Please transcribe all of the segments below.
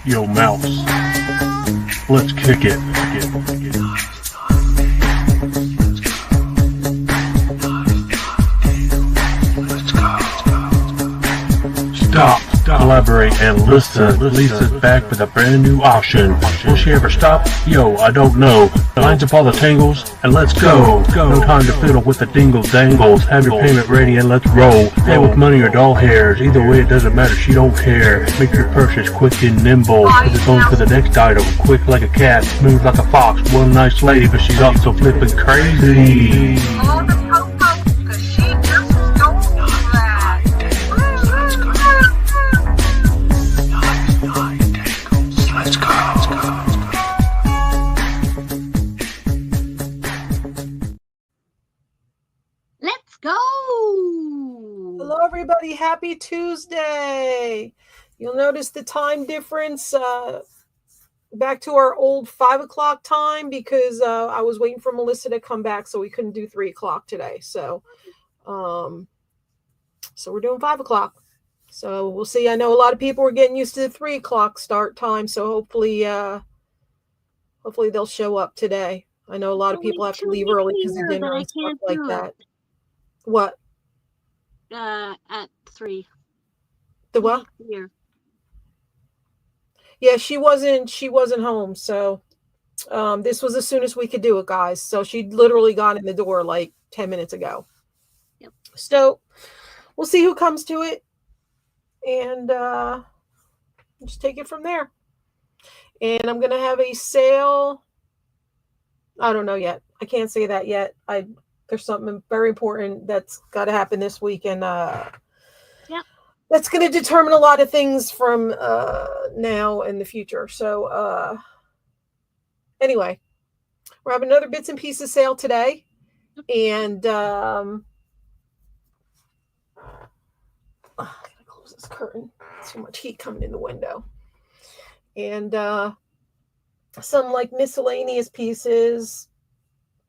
Yo, mouse. Let's kick it. Stop, collaborate, and listen. Lisa's back with a brand new auction. Will she ever stop? Yo, I don't know. Lines up all the tangles, and let's go. No time to fiddle with the dingle dangles. Have your payment ready and let's roll. Pay with money or doll hairs. Either way, it doesn't matter, she don't care. Make your purchase quick and nimble. Cause it's on to the next item. Quick like a cat, smooth like a fox. One nice lady, but she's also flipping crazy. Hello, everybody. Happy Tuesday. You'll notice the time difference back to our old 5 o'clock time because I was waiting for Melissa to come back, so we couldn't do 3 o'clock today. So we're doing 5 o'clock. So we'll see. I know a lot of people are getting used to the 3 o'clock start time, so hopefully they'll show up today. I know a lot of people have to leave early because of dinner and stuff like that. What? At 3. The what? Here. Yeah, she wasn't home, so this was as soon as we could do it, guys. So she literally got in the door like 10 minutes ago. Yep. So we'll see who comes to it, and just take it from there. And I'm gonna have a sale. I don't know yet. I can't say that yet. There's something very important that's got to happen this week, and that's going to determine a lot of things from now and the future. So anyway, we're having another bits and pieces sale today, and I gotta close this curtain. Too much heat coming in the window, and some like miscellaneous pieces.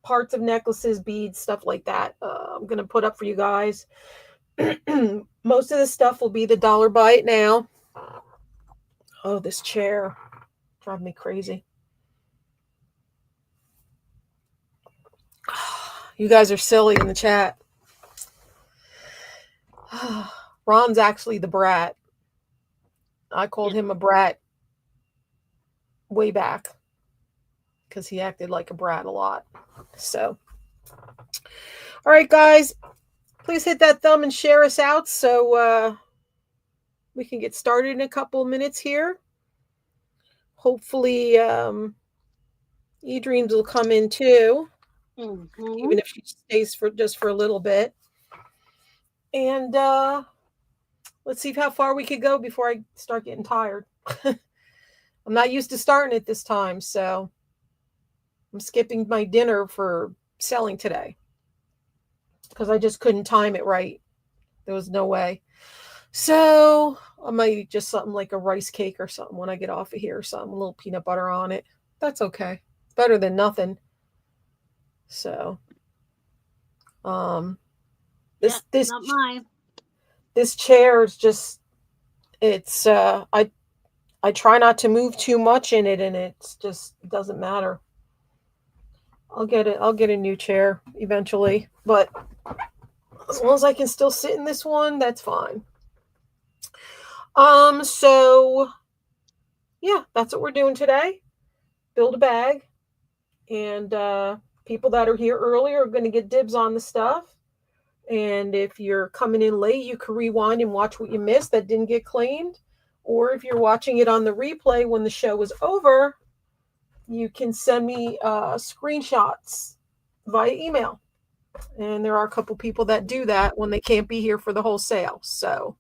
Parts of necklaces, beads, stuff like that. I'm going to put up for you guys. Most of the stuff will be the $1 buy it now. Oh, this chair drives me crazy. You guys are silly in the chat. Ron's actually the brat. I called him a brat way back because he acted like a brat a lot. So, all right, guys, please hit that thumb and share us out so we can get started in a couple of minutes here. Hopefully, E-Dreams will come in too, even if she stays for a little bit. And let's see how far we could go before I start getting tired. I'm not used to starting it this time, so I'm skipping my dinner for selling today because I just couldn't time it right. There was no way. So I might just something like a rice cake or something when I get off of here or something, a little peanut butter on it. That's okay. Better than nothing. So this not mine. This chair is just it's I try not to move too much in it, and it doesn't matter. I'll get a new chair eventually, but as long as I can still sit in this one, that's fine. So yeah, that's what we're doing today. Build a bag, and people that are here early are going to get dibs on the stuff. And if you're coming in late, you can rewind and watch what you missed that didn't get claimed. Or if you're watching it on the replay when the show is over, you can send me screenshots via email. And there are a couple people that do that when they can't be here for the whole sale. So,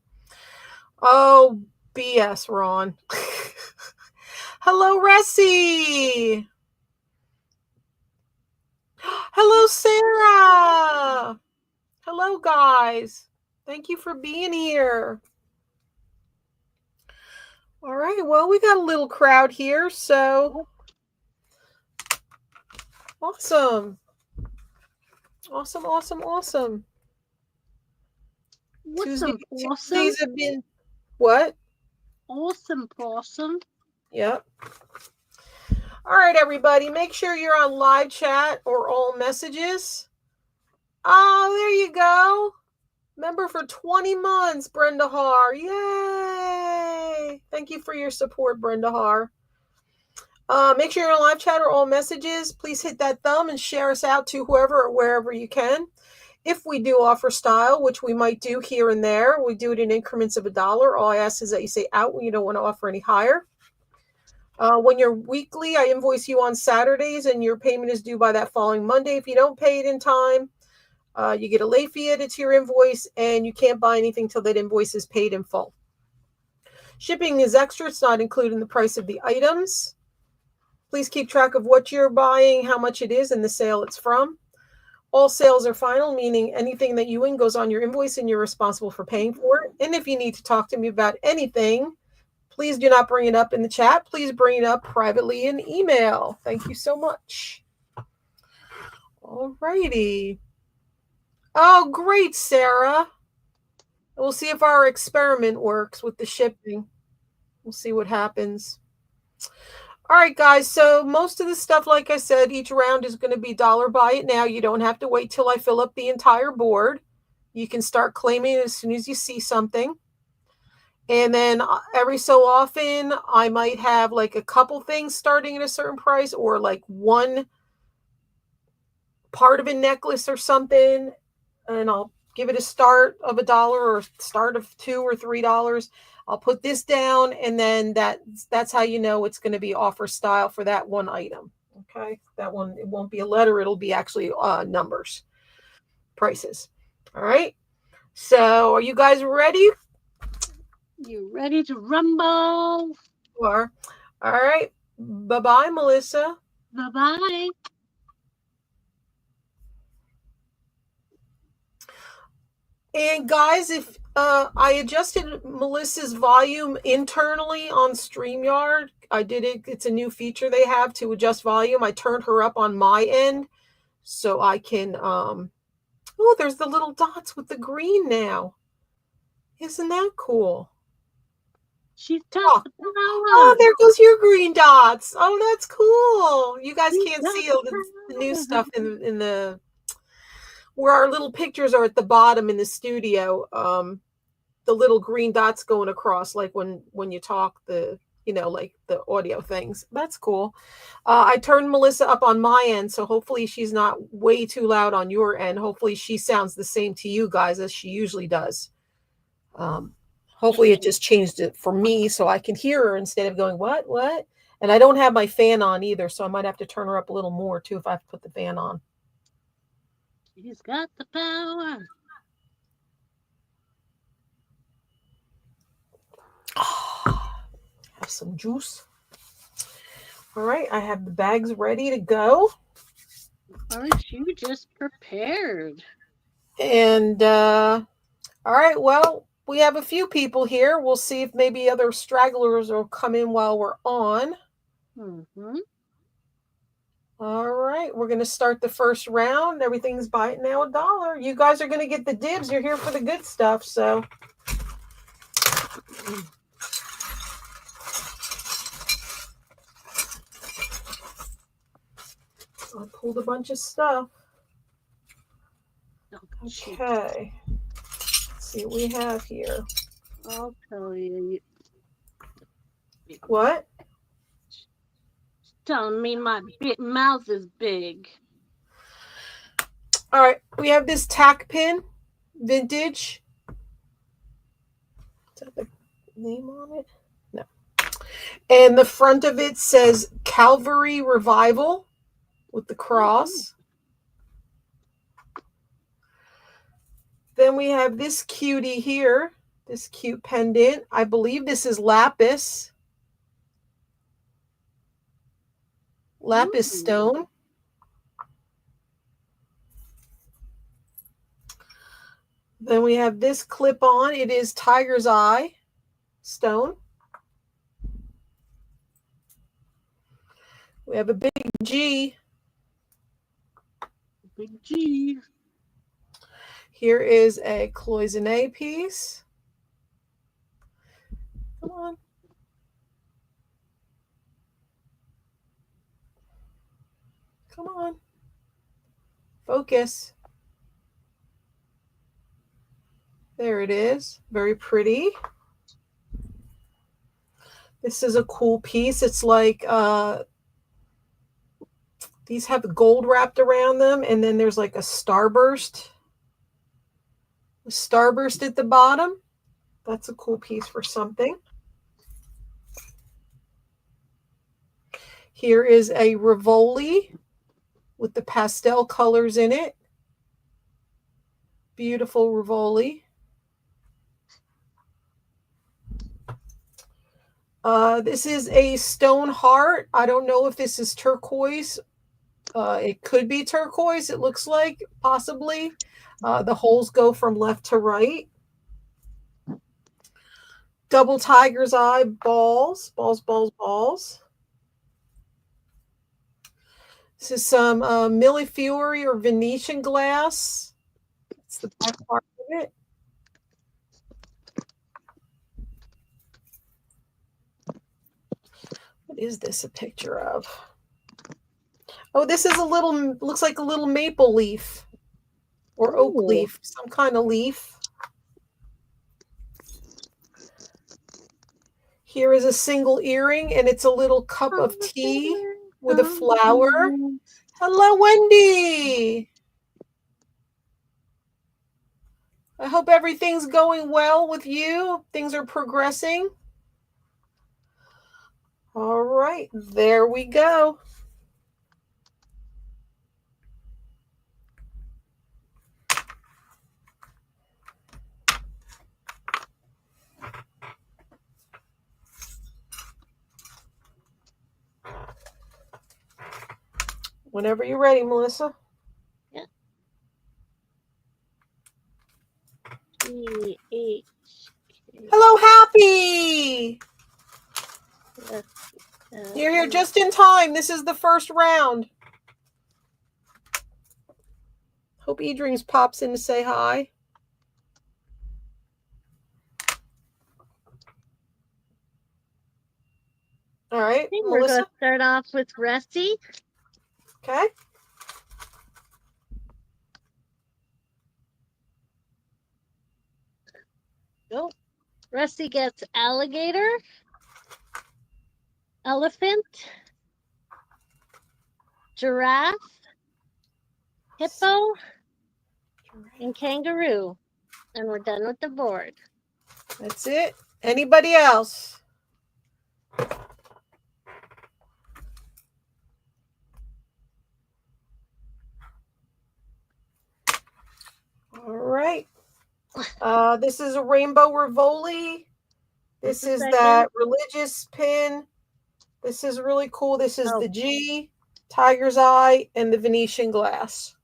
oh, BS, Ron. Hello, Ressie. Hello, Sarah. Hello, guys. Thank you for being here. All right. Well, we got a little crowd here, so awesome. Awesome. Awesome. Tuesdays have been what? Awesome. Yep. All right, everybody. Make sure you're on live chat or all messages. Oh, there you go. Member for 20 months, Brenda Har. Yay! Thank you for your support, Brenda Har. Make sure you're on live chat or all messages. Please hit that thumb and share us out to whoever or wherever you can. If we do offer style, which we might do here and there, we do it in increments of $1. All I ask is that you say out when you don't want to offer any higher. When you're weekly, I invoice you on Saturdays and your payment is due by that following Monday. If you don't pay it in time, you get a late fee added to your invoice and you can't buy anything till that invoice is paid in full. Shipping is extra. It's not included in the price of the items. Please keep track of what you're buying, how much it is, and the sale it's from. All sales are final, meaning anything that you win goes on your invoice and you're responsible for paying for it. And if you need to talk to me about anything, please do not bring it up in the chat. Please bring it up privately in email. Thank you so much. All righty. Oh, great, Sarah. We'll see if our experiment works with the shipping. We'll see what happens. All right, guys. So most of the stuff, like I said, each round is going to be $1 buy it now. You don't have to wait till I fill up the entire board. You can start claiming it as soon as you see something. And then every so often, I might have like a couple things starting at a certain price or like one part of a necklace or something. And I'll give it a start of $1 or start of $2 or $3. I'll put this down, and then that's how you know it's going to be offer style for that one item. Okay, that one, it won't be a letter. It'll be actually numbers, prices. All right. So are you guys ready? You ready to rumble? You are. All right. Bye-bye, Melissa. Bye-bye. And guys, if I adjusted Melissa's volume internally on StreamYard. I did it. It's a new feature they have to adjust volume. I turned her up on my end so I can, oh, there's the little dots with the green now. Isn't that cool? She's talking. Oh, there goes your green dots. Oh, that's cool. You guys can't see the new stuff in the where our little pictures are at the bottom in the studio. The little green dots going across, like when you talk, like the audio things. That's cool. I turned Melissa up on my end, so hopefully she's not way too loud on your end. Hopefully she sounds the same to you guys as she usually does. Hopefully it just changed it for me so I can hear her instead of going, what? And I don't have my fan on either, so I might have to turn her up a little more too if I have to put the fan on. He's got the power. Have some juice. All right, I have the bags ready to go. Aren't you just prepared? And all right, well, we have a few people here. We'll see if maybe other stragglers will come in while we're on. Mm-hmm. All right, we're going to start the first round. Everything's buy it now $1. You guys are going to get the dibs. You're here for the good stuff, so. I pulled a bunch of stuff. Okay. Let's see what we have here. I'll tell you. What? Telling me my big mouth is big. All right, we have this tack pin, vintage. Is that the name on it? No. And the front of it says Calvary Revival with the cross. Then we have this cutie here, this cute pendant. I believe this is lapis. Lapis stone. Then we have this clip on. It is tiger's eye stone. We have a big G. Big G. Here is a cloisonne piece. Come on. Come on. Focus. There it is. Very pretty. This is a cool piece. It's like these have gold wrapped around them, and then there's like a starburst. A starburst at the bottom. That's a cool piece for something. Here is a Rivoli with the pastel colors in it. Beautiful Rivoli. This is a stone heart. I don't know if this is turquoise. It could be turquoise, it looks like, possibly. The holes go from left to right. Double tiger's eye balls. Balls, balls, balls. This is some Millefiori or Venetian glass. It's the back part of it. What is this a picture of? Oh, this is a little, looks like a little maple leaf or oak leaf, some kind of leaf. Here is a single earring, and it's a little cup of tea with a flower. Hello, Wendy. I hope everything's going well with you. Things are progressing. All right, there we go. Whenever you're ready, Melissa. Yeah. E-H. Hello, Happy. You're here just in time. This is the first round. Hope eDreams pops in to say hi. All right, I think we're going to start off with Rusty. Okay. Oh, Rusty gets alligator, elephant, giraffe, hippo, and kangaroo. And we're done with the board. That's it. Anybody else? All right. This is a rainbow Rivoli. This is that religious pin. This is really cool. This is the G, tiger's eye, and the Venetian glass.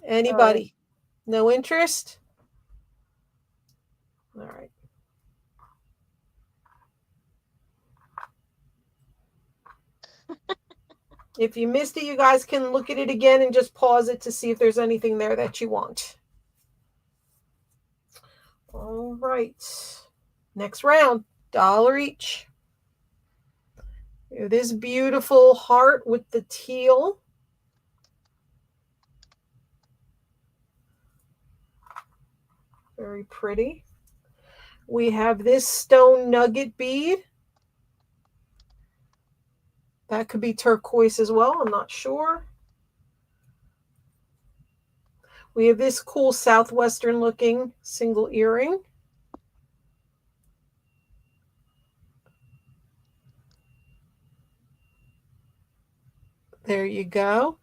Anybody? No interest? All right. If you missed it, you guys can look at it again and just pause it to see if there's anything there that you want. All right. Next round, $1 each. This beautiful heart with the teal. Very pretty. We have this stone nugget bead. That could be turquoise as well. I'm not sure. We have this cool southwestern looking single earring. There you go.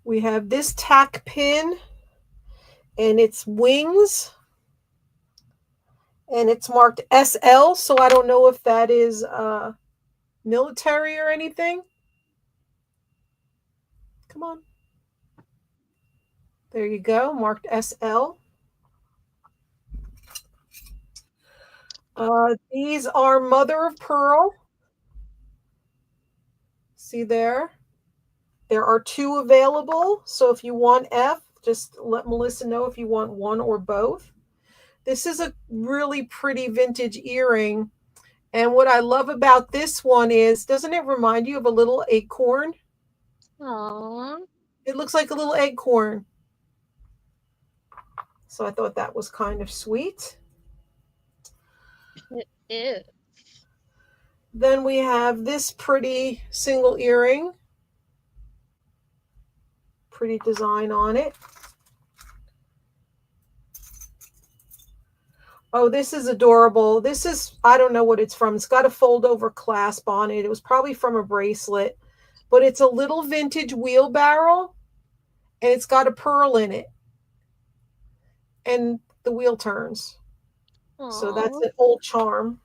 We have this tack pin and its wings. And it's marked SL, so I don't know if that is military or anything. Come on. There you go, marked SL. These are mother of pearl. See there? There are 2 available. So if you want F, just let Melissa know if you want one or both. This is a really pretty vintage earring. And what I love about this one is, doesn't it remind you of a little acorn? Aww. It looks like a little acorn. So I thought that was kind of sweet. It is. Then we have this pretty single earring. Pretty design on it. Oh, this is adorable. This is, I don't know what it's from. It's got a fold over clasp on it. It was probably from a bracelet, but it's a little vintage wheelbarrow and it's got a pearl in it. And the wheel turns. Aww. So that's an old charm.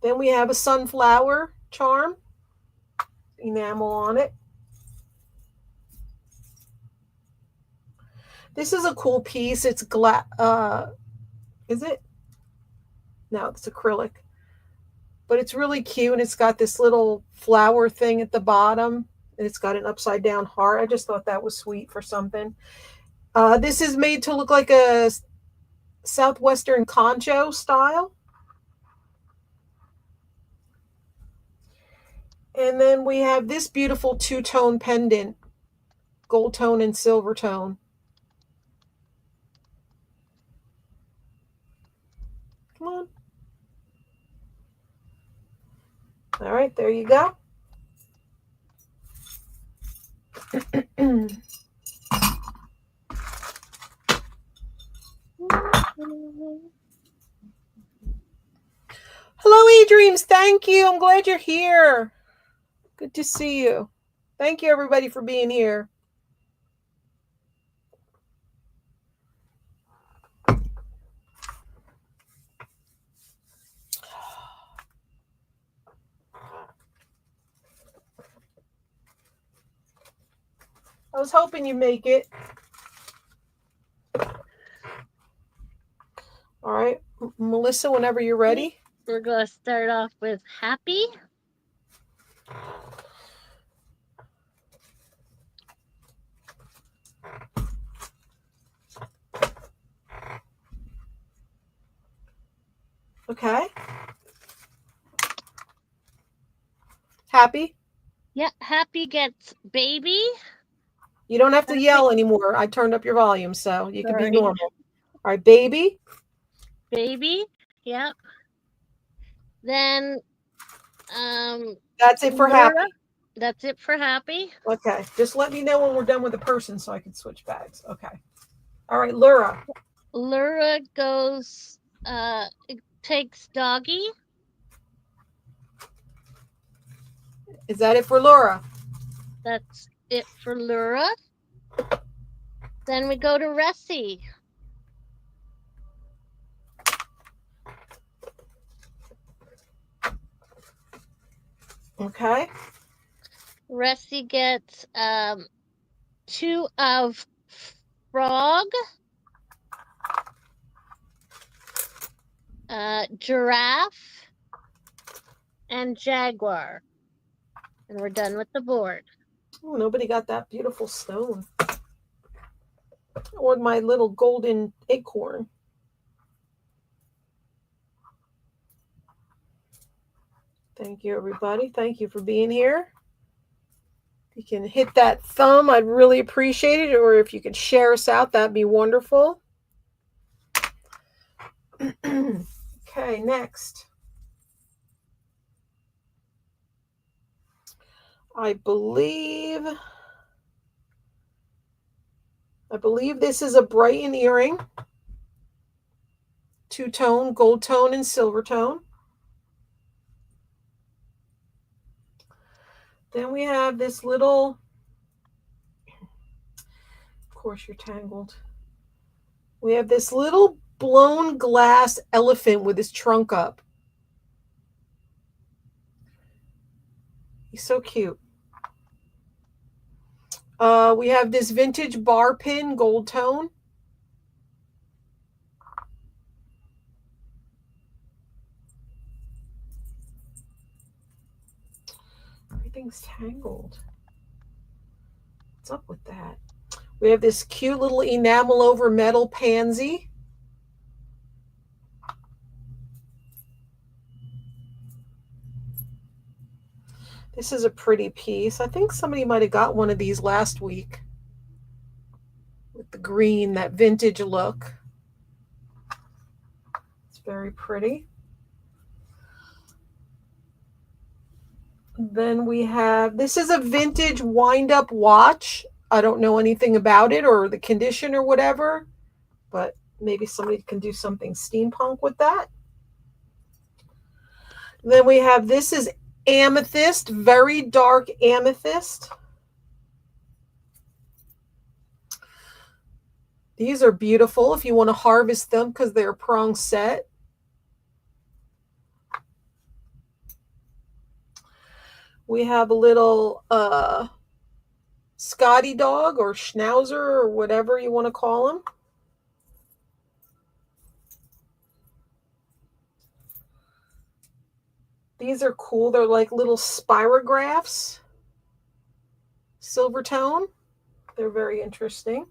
Then we have a sunflower charm. Enamel on it. This is a cool piece. It's is it? No, it's acrylic. But it's really cute, and it's got this little flower thing at the bottom, and it's got an upside down heart. I just thought that was sweet for something. This is made to look like a Southwestern concho style. And then we have this beautiful 2-tone pendant, gold tone and silver tone. Come on. All right, there you go. Hello, eDreams. Thank you. I'm glad you're here. Good to see you. Thank you, everybody, for being here. I was hoping you'd make it. All right, Melissa, whenever you're ready. We're going to start off with Happy. Okay. Happy? Yeah, Happy gets Baby. You don't have to yell anymore. I turned up your volume, so you can be Sorry. normal. All right, Baby. Baby. Yep. Then That's it for Laura. Happy. That's it for Happy. Okay. Just let me know when we're done with the person so I can switch bags. Okay. All right, Laura. Laura goes takes Doggy. Is that it for Laura? That's it for Laura. Then we go to Ressie. Okay. Ressie gets 2 of Frog, Giraffe, and Jaguar. And we're done with the board. Oh, nobody got that beautiful stone. Or my little golden acorn. Thank you, everybody. Thank you for being here. If you can hit that thumb, I'd really appreciate it. Or if you could share us out, that'd be wonderful. Okay, next. I believe this is a Brighton earring. 2-tone, gold tone, and silver tone. Then we have this little, of course you're tangled. We have this little blown glass elephant with his trunk up. He's so cute. We have this vintage bar pin, gold tone. Everything's tangled. What's up with that? We have this cute little enamel over metal pansy. This is a pretty piece. I think somebody might have got one of these last week with the green, that vintage look. It's very pretty. Then we have, this is a vintage wind-up watch. I don't know anything about it or the condition or whatever, but maybe somebody can do something steampunk with that. Then we have, this is amethyst, very dark amethyst. These are beautiful if you want to harvest them because they're prong set. We have a little Scotty dog or Schnauzer or whatever you want to call him. These are cool. They're like little spirographs. Silver tone. They're very interesting.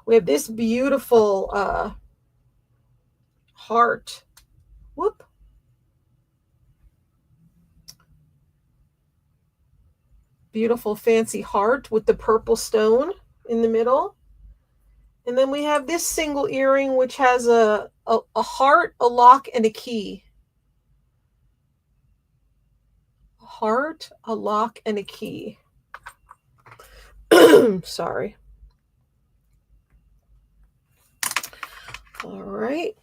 We have this beautiful heart. Whoop. Beautiful fancy heart with the purple stone in the middle. And then we have this single earring, which has a heart, a lock, and a key. A heart, a lock, and a key. Sorry. All right.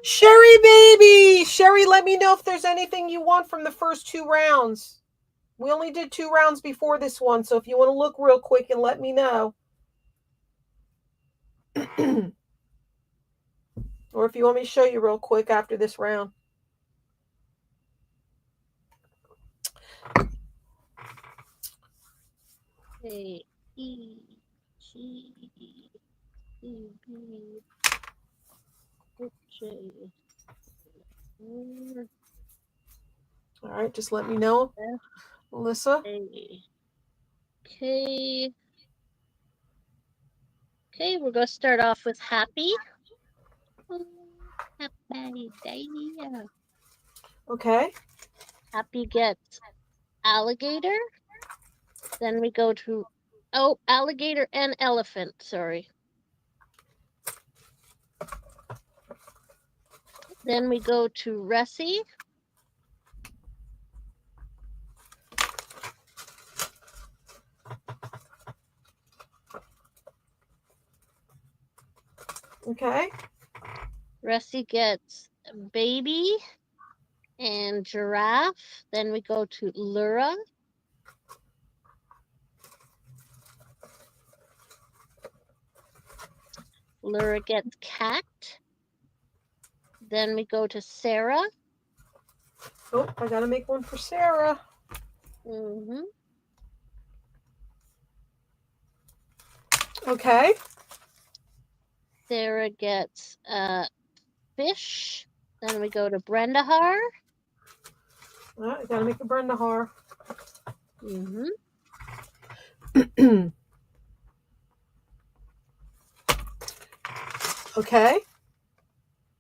Sherry, baby! Sherry, let me know if there's anything you want from the first 2 rounds. We only did 2 rounds before this one, so if you want to look real quick and let me know. Or if you want me to show you real quick after this round. A, E, G, E, B, J. All right, just let me know, Melissa. Okay. Okay, we're going to start off with Happy. Happy day. Okay. Happy gets alligator. Then we go to, alligator and elephant, sorry. Then we go to Ressie. Okay. Ressie gets baby and giraffe. Then we go to Lura. Lura gets cat. Then we go to Sarah. Oh, I gotta make one for Sarah. Okay. Sarah gets fish. Then we go to Brendahar. All right, I gotta make a Brendahar. Okay.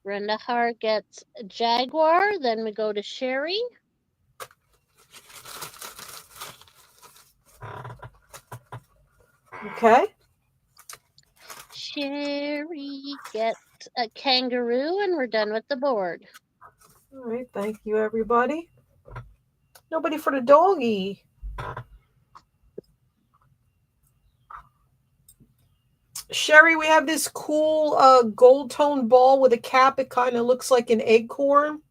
Brendahar gets jaguar. Then we go to Sherry. Okay. Sherry gets a kangaroo, and we're done with the board. All right, thank you, everybody. Nobody for the doggy. Sherry, we have this cool gold tone ball with a cap. It kind of looks like an acorn.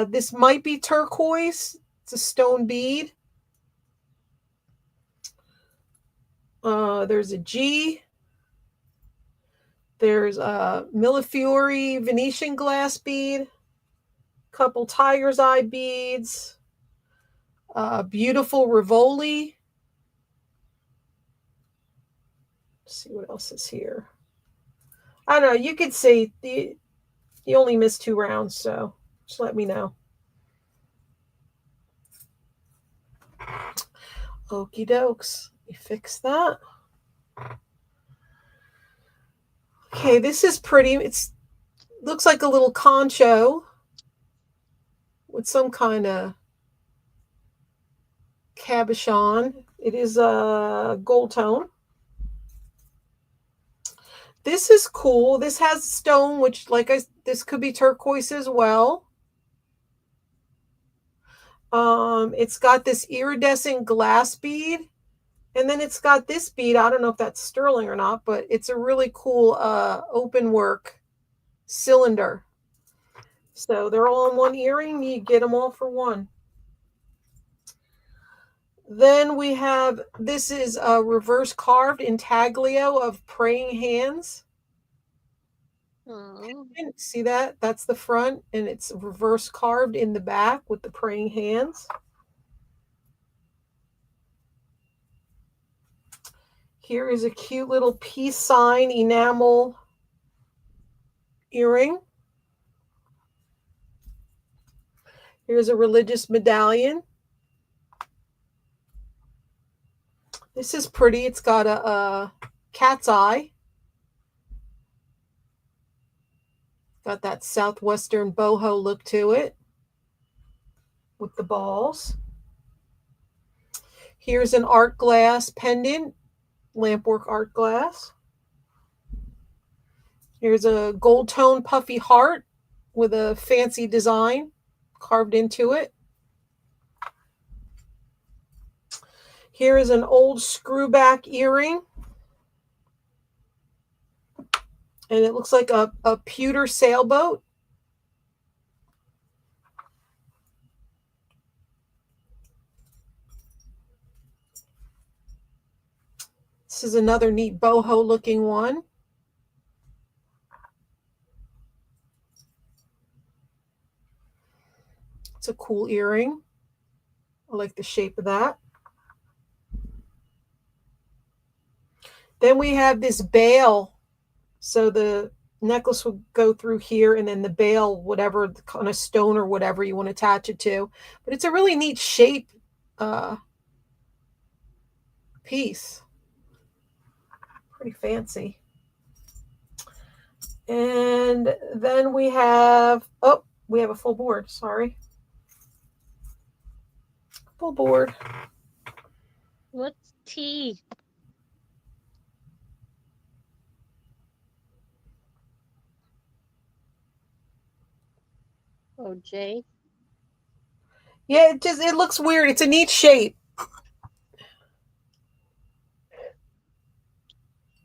This might be turquoise. It's a stone bead. There's a G. There's a Millefiori Venetian glass bead. Couple tiger's eye beads. Beautiful Rivoli. Let's see what else is here. I don't know. You could see you only missed 2 rounds, so just let me know. Okie dokes. Let me fix that. Okay, this is pretty. It's looks like a little concho with some kind of cabochon. It is a gold tone. This is cool. This has stone, which this could be turquoise as well. It's got this iridescent glass bead, and then it's got this bead. I don't know if that's sterling or not, but it's a really cool open work cylinder. So they're all in one earring. You get them all for one. Then we have, this is a reverse carved intaglio of praying hands. Oh. See that? That's the front, and it's reverse carved in the back with the praying hands. Here is a cute little peace sign enamel earring. Here's a religious medallion. This is pretty. It's got a cat's eye. Got that southwestern boho look to it with the balls. Here's an art glass pendant, lampwork art glass. Here's a gold tone puffy heart with a fancy design carved into it. Here is an old screwback earring. And it looks like a pewter sailboat. This is another neat boho looking one. It's a cool earring. I like the shape of that. Then we have this bail. So the necklace would go through here, and then the bail, whatever kind of stone or whatever you want to attach it to. But it's a really neat shape piece. Pretty fancy. And then we have a full board. Sorry. Full board. What's T? Oh, J. Yeah, it looks weird. It's a neat shape.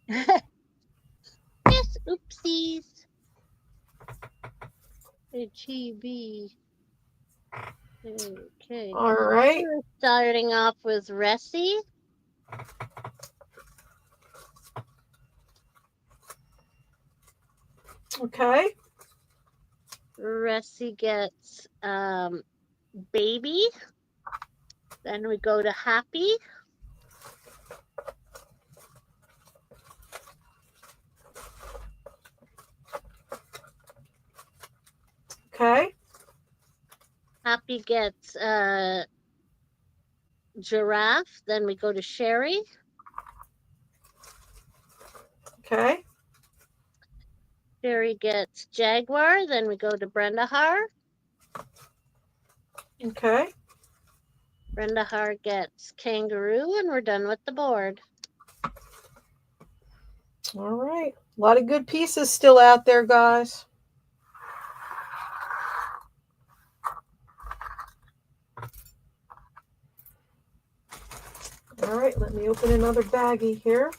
Yes, oopsies. HEB. Okay. All right. We're starting off with Ressie. Okay. Ressie gets baby. Then we go to happy. Okay. Happy gets giraffe. Then we go to Sherry. Okay. Sherry gets jaguar. Then we go to Brenda Har. Okay. Brenda Har gets kangaroo, and we're done with the board. All right. A lot of good pieces still out there, guys. All right, let me open another baggie here.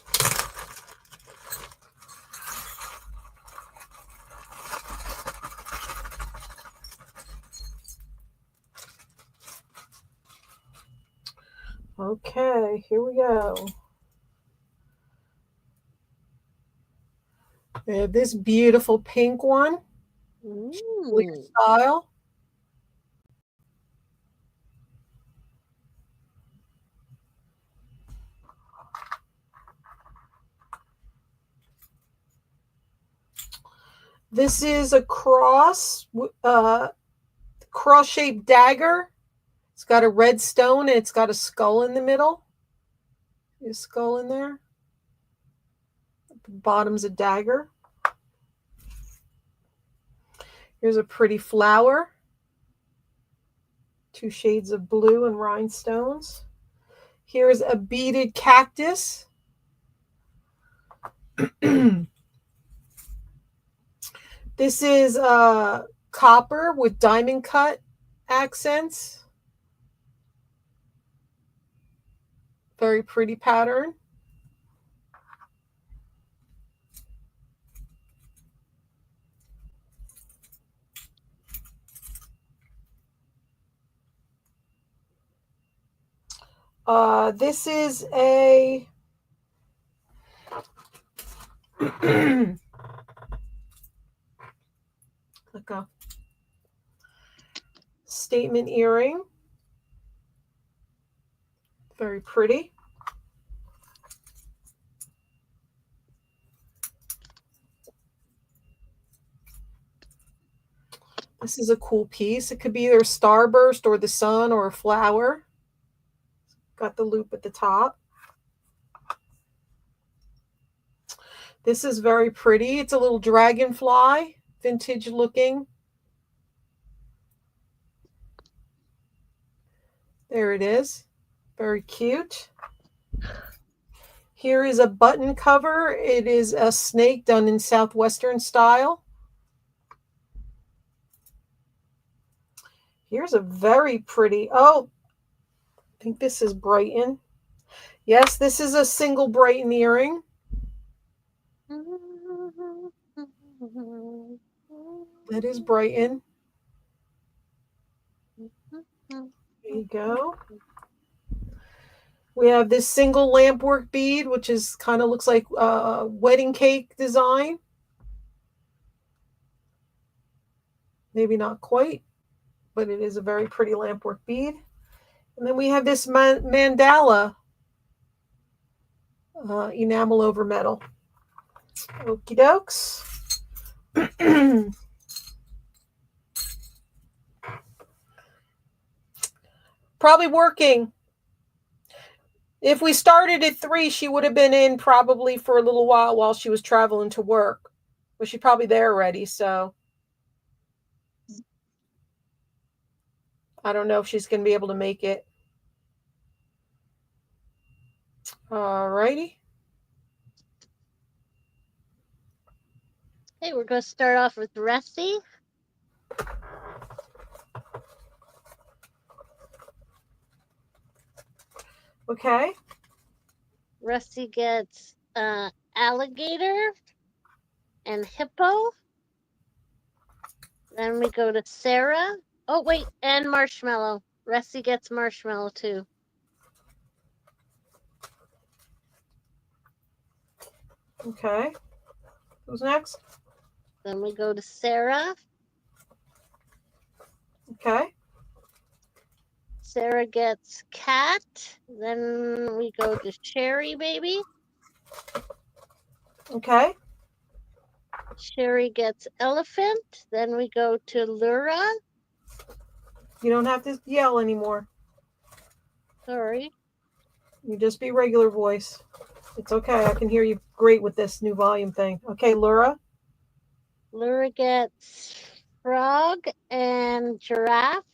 Okay, here we go. We have this beautiful pink one. Clear style. This is a cross-shaped dagger. It's got a red stone and it's got a skull in the middle. A skull in there. The bottom's a dagger. Here's a pretty flower. 2 shades of blue and rhinestones. Here's a beaded cactus. This is copper with diamond cut accents. Very pretty pattern. This is a like a statement earring. Very pretty. This is a cool piece. It could be either a starburst or the sun or a flower. Got the loop at the top. This is very pretty. It's a little dragonfly, vintage looking. There it is. Very cute. Here is a button cover. It is a snake done in Southwestern style. Here's a very pretty, oh, I think this is Brighton. Yes, this is a single Brighton earring. That is Brighton. There you go. We have this single lampwork bead, which is kind of looks like a wedding cake design. Maybe not quite, but it is a very pretty lampwork bead. And then we have this mandala enamel over metal. Okie dokes. Probably working. If we started at 3, she would have been in probably for a little while she was traveling to work. But she's probably there already, so I don't know if she's going to be able to make it. All righty. Okay, we're going to start off with Rusty. Okay. Rusty gets alligator and hippo. Then we go to Sarah. Oh, wait, and marshmallow. Rusty gets marshmallow too. Okay. Who's next? Then we go to Sarah. Okay. Sarah gets cat. Then we go to Sherry, baby. Okay. Sherry gets elephant. Then we go to Lura. You don't have to yell anymore. Sorry. You just be regular voice. It's okay. I can hear you great with this new volume thing. Okay, Laura. Lura gets frog and giraffe.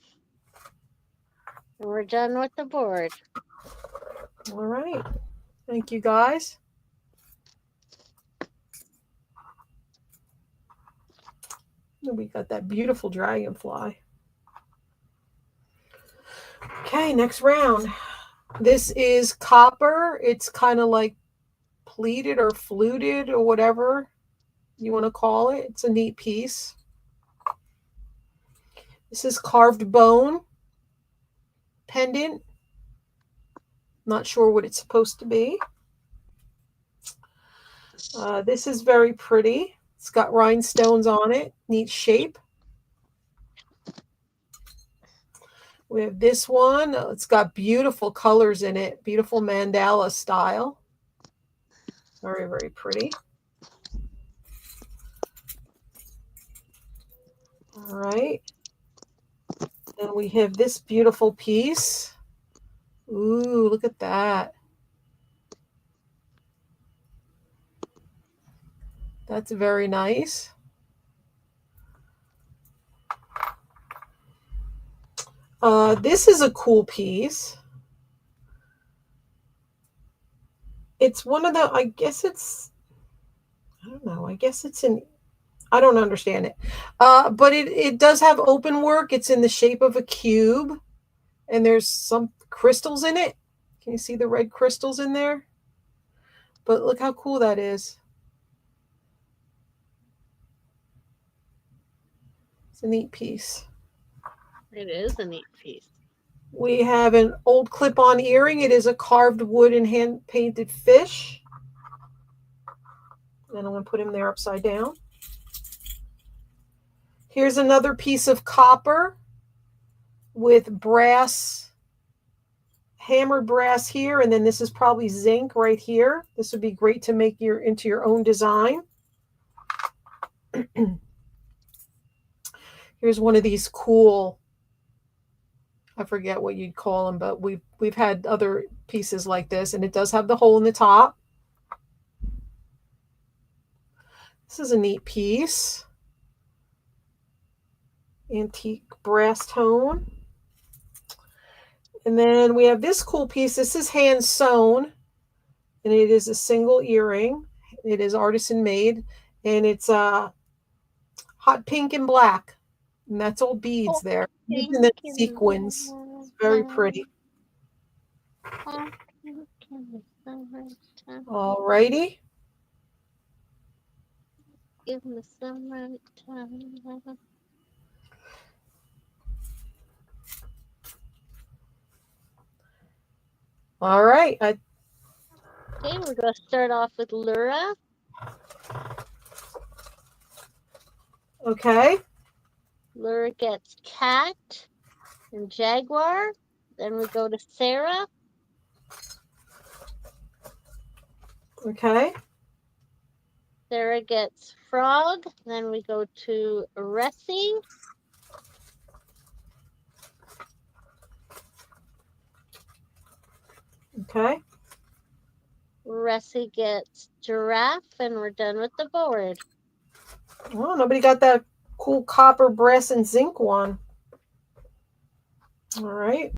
And we're done with the board. All right. Thank you, guys. We got that beautiful dragonfly. Okay, next round. This is copper. It's kind of like pleated or fluted or whatever you want to call it. It's a neat piece. This is carved bone pendant. Not sure what it's supposed to be. This is very pretty. It's got rhinestones on it. Neat shape. We have this one. It's got beautiful colors in it. Beautiful mandala style. Very, very pretty. All right. And we have this beautiful piece. Ooh, look at that. That's very nice. This is a cool piece. It's one of the, I guess it's, I don't know, I guess it's in, I don't understand it. But it does have open work. It's in the shape of a cube, and there's some crystals in it. Can you see the red crystals in there? But look how cool that is. It's a neat piece. It is a neat piece. We have an old clip-on earring. It is a carved wood and hand-painted fish. And I'm going to put him there upside down. Here's another piece of copper with brass, hammered brass here, and then this is probably zinc right here. This would be great to make into your own design. Here's one of these cool, I forget what you'd call them, but we've had other pieces like this, and it does have the hole in the top. This is a neat piece. Antique brass tone. And then we have this cool piece. This is hand sewn, and it is a single earring. It is artisan made, and it's hot pink and black, and that's all beads there. And then sequins. It's very pretty. All righty. Give me some time. All right. Okay, we're going to start off with Lura. Okay. Lura gets cat and jaguar. Then we go to Sarah. Okay. Sarah gets frog. Then we go to Ressie. Okay. Ressie gets giraffe, and we're done with the board. Oh, nobody got that cool copper, brass, and zinc one. All right.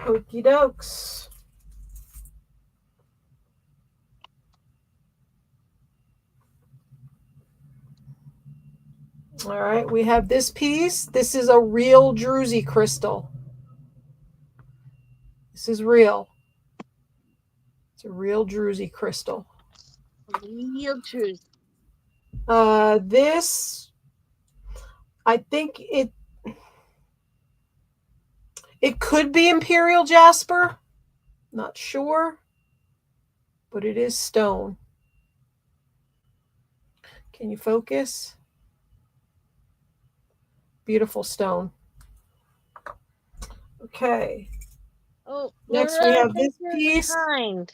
Okie dokes. All right, we have this piece. This is a real druzy crystal. This is real. It's a real druzy crystal. Real truth. This, I think it could be imperial jasper. Not sure, but it is stone. Can you focus? Beautiful stone. Okay. Oh, Next Laura, we have this you're piece. behind.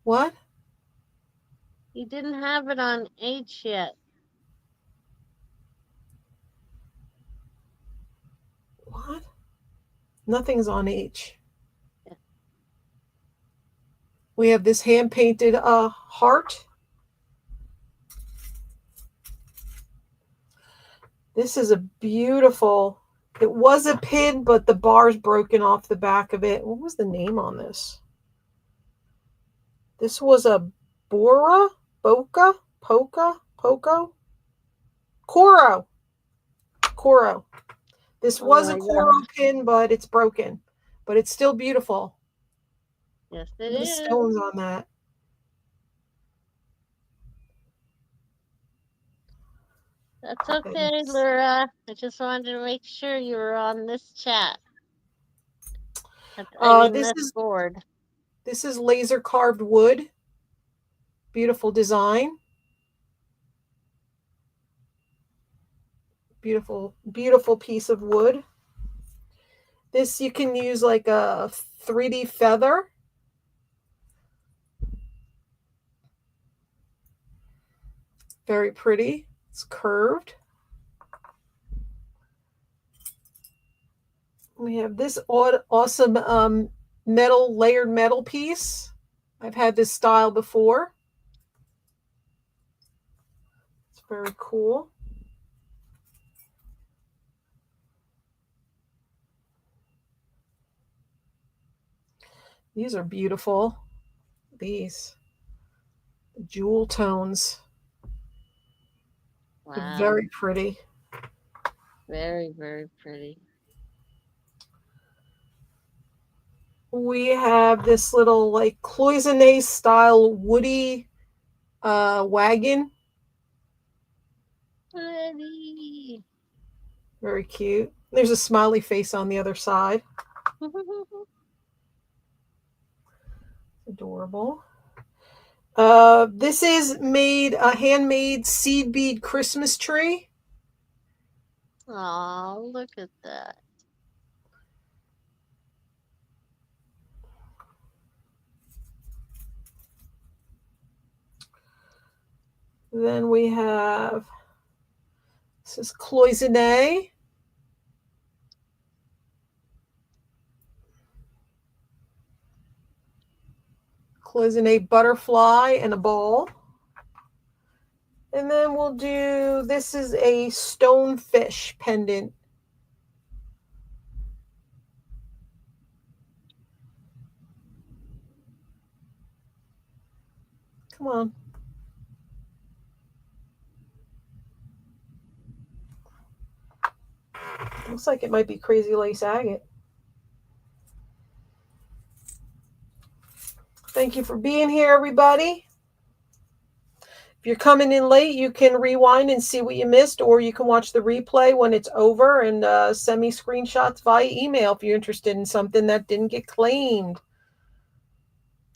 What? You didn't have it on H yet. What? Nothing's on H. Yeah. We have this hand-painted heart. This is a beautiful, it was a pin, but the bar's broken off the back of it. What was the name on this? This was a Bora? Boca? Poca? Poco? Coro. Coro. This was a Coro pin, but it's broken. But it's still beautiful. Yes, it the is. stones on that. That's okay, Laura. I just wanted to make sure you were on this chat. This this board. This is laser carved wood. Beautiful design. Beautiful, beautiful piece of wood. This you can use like a 3D feather. Very pretty. It's curved. We have this awesome layered metal piece. I've had this style before. It's very cool. These are beautiful. These jewel tones. Wow. They're very pretty. Very, very pretty. We have this little like cloisonne style woody wagon. Pretty. Very cute. There's a smiley face on the other side. Adorable. This is a handmade seed bead Christmas tree. Oh, look at that. Then we have, this is cloisonne. Cloisonne butterfly and a ball. And then we'll do, this is a stonefish pendant. Come on. Looks like it might be crazy lace agate. Thank you for being here, everybody. If you're coming in late, you can rewind and see what you missed, or you can watch the replay when it's over and send me screenshots via email if you're interested in something that didn't get claimed.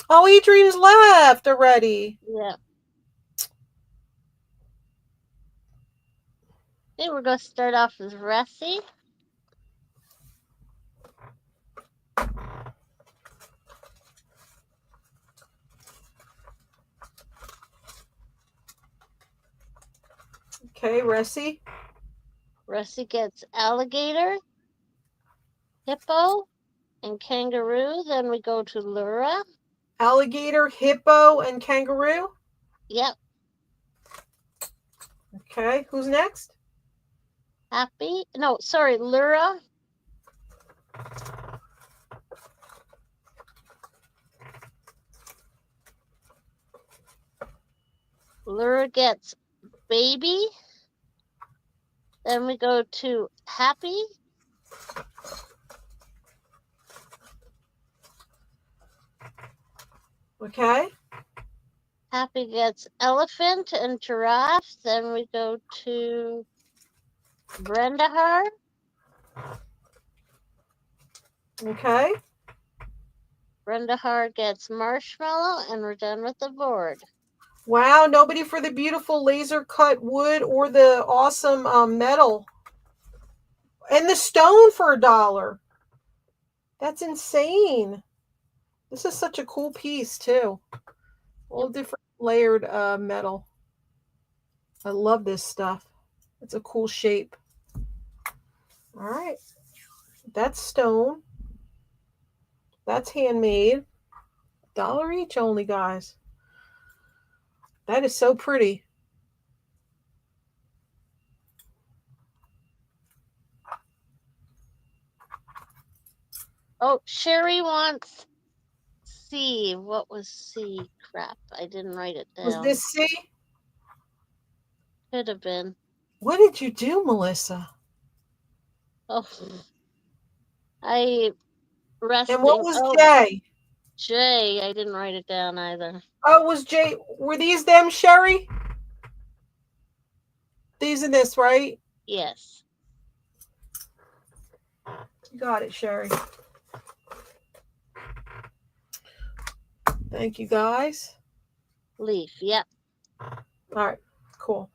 Oh, Adrian's left already. Yeah. Okay, we're going to start off with Ressie. Okay, Ressie. Ressie gets alligator, hippo, and kangaroo. Then we go to Laura. Alligator, hippo, and kangaroo. Yep. Okay, who's next? Happy. No, sorry, Laura. Laura gets baby. Then we go to Happy. Okay. Happy gets elephant and giraffe. Then we go to Brendahar. Okay. Brendahar gets marshmallow, and we're done with the board. Wow, nobody for the beautiful laser cut wood or the awesome metal. And the stone for $1. That's insane. This is such a cool piece too. All different layered metal. I love this stuff. It's a cool shape. All right. That's stone. That's handmade. $1 each only, guys. That is so pretty. Oh, Sherry wants C. What was C? Crap, I didn't write it down. Was this C? Could have been. What did you do, Melissa? Oh, I rested. And what was J? J. I didn't write it down either. Oh, was J? Were these them, Sherry? These and this, right? Yes. You got it, Sherry. Thank you, guys. Leaf. Yep. All right. Cool.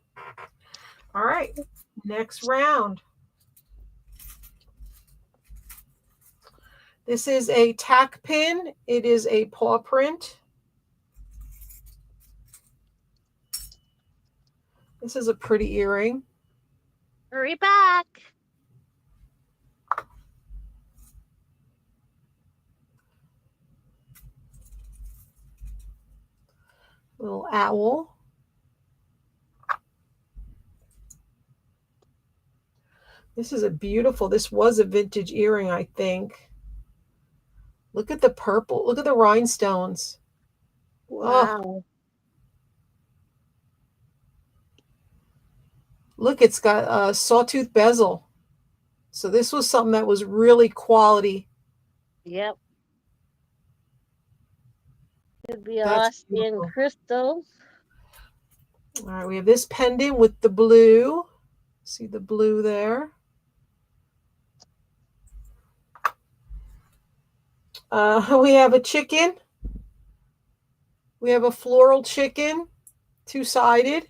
All right. Next round. This is a tack pin. It is a paw print. This is a pretty earring. Hurry back. Little owl. This is a beautiful, this was a vintage earring, I think. Look at the purple. Look at the rhinestones. Wow. Oh, look, it's got a sawtooth bezel. So this was something that was really quality. Yep. Could be That's Austrian beautiful. crystal. All right, we have this pendant with the blue. See the blue there. We have a chicken. We have a floral chicken, two-sided.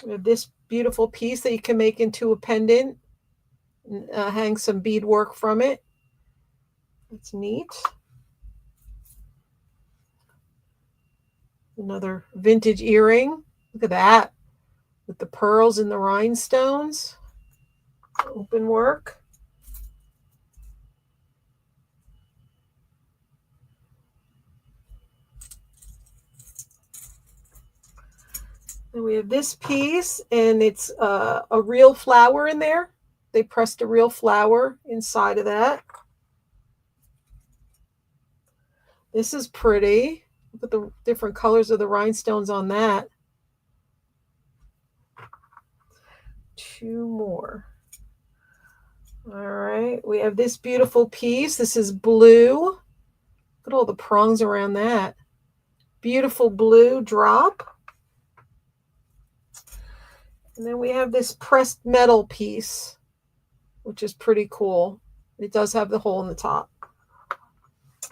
We have this beautiful piece that you can make into a pendant. Hang some beadwork from it. That's neat. Another vintage earring. Look at that. With the pearls and the rhinestones. Open work. And we have this piece, and it's a real flower in there. They pressed a real flower inside of that. This is pretty. Look at the different colors of the rhinestones on that. Two more. All right, we have this beautiful piece. This is blue. Look at all the prongs around that. Beautiful blue drop. And then we have this pressed metal piece, which is pretty cool. It does have the hole in the top.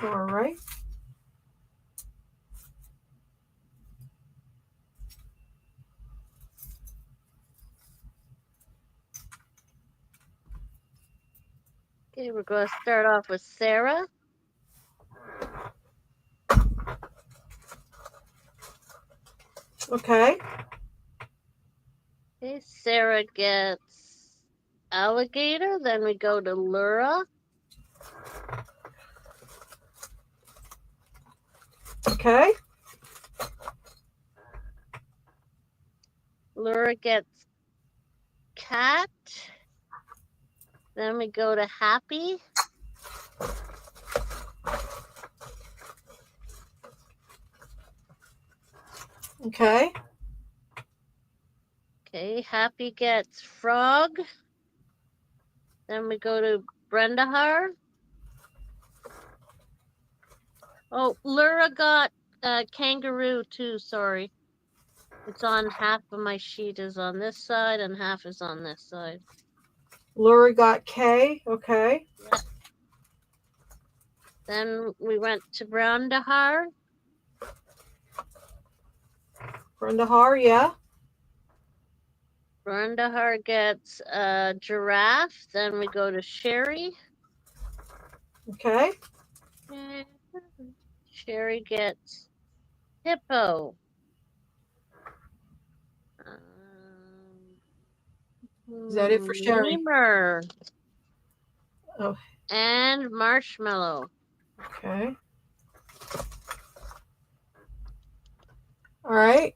All right. Okay, we're going to start off with Sarah. Okay. Okay, Sarah gets alligator. Then we go to Laura. Okay. Laura gets cat. Then we go to Happy. Okay. Okay, Happy gets frog. Then we go to Brendahar. Oh, Laura got kangaroo too, sorry. It's on half of my sheet is on this side and half is on this side. Laura got K. Okay. Yeah. Then we went to Brendahar. Brendahar, yeah. Brendahar gets a giraffe. Then we go to Sherry. Okay. Sherry gets hippo. Is that it for Sherry? Lemur. Oh. And marshmallow. Okay. All right.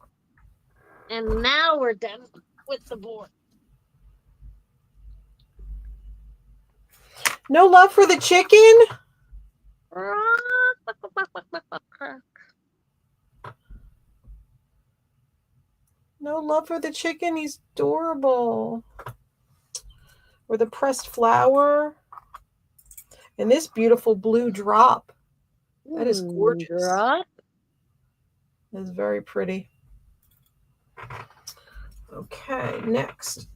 And now we're done with the board. No love for the chicken? No love for the chicken? He's adorable. Or the pressed flower. And this beautiful blue drop. That is gorgeous. Drop. That is very pretty. Okay, next.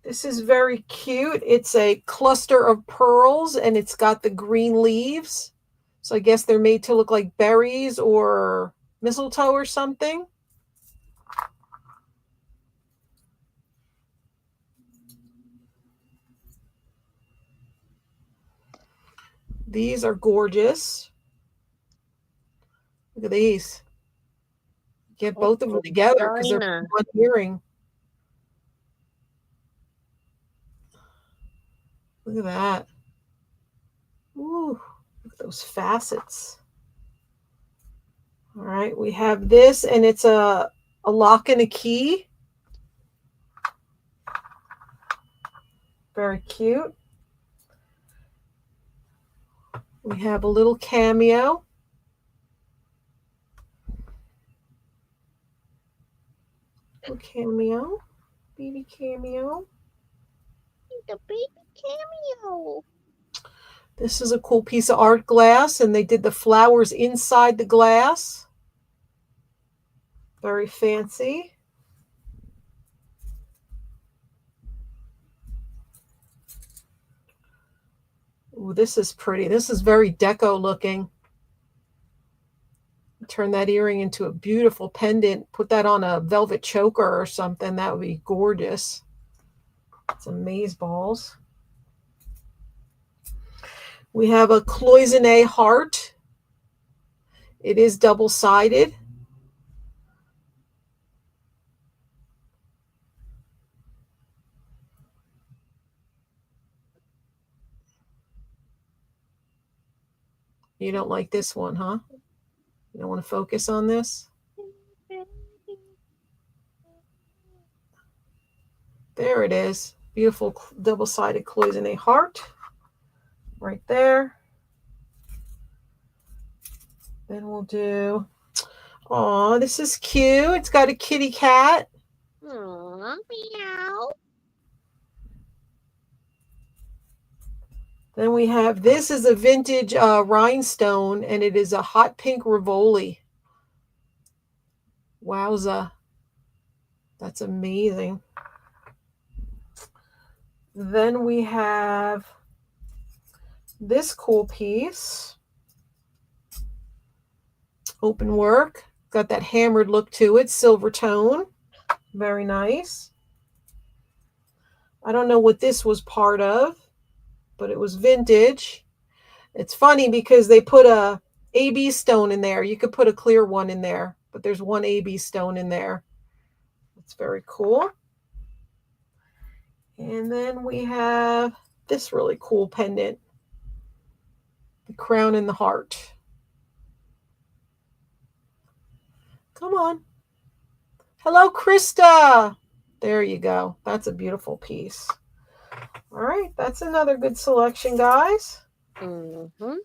This is very cute. It's a cluster of pearls, and it's got the green leaves. So I guess they're made to look like berries or mistletoe or something. These are gorgeous. Look at these. Get both of them together because they're one earring. Look at that. Ooh, look at those facets. All right, we have this, and it's a lock and a key. Very cute. We have a little cameo. Little cameo. Baby cameo. The baby cameo. This is a cool piece of art glass, and they did the flowers inside the glass. Very fancy. Ooh, this is pretty. This is very deco looking. Turn that earring into a beautiful pendant. Put that on a velvet choker or something. That would be gorgeous. Some maze balls. We have a cloisonne heart. It is double-sided. You don't like this one, huh? You don't want to focus on this? There it is. Beautiful double-sided cloisonne heart. Right there. Then we'll do... Oh, this is cute. It's got a kitty cat. Aww, meow. Then we have, this is a vintage rhinestone, and it is a hot pink Rivoli. Wowza. That's amazing. Then we have this cool piece. Open work. Got that hammered look to it. Silver tone. Very nice. I don't know what this was part of, but it was vintage. It's funny because they put a AB stone in there. You could put a clear one in there, but there's one AB stone in there. It's very cool. And then we have this really cool pendant. The crown and the heart. Come on. Hello, Krista. There you go. That's a beautiful piece. All right, that's another good selection, guys. Mm-hmm.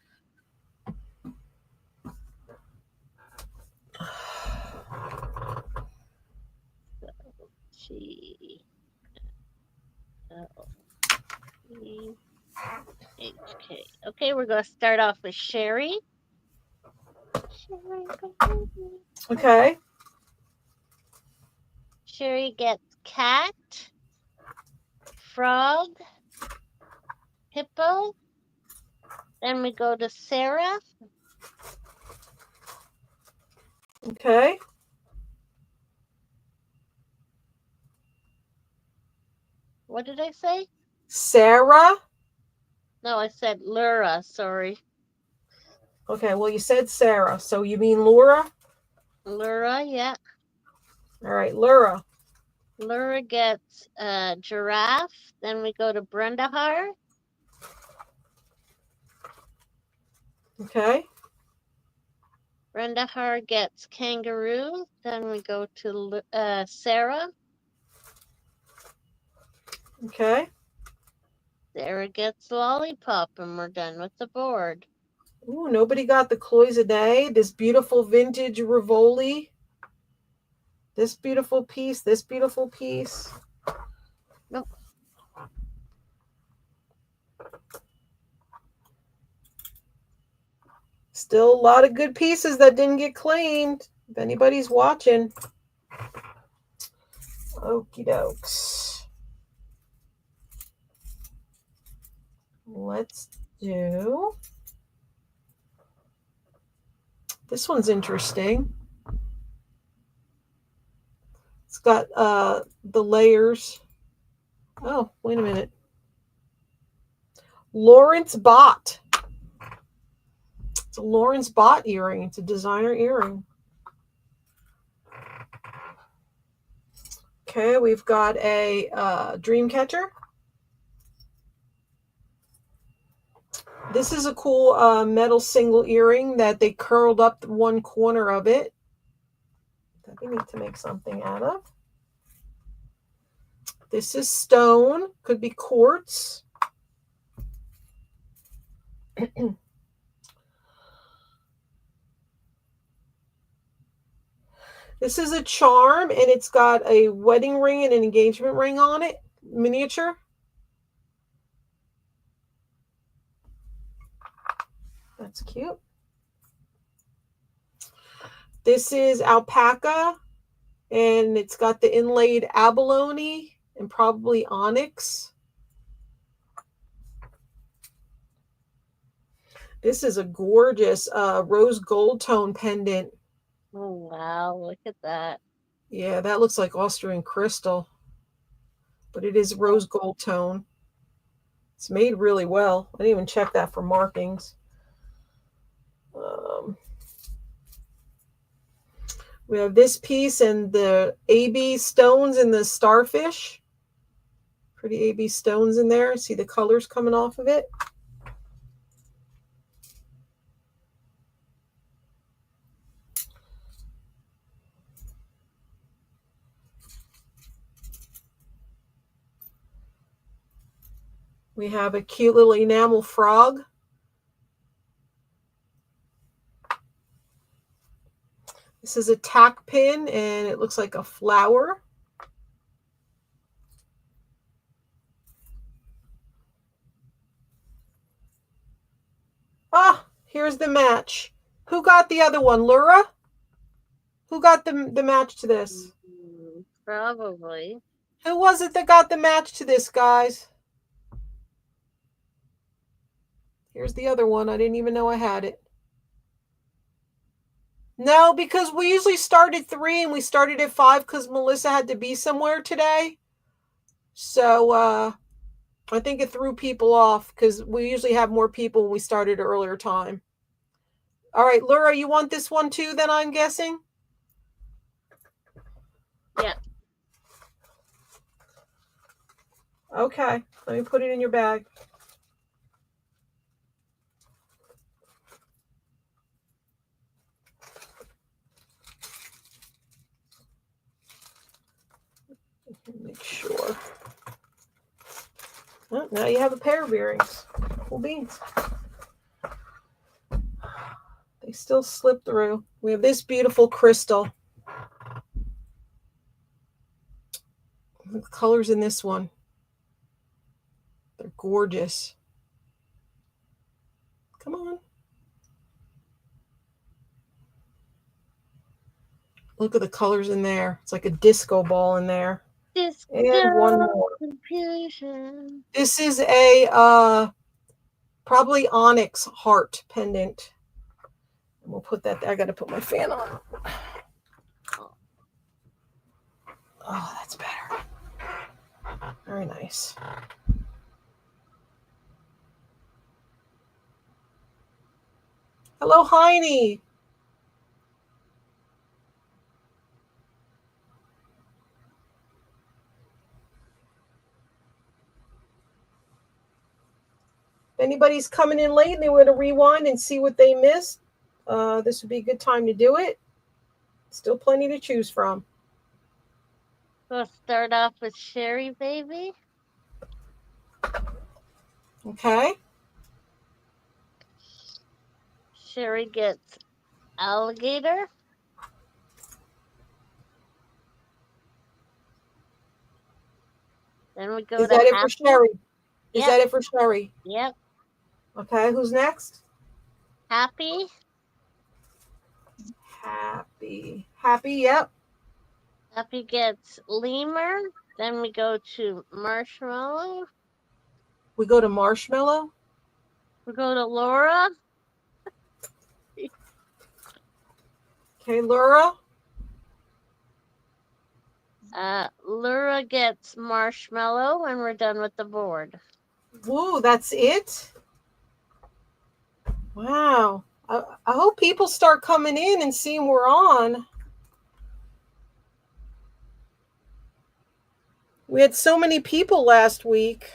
HK. Okay, we're going to start off with Sherry. Okay. Sherry gets cat, frog, hippo. Then we go to Sarah. Okay. What did I say? Sarah? No, I said Laura, sorry. Okay, well, you said Sarah, so you mean Laura? Laura, yeah. All right, Laura. Laura gets a giraffe. Then we go to Brendahar. Okay. Brendahar gets kangaroo. Then we go to Sarah. Okay. Sarah gets lollipop, and we're done with the board. Ooh, nobody got the cloisonne. This beautiful vintage Rivoli. This beautiful piece. This beautiful piece. Nope. Still a lot of good pieces that didn't get claimed. If anybody's watching. Okie dokes. let's do, this one's interesting. It's got the layers. Oh, wait a minute. Lawrence Bott. It's a Lawrence Bott earring. It's a designer earring. Okay, we've got a dream catcher. This is a cool metal single earring that they curled up one corner of it that we need to make something out of. This is stone, could be quartz. This is a charm, and it's got a wedding ring and an engagement ring on it, miniature. That's cute. This is alpaca, and it's got the inlaid abalone and probably onyx. This is a gorgeous rose gold tone pendant. Oh, wow. Look at that. Yeah, that looks like Austrian crystal, but it is rose gold tone. It's made really well. I didn't even check that for markings. We have this piece and the AB stones and the starfish. Pretty AB stones in there. See the colors coming off of it. We have a cute little enamel frog. This is a tack pin, and it looks like a flower. Ah, here's the match. Who got the other one, Laura? Who got the match to this? Probably. Who was it that got the match to this, guys? Here's the other one. I didn't even know I had it. No, because we usually start at 3 and we started at 5 because Melissa had to be somewhere today. So I think it threw people off because we usually have more people when we start at an earlier time. All right, Laura, you want this one too, then I'm guessing? Yeah. Okay, let me put it in your bag. Make sure. Well, now you have a pair of earrings. Cool beans. They still slip through. We have this beautiful crystal. The colors in this one. They're gorgeous. Come on. Look at the colors in there. It's like a disco ball in there. And one more. Confusion. This is a probably onyx heart pendant. And we'll put that there. I got to put my fan on. Oh, that's better. Very nice. Hello, Heine. If anybody's coming in late and they want to rewind and see what they missed, this would be a good time to do it. Still plenty to choose from. We'll start off with Sherry Baby. Okay. Sherry gets alligator. Then we go Is to that it Happy. for Sherry? Is Yep. that it for Sherry? Yep. Okay, who's next? Happy. Happy, yep. Happy gets lemur. Then we go to marshmallow. We go to marshmallow. We go to Laura. Okay, Laura. Laura gets marshmallow when we're done with the board. Woo, that's it? Wow. I hope people start coming in and seeing we're on. We had so many people last week.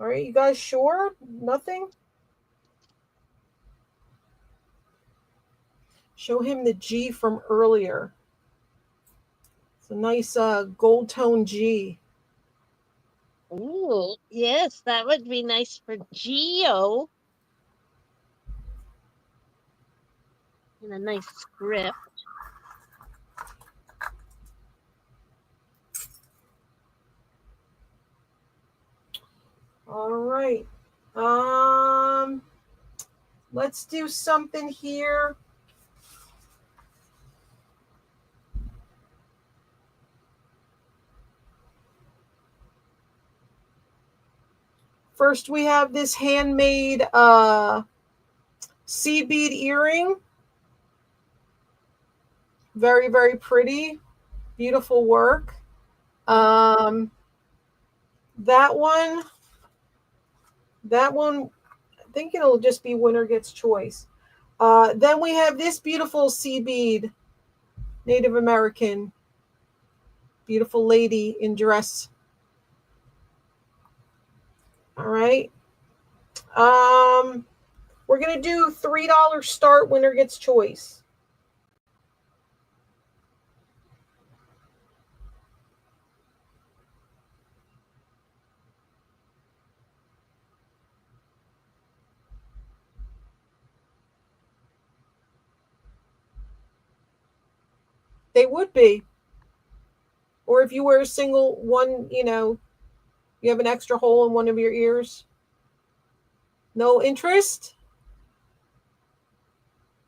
All right, you guys sure? Nothing? Show him the G from earlier. It's a nice gold tone G. Ooh, yes, that would be nice for Geo. And a nice script. All right. Let's do something here. First, we have this handmade seed bead earring. Very, very pretty. Beautiful work. That one, I think it'll just be winner gets choice. Then we have this beautiful seed bead, Native American. Beautiful lady in dress. All right. We're going to do $3 start, winner gets choice. They would be. Or if you wear a single one, you have an extra hole in one of your ears. No interest?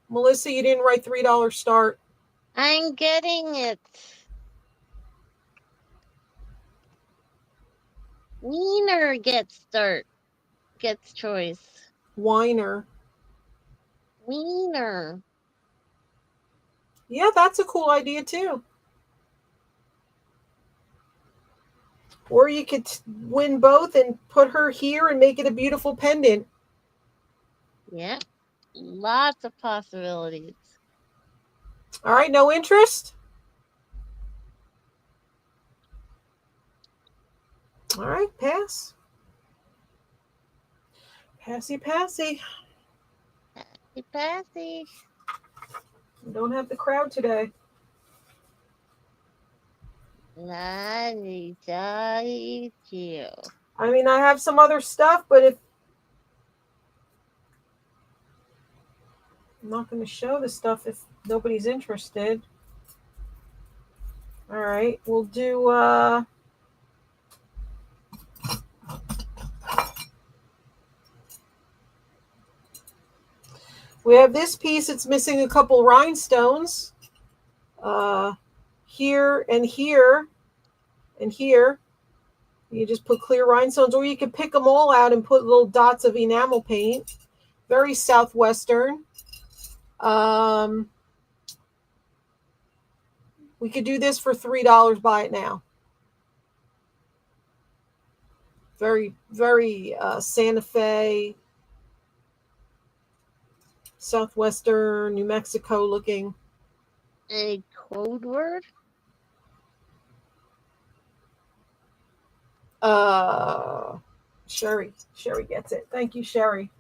Melissa, you didn't write $3 start. I'm getting it. Wiener gets choice. Weiner. Wiener. Yeah, that's a cool idea too. Or you could win both and put her here and make it a beautiful pendant. Yeah, lots of possibilities. All right, no interest? All right, pass. Passy. Passy. We don't have the crowd today. I mean, I have some other stuff, but if I'm not going to show the stuff if nobody's interested. All right, we'll do we have this piece. It's missing a couple rhinestones. Here and here and here. You just put clear rhinestones, or you could pick them all out and put little dots of enamel paint. Very Southwestern. We could do this for $3. Buy it now. Very, very Santa Fe, Southwestern, New Mexico looking. A code word? Sherry gets it. Thank you, Sherry.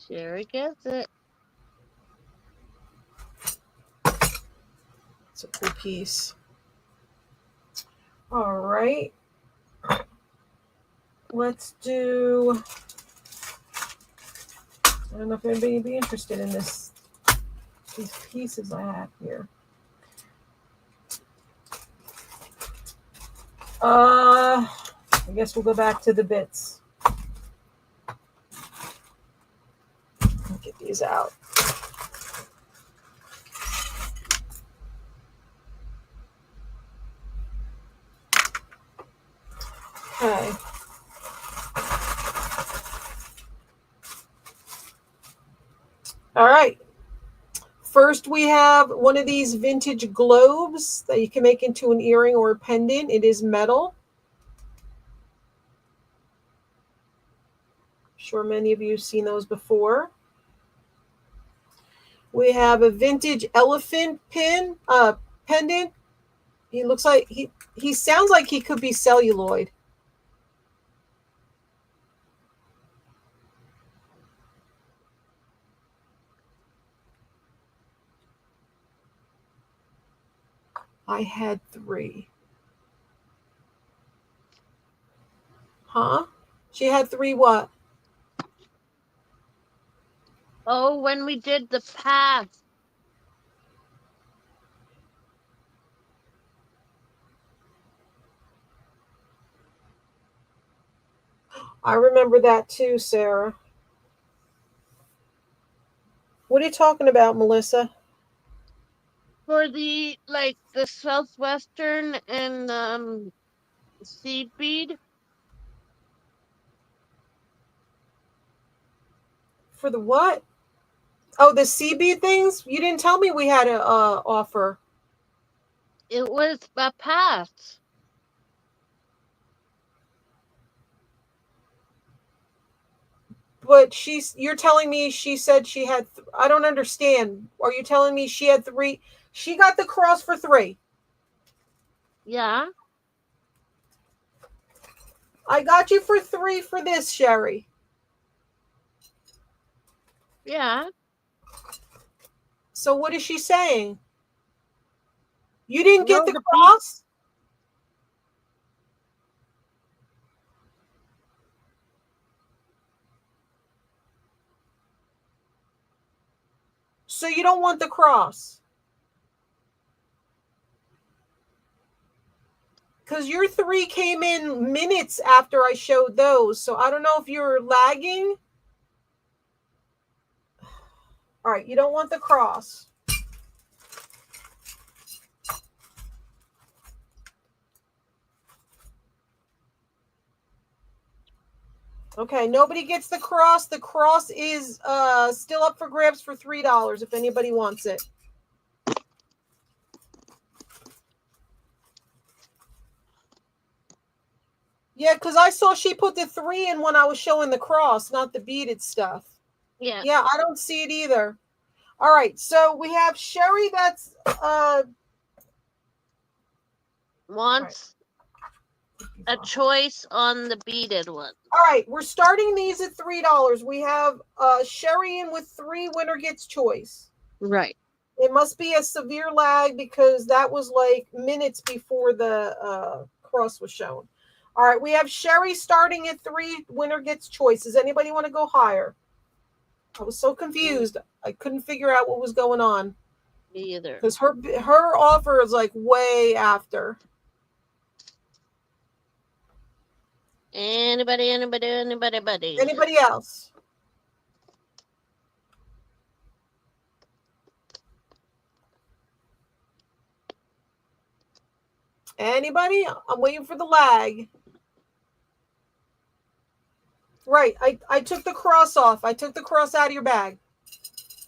Sherry gets it. It's a cool piece. All right. Let's do. I don't know if anybody would be interested in these pieces I have here. I guess we'll go back to the bits. Get these out. Okay. All right. First, we have one of these vintage globes that you can make into an earring or a pendant. It is metal. I'm sure many of you have seen those before. We have a vintage elephant pendant. He looks like he sounds like he could be celluloid. I had 3. Huh? She had 3 what? Oh, when we did the path. I remember that too, Sarah. What are you talking about, Melissa? For the southwestern and sea bead. For the what? Oh, the CB things? You didn't tell me we had a offer. It was a path. But you're telling me she said she had, I don't understand. Are you telling me she had 3? She got the cross for 3. Yeah. I got you for 3 for this, Sherry. Yeah. So what is she saying? You didn't get No, the the cross? So you don't want the cross? Because your 3 came in minutes after I showed those. So I don't know if you're lagging. All right, you don't want the cross. Okay, nobody gets the cross. The cross is still up for grabs for $3 if anybody wants it. Yeah, because I saw she put the 3 in when I was showing the cross, not the beaded stuff. Yeah. Yeah, I don't see it either. All right, so we have Sherry that's Wants a choice on the beaded one. All right, we're starting these at $3. We have Sherry in with 3, winner gets choice. Right. It must be a severe lag because that was like minutes before the cross was shown. All right, we have Sherry starting at 3, winner gets choice. Does anybody want to go higher? I was so confused. I couldn't figure out what was going on. Me either. Because her offer is like way after. Anybody? Anybody else? Anybody? I'm waiting for the lag. Right. I took the cross off. I took the cross out of your bag.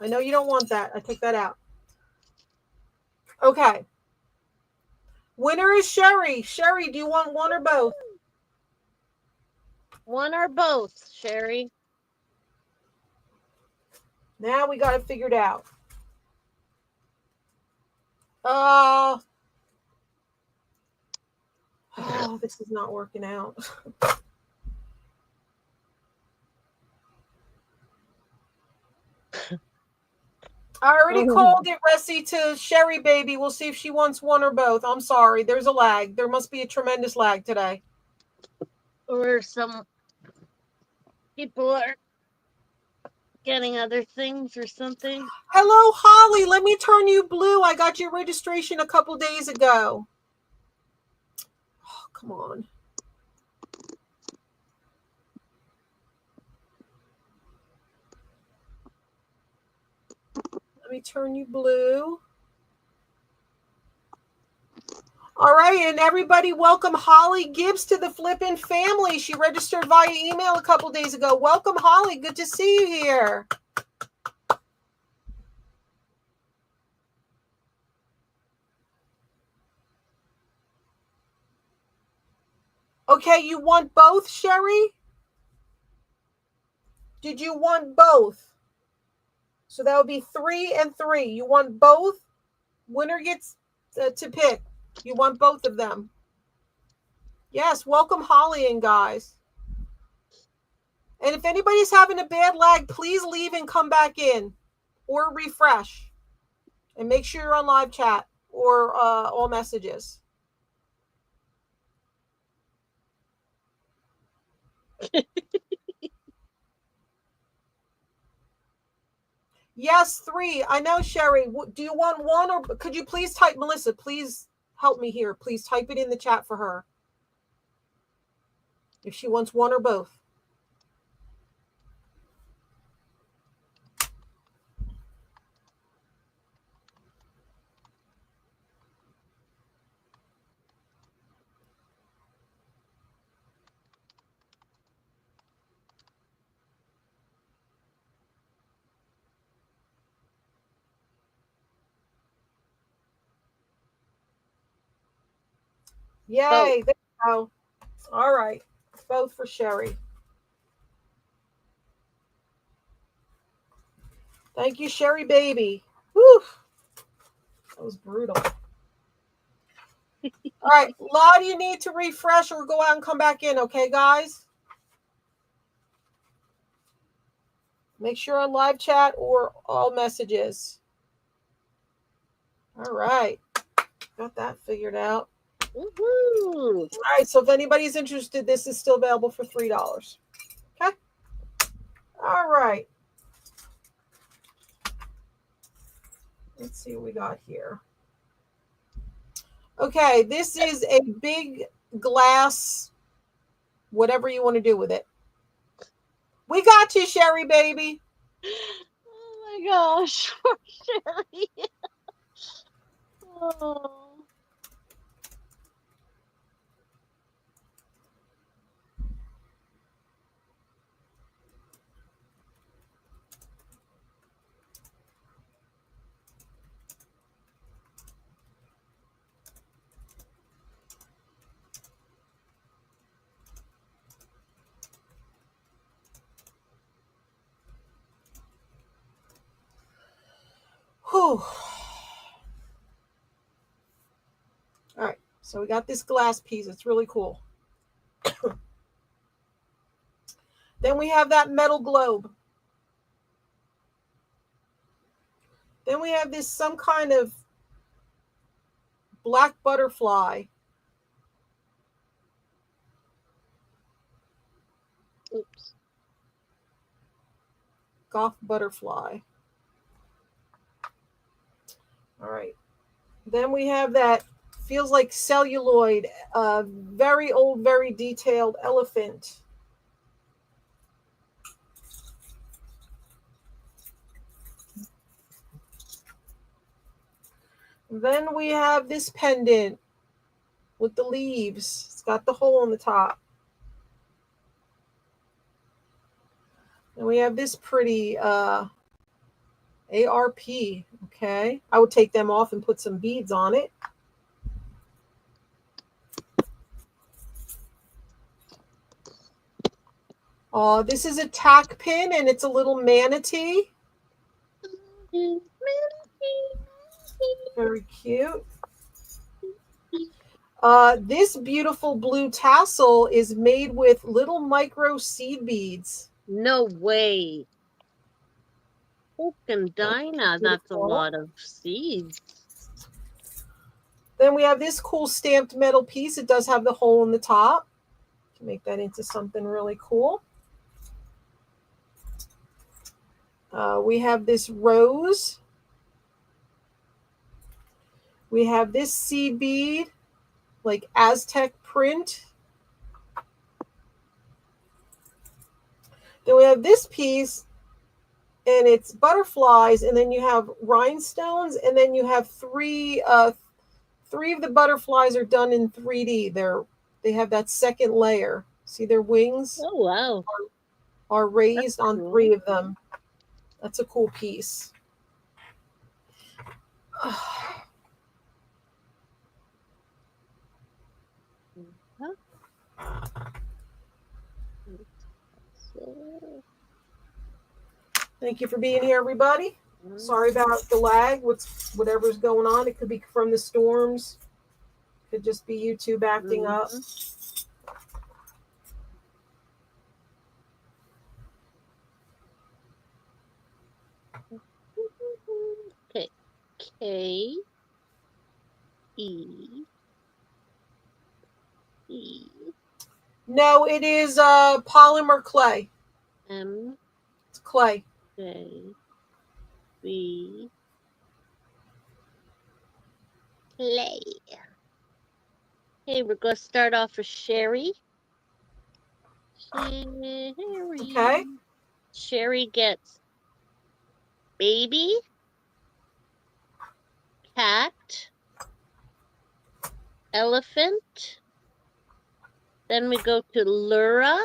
I know you don't want that. I took that out. Okay. Winner is Sherry. Sherry, do you want one or both? One or both, Sherry. Now we got it figured out. Oh, this is not working out. I already called it, Ressie, to Sherry baby. We'll see if she wants one or both. I'm sorry. There's a lag. There must be a tremendous lag today. Or some people are getting other things or something. Hello, Holly. Let me turn you blue. I got your registration a couple days ago. Oh, come on. Let me turn you blue. All right, and everybody welcome Holly Gibbs to the Flippin' family. She registered via email a couple days ago. Welcome, Holly. Good to see you here. Okay, you want both, Sherry? Did you want both? So that would be 3 and 3. You want both? Winner gets to pick. You want both of them. Yes, welcome Holly and guys. And if anybody's having a bad lag, please leave and come back in or refresh. And make sure you're on live chat or all messages. Yes, 3. I know, Sherry. Do you want one or could you please type, Melissa, please help me here. Please type it in the chat for her. If she wants one or both. Yay, there you go. All right, both for Sherry. Thank you, Sherry baby. Whew. That was brutal. All right, Lottie, you need to refresh or go out and come back in, okay, guys? Make sure on live chat or all messages. All right, got that figured out. Woohoo! All right, so if anybody's interested, this is still available for $3. Okay. All right. Let's see what we got here. Okay, this is a big glass, whatever you want to do with it. We got you, Sherry baby. Oh my gosh, poor Sherry. Oh. Whew. All right, so we got this glass piece. It's really cool. Then we have that metal globe. Then we have this some kind of black butterfly. Oops. Goth butterfly. All right. Then we have that feels like celluloid, very old, very detailed elephant. Then we have this pendant with the leaves. It's got the hole in the top. And we have this pretty ARP. Okay. I would take them off and put some beads on it. This is a tack pin and it's a little manatee. Very cute. This beautiful blue tassel is made with little micro seed beads. No way. Fucking Dinah, that's a lot of seeds. Then we have this cool stamped metal piece. It does have the hole in the top to make that into something really cool. We have this rose. We have this seed bead, like Aztec print. Then we have this piece, and it's butterflies, and then you have rhinestones, and then you have three 3 of the butterflies are done in 3D. They have that second layer. See their wings Oh, wow. are raised on cool. 3 of them. That's a cool piece. Thank you for being here, everybody. Sorry about the lag. Whatever's going on. It could be from the storms. Could just be YouTube acting up. Okay. K E E No, it is polymer clay. M It's clay. J B clay. Okay, we're going to start off with Sherry. Sherry. Okay. Sherry gets baby, cat, elephant. Then we go to Lura.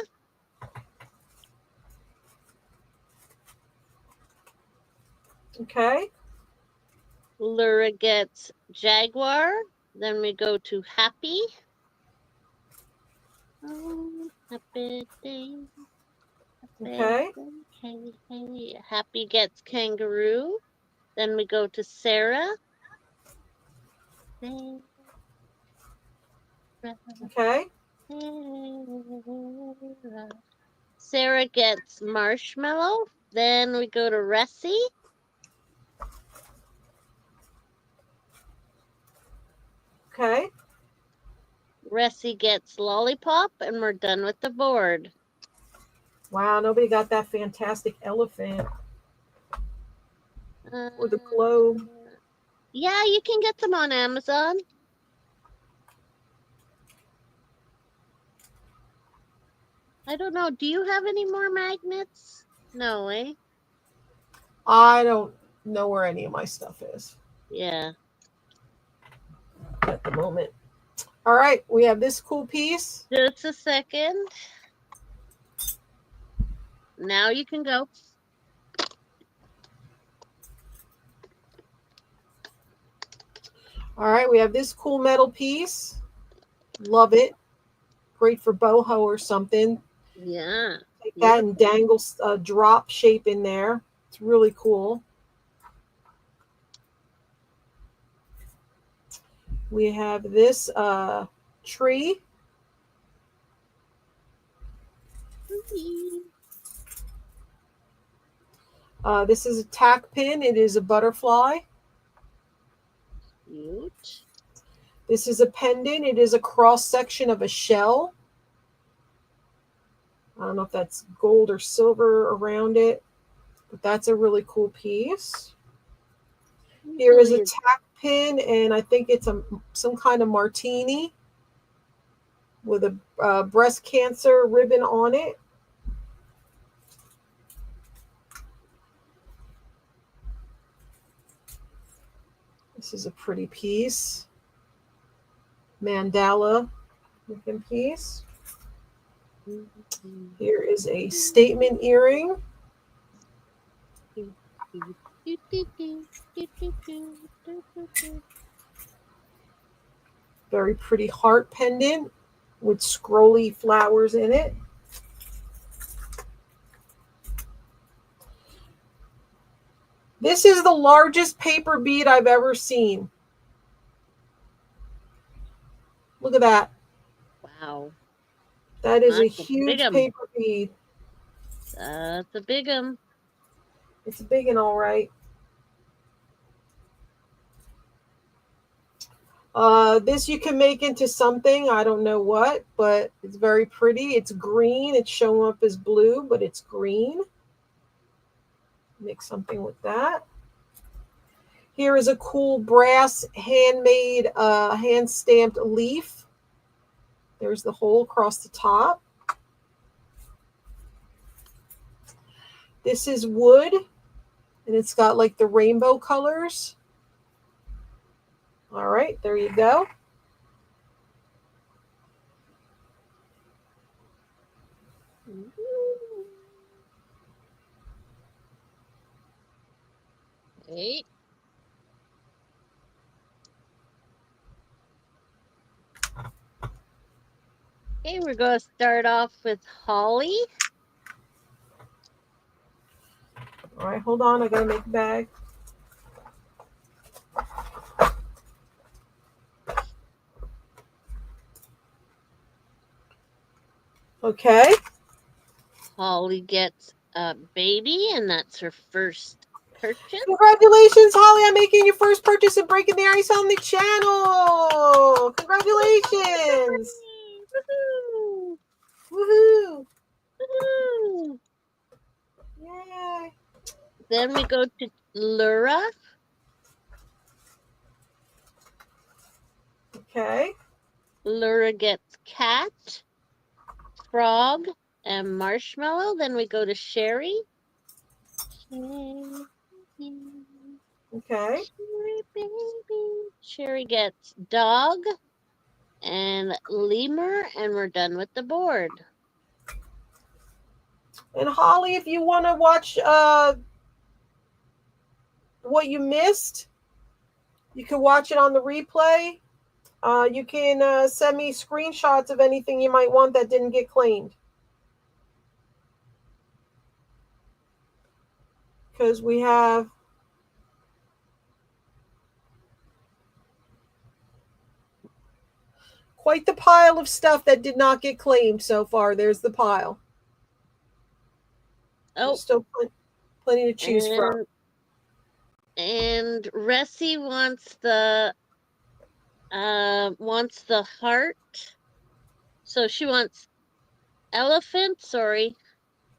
Okay. Lura gets jaguar. Then we go to Happy. Oh, happy day. Okay. Hey. Happy gets kangaroo. Then we go to Sarah. Okay. Sarah gets marshmallow. Then we go to Ressie. Okay. Ressie gets lollipop, and we're done with the board. Wow, nobody got that fantastic elephant or the globe. Yeah, you can get them on Amazon. I don't know. Do you have any more magnets? No, eh? I don't know where any of my stuff is. Yeah. At the moment. All right, we have this cool piece. Just a second. Now you can go. All right, we have this cool metal piece. Love it. Great for boho or something. Yeah. Take that and dangle a drop shape in there. It's really cool. We have this tree. This is a tack pin. It is a butterfly. Cute. This is a pendant. It is a cross section of a shell. I don't know if that's gold or silver around it, but that's a really cool piece. Here is a tack pin, and I think it's some kind of martini with a breast cancer ribbon on it. This is a pretty piece. Mandala looking piece. Here is a statement earring. Very pretty heart pendant with scrolly flowers in it. This is the largest paper bead I've ever seen. Look at that. Wow. That is a huge paper bead. That's a big one. It's a big one, all right. This you can make into something. I don't know what, but it's very pretty. It's green. It's showing up as blue, but it's green. Make something with that. Here is a cool brass handmade, hand-stamped leaf. There's the hole across the top. This is wood, and it's got like the rainbow colors. All right, there you go. Okay. Okay, we're going to start off with Holly. All right, hold on. I got to make a bag. Okay. Holly gets a baby, and that's her first purchase. Congratulations, Holly, on making your first purchase and breaking the ice on the channel. Congratulations. Woohoo! Woohoo. Woohoo! Yay. Then we go to Laura. Okay. Laura gets cat, frog, and marshmallow. Then we go to Sherry. Okay. Sherry baby. Sherry gets dog and lemur, and we're done with the board. And Holly, if you want to watch what you missed, you can watch it on the replay. You can send me screenshots of anything you might want that didn't get claimed. Because we have quite the pile of stuff that did not get claimed so far. There's the pile. Oh, there's still plenty to choose from. And Ressie wants the heart. So she wants elephant. Sorry,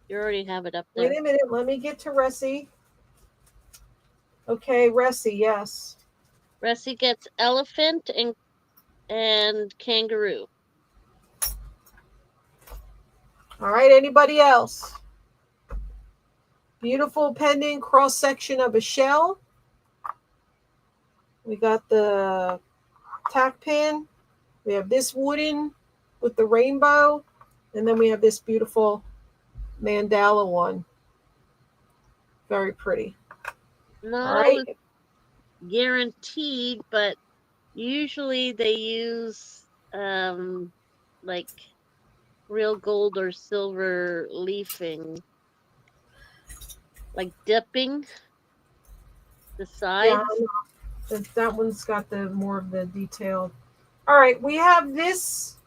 you already have it up there. Wait a minute. Let me get to Ressie. Okay, Ressie, yes. Ressie gets elephant and kangaroo. All right, anybody else? Beautiful pendant cross section of a shell. We got the tack pin. We have this wooden with the rainbow. And then we have this beautiful mandala one. Very pretty. Not always guaranteed, but usually they use like real gold or silver leafing, like dipping the sides. Yeah, that one's got the more of the detailed. All right, we have this.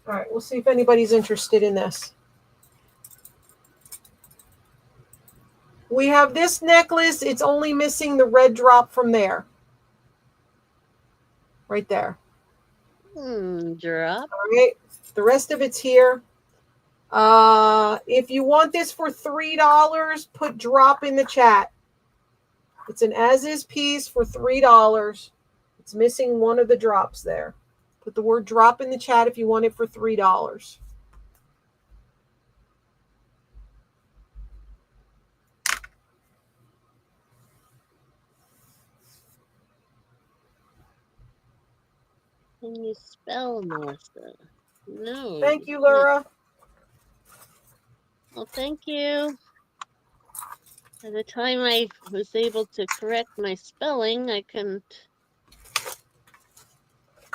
All right, we'll see if anybody's interested in this. We have this necklace. It's only missing the red drop from there. Right there. Drop. All right. The rest of it's here. If you want this for $3, put drop in the chat. It's an as-is piece for $3. It's missing one of the drops there. Put the word drop in the chat if you want it for $3. Can you spell, Melissa? No. Thank you, Laura. Well, thank you. By the time I was able to correct my spelling, I couldn't.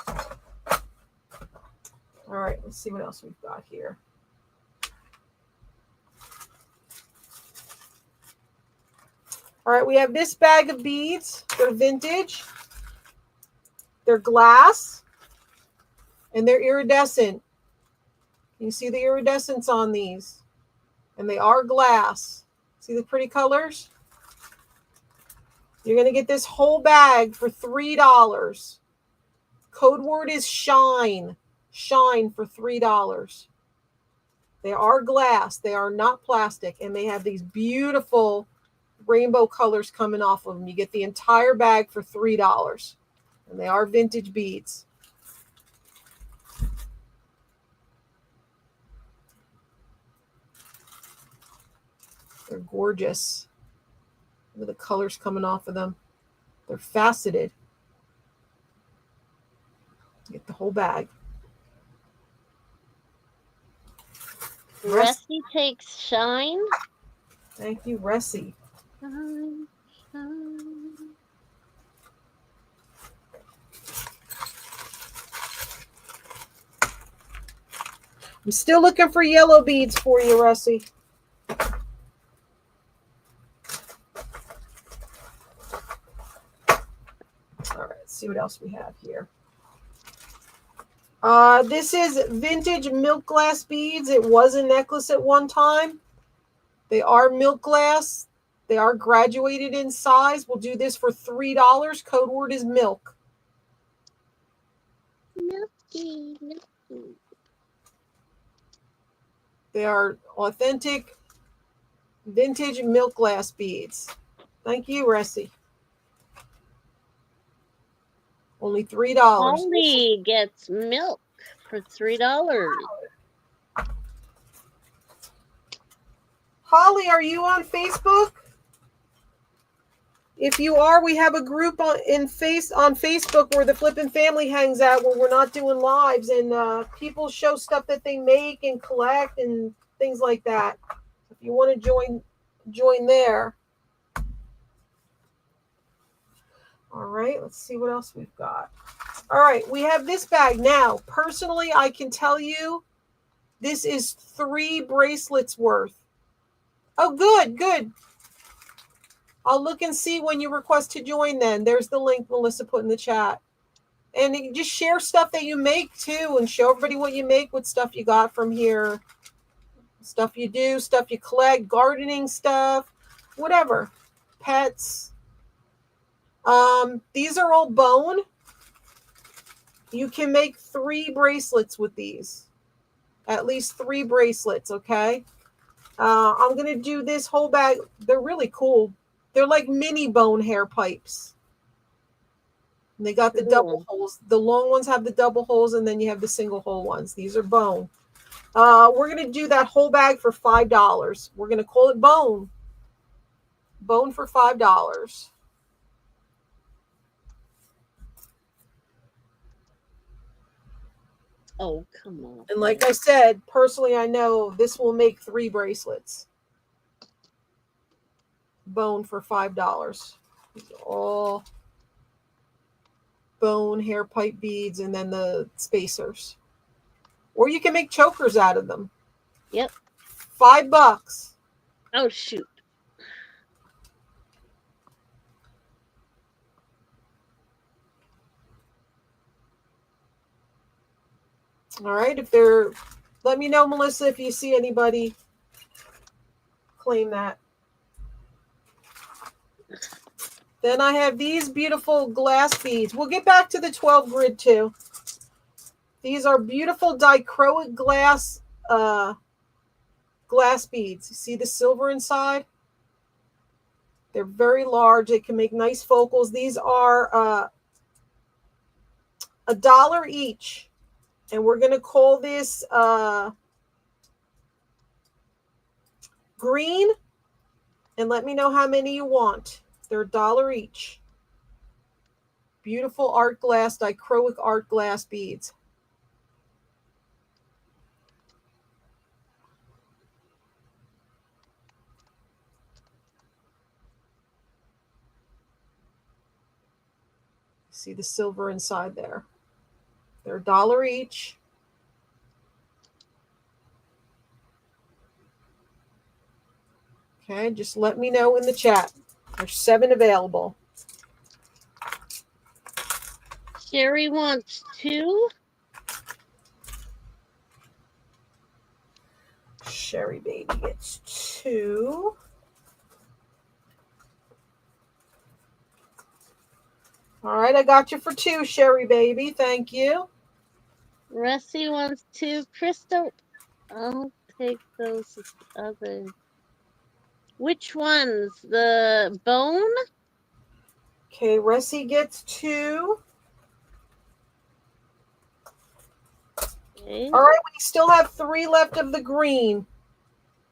All right, let's see what else we've got here. All right, we have this bag of beads. They're vintage. They're glass. And they're iridescent. You see the iridescence on these. And they are glass. See the pretty colors? You're going to get this whole bag for $3. Code word is shine. Shine for $3. They are glass. They are not plastic. And they have these beautiful rainbow colors coming off of them. You get the entire bag for $3. And they are vintage beads. They're gorgeous. Look at the colors coming off of them. They're faceted. Get the whole bag. Ressie takes shine. Thank you, Ressie. Shine, shine. I'm still looking for yellow beads for you, Ressie. All right, let's see what else we have here. This is vintage milk glass beads. It was a necklace at one time. They are milk glass. They are graduated in size. We'll do this for $3. Code word is milk. Milky, milky. They are authentic vintage milk glass beads. Thank you, Ressie. Only $3. Holly gets milk for $3. Holly, are you on Facebook? If you are, we have a group on Facebook where the Flippin' Family hangs out, where we're not doing lives, and people show stuff that they make and collect and things like that. If you want to join there. All right, let's see what else we've got. All right, we have this bag. Now, personally, I can tell you this is 3 bracelets worth. Oh, good. I'll look and see when you request to join then. There's the link Melissa put in the chat. And you can just share stuff that you make too and show everybody what you make with stuff you got from here. Stuff you do, stuff you collect, gardening stuff, whatever. Pets. These are all bone. You can make 3 bracelets with these. At least 3 bracelets, okay? I'm going to do this whole bag. They're really cool. They're like mini bone hair pipes. And they got the double holes. The long ones have the double holes, and then you have the single hole ones. These are bone. We're going to do that whole bag for $5. We're going to call it bone. Bone for $5. Oh, come on. And like I said, personally, I know this will make 3 bracelets. Bone for $5. These are all bone hair pipe beads and then the spacers. Or you can make chokers out of them. Yep. $5. Oh, shoot. All right, let me know, Melissa, if you see anybody claim that. Then I have these beautiful glass beads. We'll get back to the 12 grid too. These are beautiful dichroic glass beads. You see the silver inside? They're very large. They can make nice focals. These are $1 each. And we're going to call this green. And let me know how many you want. They're $1 each. Beautiful art glass, dichroic art glass beads. See the silver inside there. They're $1 each. Okay, just let me know in the chat. There's 7 available. Sherry wants 2. Sherry baby gets 2. All right, I got you for 2, Sherry baby. Thank you. Russie wants 2. Crystal, I'll take those other. Which ones? The bone? Okay, Ressie gets 2. Okay. All right, we still have 3 left of the green.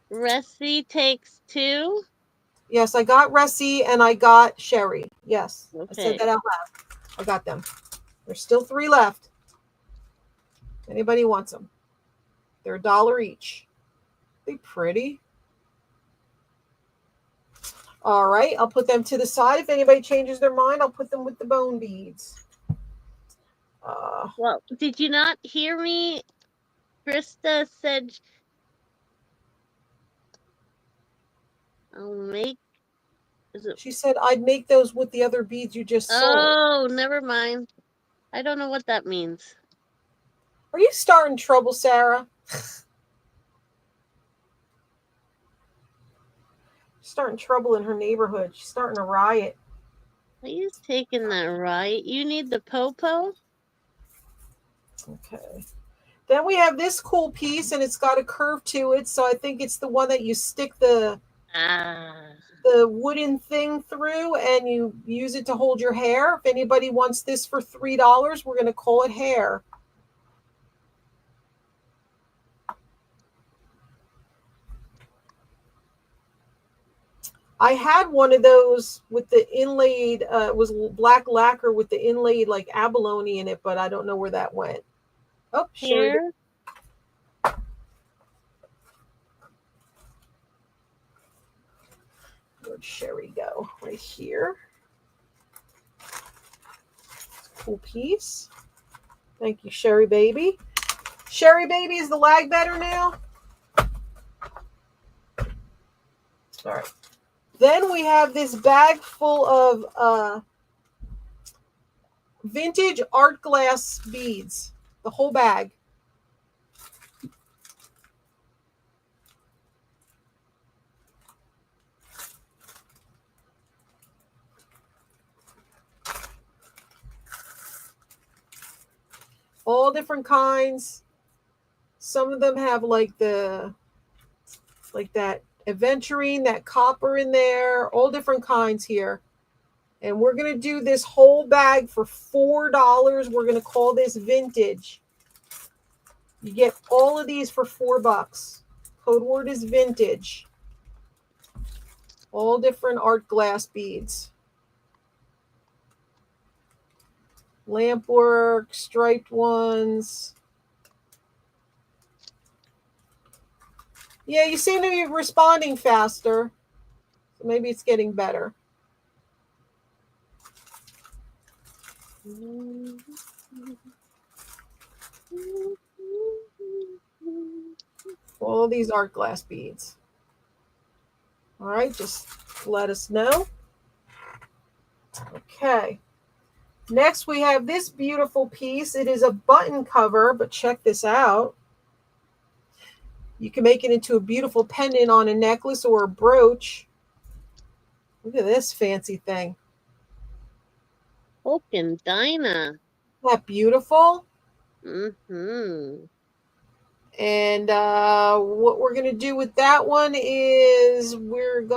Russie takes 2. Yes, I got Ressie and I got Sherry. Yes, Okay. I said that out loud. I got them. There's still 3 left. Anybody wants them? They're $1 each. They pretty. All right, I'll put them to the side. If anybody changes their mind, I'll put them with the bone beads. Well, did you not hear me? Krista said I'll make. She said I'd make those with the other beads you just sold. Oh, never mind. I don't know what that means. Are you starting trouble, Sarah? Starting trouble in her neighborhood. She's starting a riot. He's taking that right. You need the popo? Okay. Then we have this cool piece, and it's got a curve to it, so I think it's the one that you stick the wooden thing through, and you use it to hold your hair. If anybody wants this for $3, we're going to call it hair. I had one of those with the inlaid, it was black lacquer with the inlaid like abalone in it, but I don't know where that went. Oh, Sherry. Where'd Sherry go? Right here. Cool piece. Thank you, Sherry Baby. Sherry Baby, is the lag better now? All right. Then we have this bag full of vintage art glass beads. The whole bag. All different kinds. Some of them have like that aventurine, that copper in there, all different kinds here. And we're going to do this whole bag for $4. We're going to call this vintage. You get all of these for $4. Code word is vintage. All different art glass beads. Lamp work, striped ones. Yeah, you seem to be responding faster. So maybe it's getting better. All these art glass beads. All right, just let us know. Okay. Next, we have this beautiful piece. It is a button cover, but check this out. You can make it into a beautiful pendant on a necklace or a brooch. Look at this fancy thing. Open Dinah. Isn't that beautiful? Mm-hmm. And what we're going to do with that one is we'll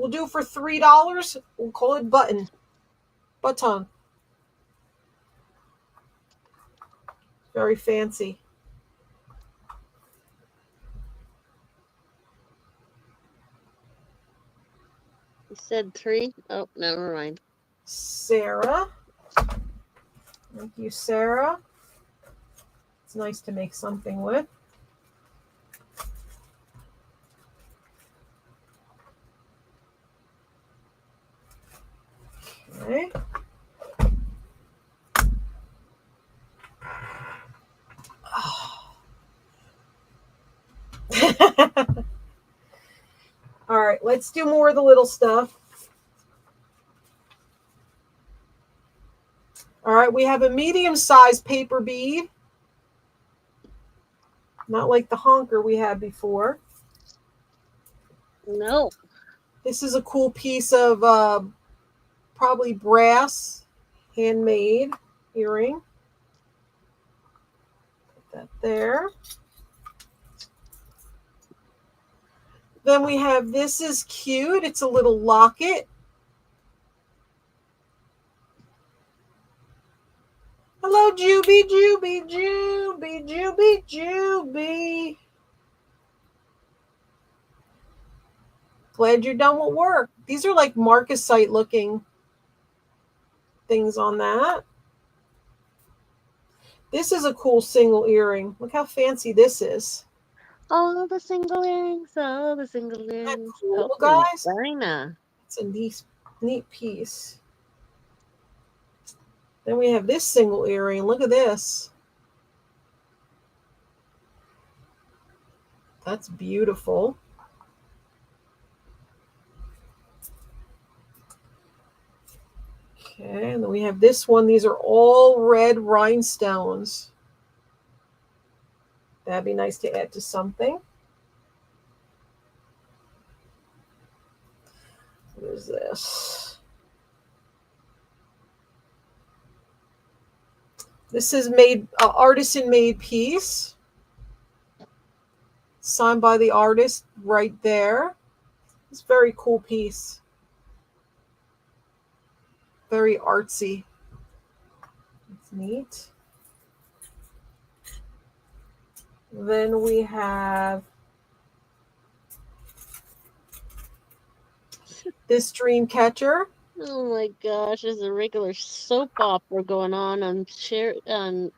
do it for $3. We'll call it button. Very fancy. You said 3? Oh, never mind. Sarah. Thank you, Sarah. It's nice to make something with. Okay. All right, let's do more of the little stuff. All right, we have a medium-sized paper bead. Not like the honker we had before. No. This is a cool piece of probably brass, handmade earring. Put that there. Then we have, this is cute. It's a little locket. Hello, Juby, Juby, Juby, Juby, Juby. Glad you're done with work. These are like marcasite looking things on that. This is a cool single earring. Look how fancy this is. Oh, the single earrings. Oh, the single earrings. Cool, Oh, guys. China. It's a neat piece. Then we have this single earring. Look at this. That's beautiful. Okay, and then we have this one. These are all red rhinestones. That'd be nice to add to something. What is this? This is made artisan-made piece, signed by the artist right there. It's a very cool piece. Very artsy. It's neat. Then we have this dream catcher. Oh my gosh, there's a regular soap opera going on Sarah's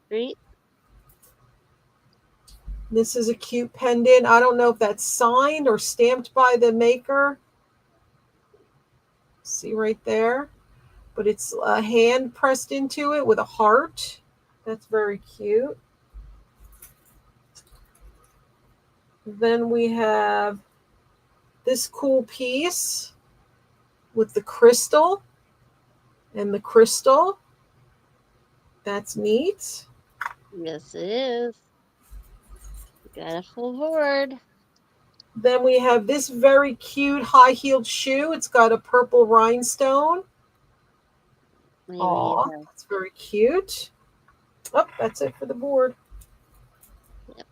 street. This is a cute pendant. I don't know if that's signed or stamped by the maker. See right there? But it's a hand pressed into it with a heart. That's very cute. Then we have this cool piece with the crystal and the crystal. That's neat. Yes, it is. Got a full board. Then we have this very cute high-heeled shoe. It's got a purple rhinestone. Oh, that's very cute. Oh, that's it for the board. Yep.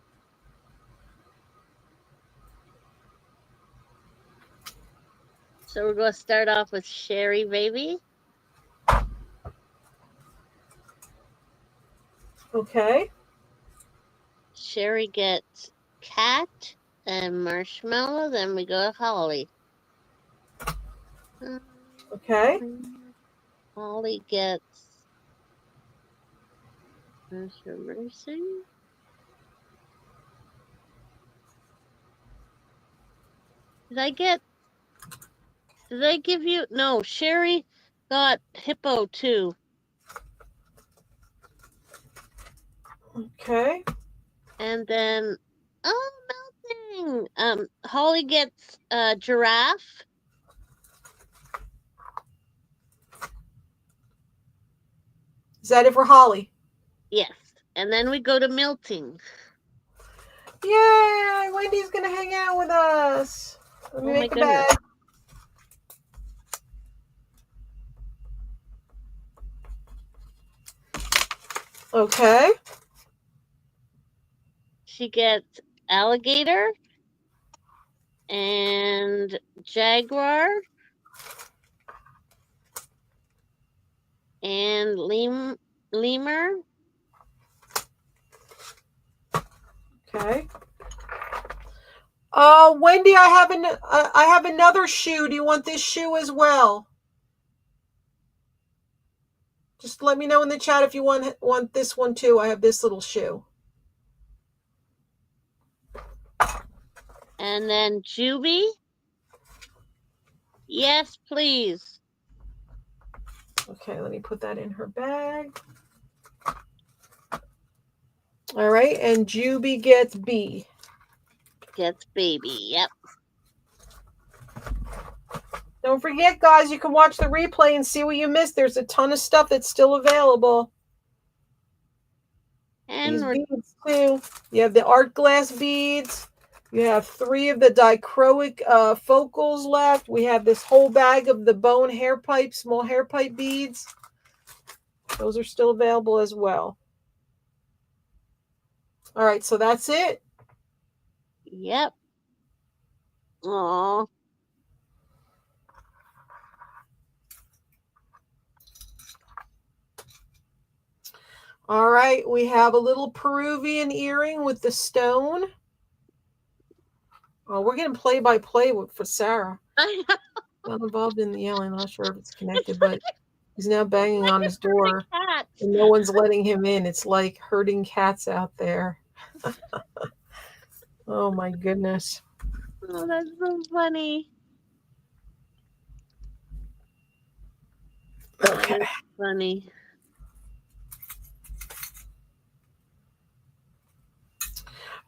So we're going to start off with Sherry Baby. Okay. Sherry gets cat and marshmallow. Then we go to Holly. Okay. Holly gets Mercy. Did I give you? No, Sherry got hippo too. Okay. And then, melting. Holly gets giraffe. Is that it for Holly? Yes. And then we go to melting. Yay! Wendy's gonna hang out with us. Let me make the bed. Okay. She gets alligator and jaguar and lemur. Okay. Wendy, I have another shoe. Do you want this shoe as well? Just let me know in the chat if you want this one too. I have this little shoe. And then Juby. Yes, please. Okay, let me put that in her bag. All right, and Juby gets B. Gets baby, yep. Don't forget, guys, you can watch the replay and see what you missed. There's a ton of stuff that's still available. And these beads too. You have the art glass beads. You have 3 of the dichroic focals left. We have this whole bag of the bone hair pipe, small hair pipe beads. Those are still available as well. All right, so that's it. Yep. Aww. All right, we have a little Peruvian earring with the stone. Oh, we're getting play-by-play for Sarah. I know. Not involved in the yelling. I'm not sure if it's connected, but He's now banging on his door, Cats. and no one's letting him in. It's like herding cats out there. Oh my goodness. Oh, that's so funny. Okay. That's funny.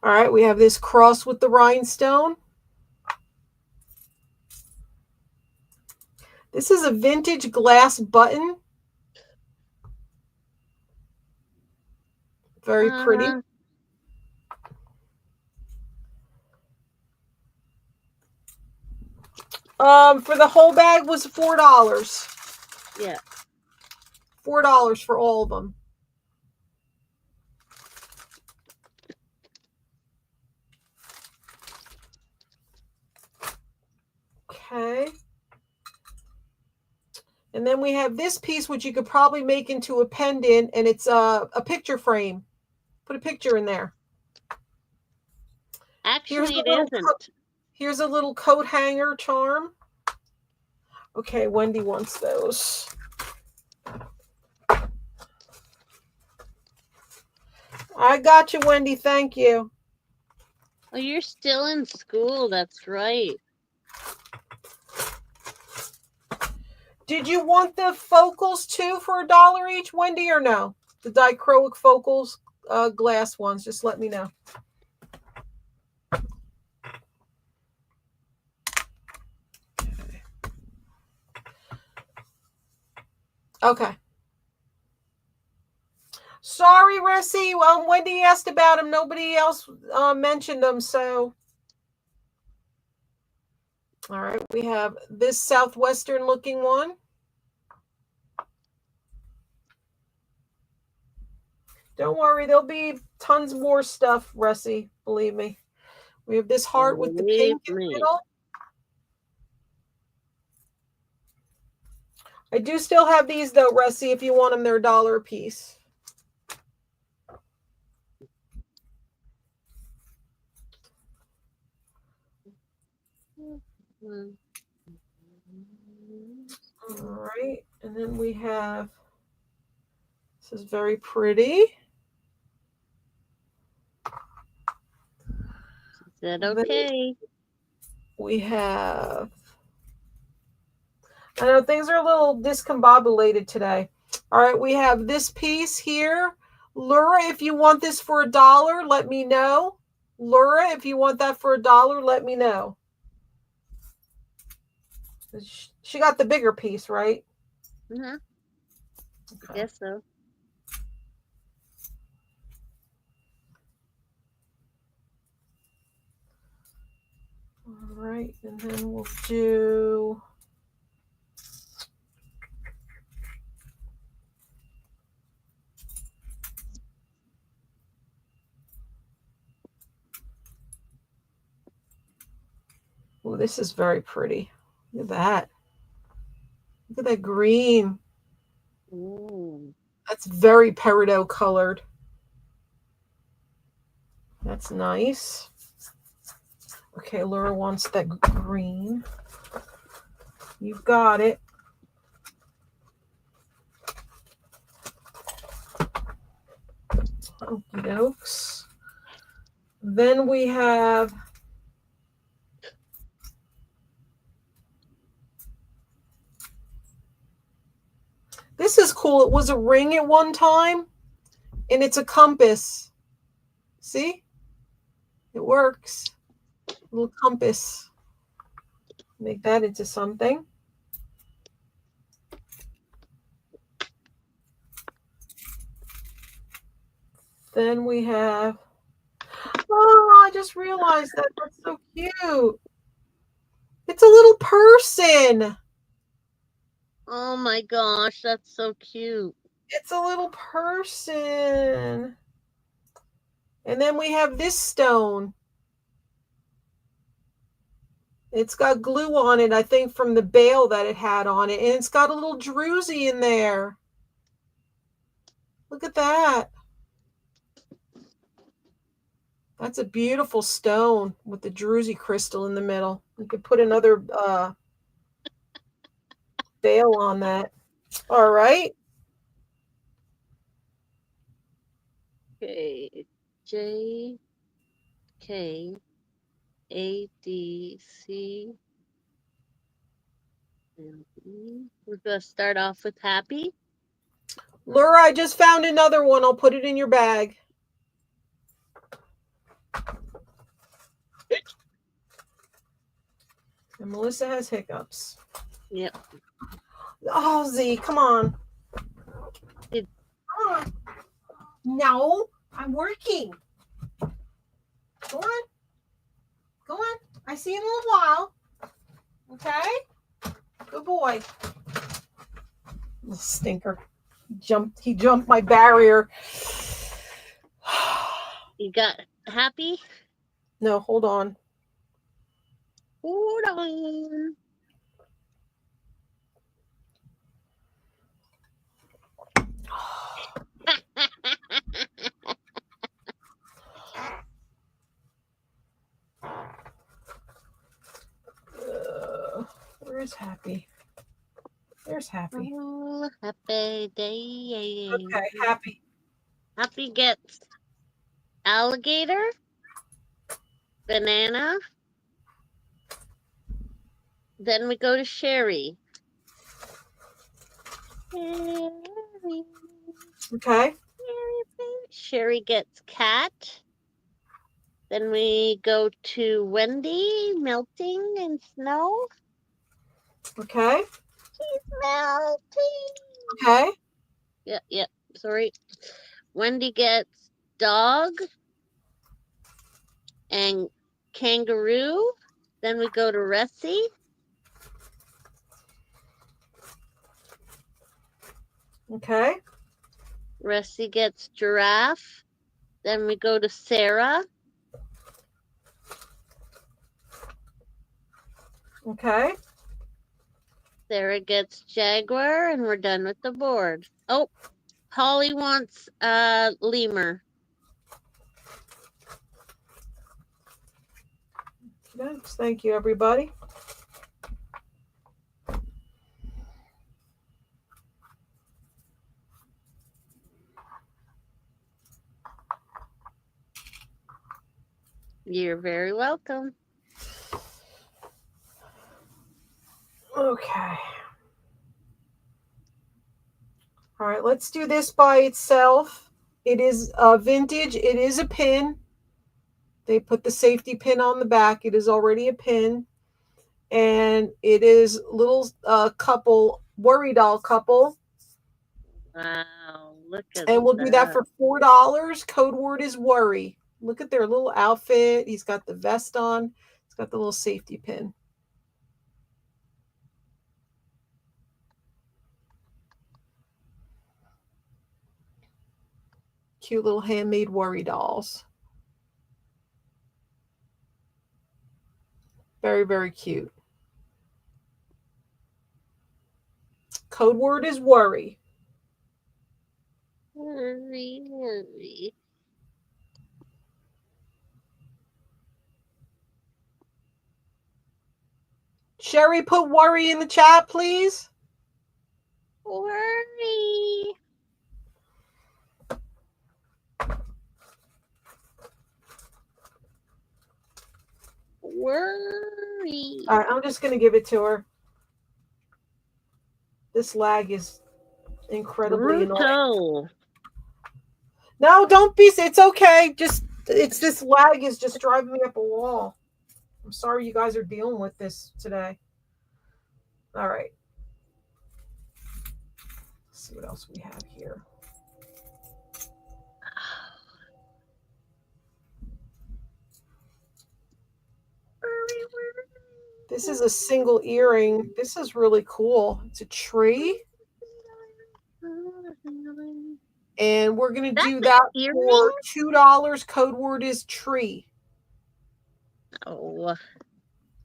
All right, we have this cross with the rhinestone. This is a vintage glass button. Very pretty. For the whole bag was $4. Yeah. $4 for all of them. Okay. And then we have this piece, which you could probably make into a pendant, and it's a picture frame. Put a picture in there. Actually, it isn't. Here's a little coat hanger charm. Okay, Wendy wants those. I got you, Wendy. Thank you. Oh, you're still in school. That's right. Did you want the focals too for $1 each, Wendy, or no? The dichroic focals, glass ones. Just let me know. Okay. Sorry, Ressie. Wendy asked about them. Nobody else mentioned them, so. All right, we have this southwestern looking one. Don't worry, there'll be tons more stuff, Ressie. Believe me. We have this heart with the pink in the middle. I do still have these though, Ressie. If you want them, they're $1 a piece. All right, and then we have, this is very pretty. Is that okay? We have, I know things are a little discombobulated today. All right, we have this piece here. Laura, if you want this for $1, let me know. Laura, if you want that for $1, let me know. She got the bigger piece, right? Mm-hmm. Okay. I guess so. All right, and then we'll do oh, this is very pretty. Look at that. Look at that green. Ooh. That's very peridot colored. That's nice. Okay, Laura wants that green. You've got it. Okie dokes. Then we have this is cool. It was a ring at one time, and it's a compass. See? It works. A little compass. Make that into something. Then we have, oh, I just realized that. That's so cute. It's a little person. Oh my gosh, that's so cute. It's a little person. And then we have this stone. It's got glue on it, I think, from the bale that it had on it. And it's got a little druzy in there. Look at that. That's a beautiful stone with the druzy crystal in the middle. You could put another bale on that. All right. Okay. J K A D C M E. We're gonna start off with happy. Laura, I just found another one. I'll put it in your bag. And Melissa has hiccups. Yep. Oh, Z, come on. Did- Come on. No, I'm working. Go on. Go on. I see you in a little while. Okay? Good boy. Little stinker. He jumped my barrier. You got happy? No, hold on. Hold on. Where's Happy? There's Happy. Oh, happy day. Okay, Happy. Happy gets alligator, banana. Then we go to Sherry. Sherry. Okay. Sherry gets cat. Then we go to Wendy, melting in snow. Okay. She's melting. Okay. Yeah, sorry. Wendy gets dog and kangaroo. Then we go to Ressie. Okay. Ressie gets giraffe. Then we go to Sarah. Okay. Sarah gets jaguar, and we're done with the board. Oh, Holly wants lemur. Thanks. Thank you, everybody. You're very welcome. Okay. All right, let's do this by itself. It is vintage. It is a pin. They put the safety pin on the back. It is already a pin. And it is little couple, worry doll couple. Wow, look at And we'll that. do that for $4. Code word is worry. Look at their little outfit. He's got the vest on. He's got the little safety pin. Cute little handmade worry dolls. Very, very cute. Code word is worry. Worry. Sherry, put worry in the chat, please. Worry. Worry. All right, I'm just going to give it to her. This lag is incredibly annoying. No, don't be. It's okay. It's this lag is just driving me up a wall. I'm sorry you guys are dealing with this today. All right. Let's see what else we have here. This is a single earring. This is really cool. It's a tree. And we're going to do that for $2. Code word is tree. Oh.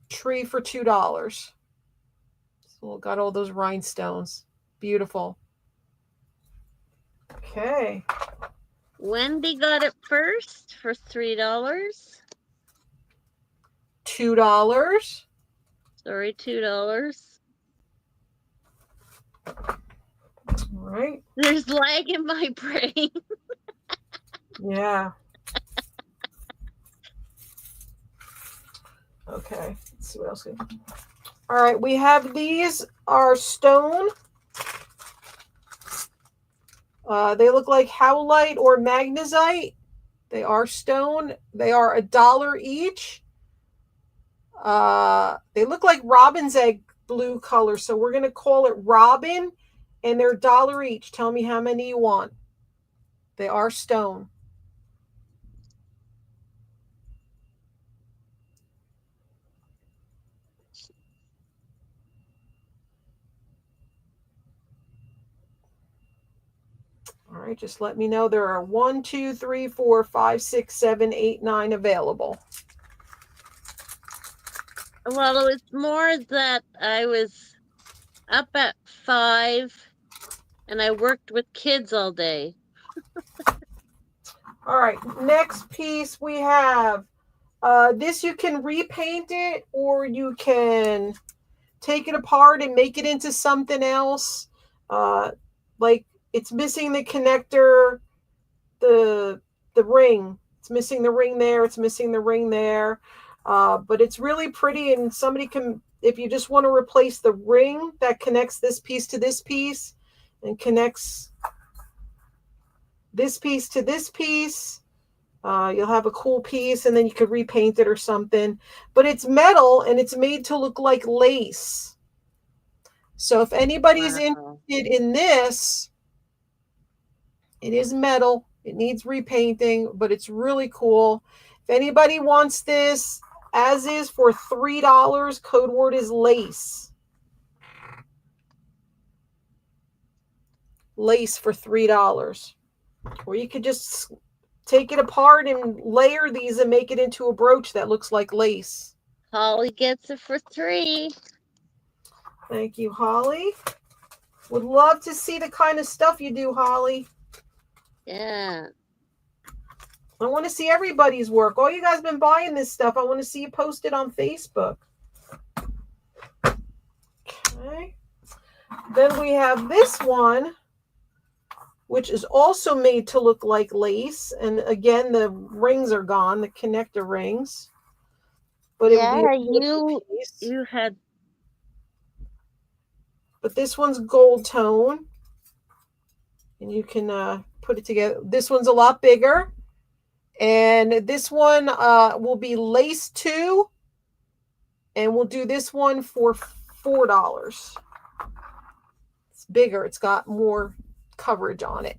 Tree for $2. So got all those rhinestones. Beautiful. Okay. Wendy got it first for $3. $2. Sorry, $2. All right. There's lag in my brain. Yeah. Okay. Let's see what else. All right. We have these are stone. They look like howlite or magnesite. They are stone. They are $1 each. They look like robin's egg blue color, so we're going to call it robin, and they're $1 each. Tell me how many you want. They are stone. All right, just let me know. There are 1, 2, 3, 4, 5, 6, 7, 8, 9 available. Well, it was more that I was up at 5 and I worked with kids all day. All right, next piece we have. This you can repaint it, or you can take it apart and make it into something else. Like it's missing the connector, the ring. It's missing the ring there. It's missing the ring there. But it's really pretty, and somebody can, if you just want to replace the ring that connects this piece to this piece and connects this piece to this piece, you'll have a cool piece, and then you could repaint it or something. But it's metal, and it's made to look like lace. So if anybody's interested in this, it is metal. It needs repainting, but it's really cool. If anybody wants this, as is, for $3, code word is lace. Lace for $3. Or you could just take it apart and layer these and make it into a brooch that looks like lace. Holly gets it for $3. Thank you, Holly. Would love to see the kind of stuff you do, Holly. Yeah. I want to see everybody's work. All you guys been buying this stuff. I want to see you post it on Facebook. Okay. Then we have this one, which is also made to look like lace. And again, the rings are gone, the connector rings. But yeah, you had. But this one's gold tone. And you can put it together. This one's a lot bigger. And this one will be lace too. And we'll do this one for $4. It's bigger. It's got more coverage on it.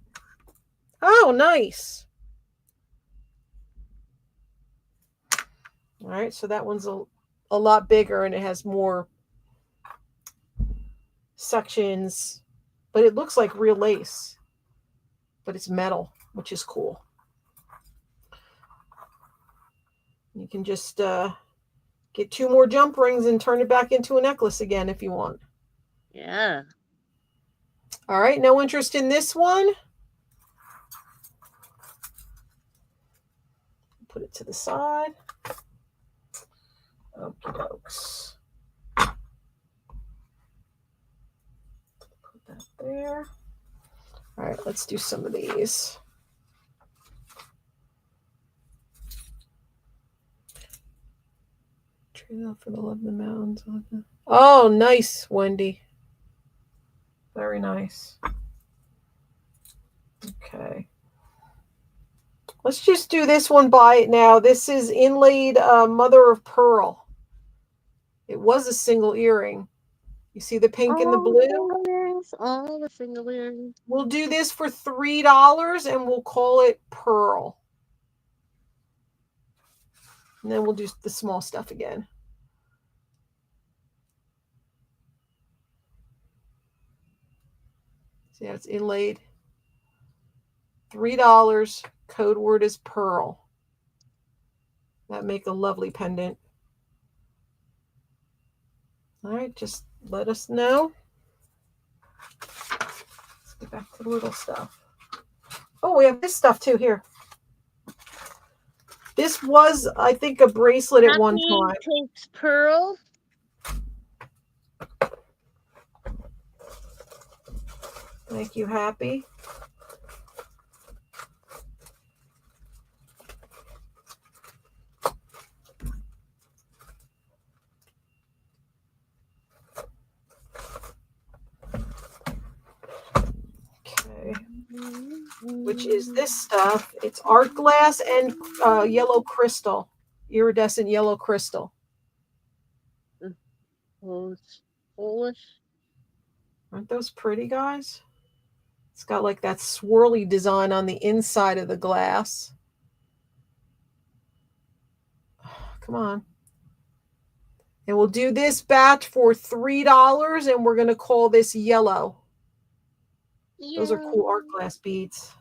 Oh, nice. All right, so that one's a lot bigger, and it has more sections, but it looks like real lace, but it's metal, which is cool. You can just get 2 more jump rings and turn it back into a necklace again if you want. Yeah. All right, no interest in this one. Put it to the side. Okie dokes. Put that there. All right, let's do some of these. Trail for the love of the mountains. Oh, nice, Wendy. Very nice. Okay. Let's just do this one, buy it now. This is inlaid mother of pearl. It was a single earring. You see the pink and the blue? All the single earrings. We'll do this for $3 and we'll call it pearl. And then we'll do the small stuff again. See how it's inlaid? $3. Code word is pearl. That make a lovely pendant. All right, just let us know. Let's get back to the little stuff. Oh, we have this stuff too here. This was, I think, a bracelet at one time. Takes pearl. Make you happy. Okay. Which is this stuff. It's art glass and yellow crystal. Iridescent yellow crystal. Polish. Aren't those pretty, guys? It's got like that swirly design on the inside of the glass. Come on. And we'll do this batch for $3, and we're going to call this yellow. Yeah. Those are cool art glass beads.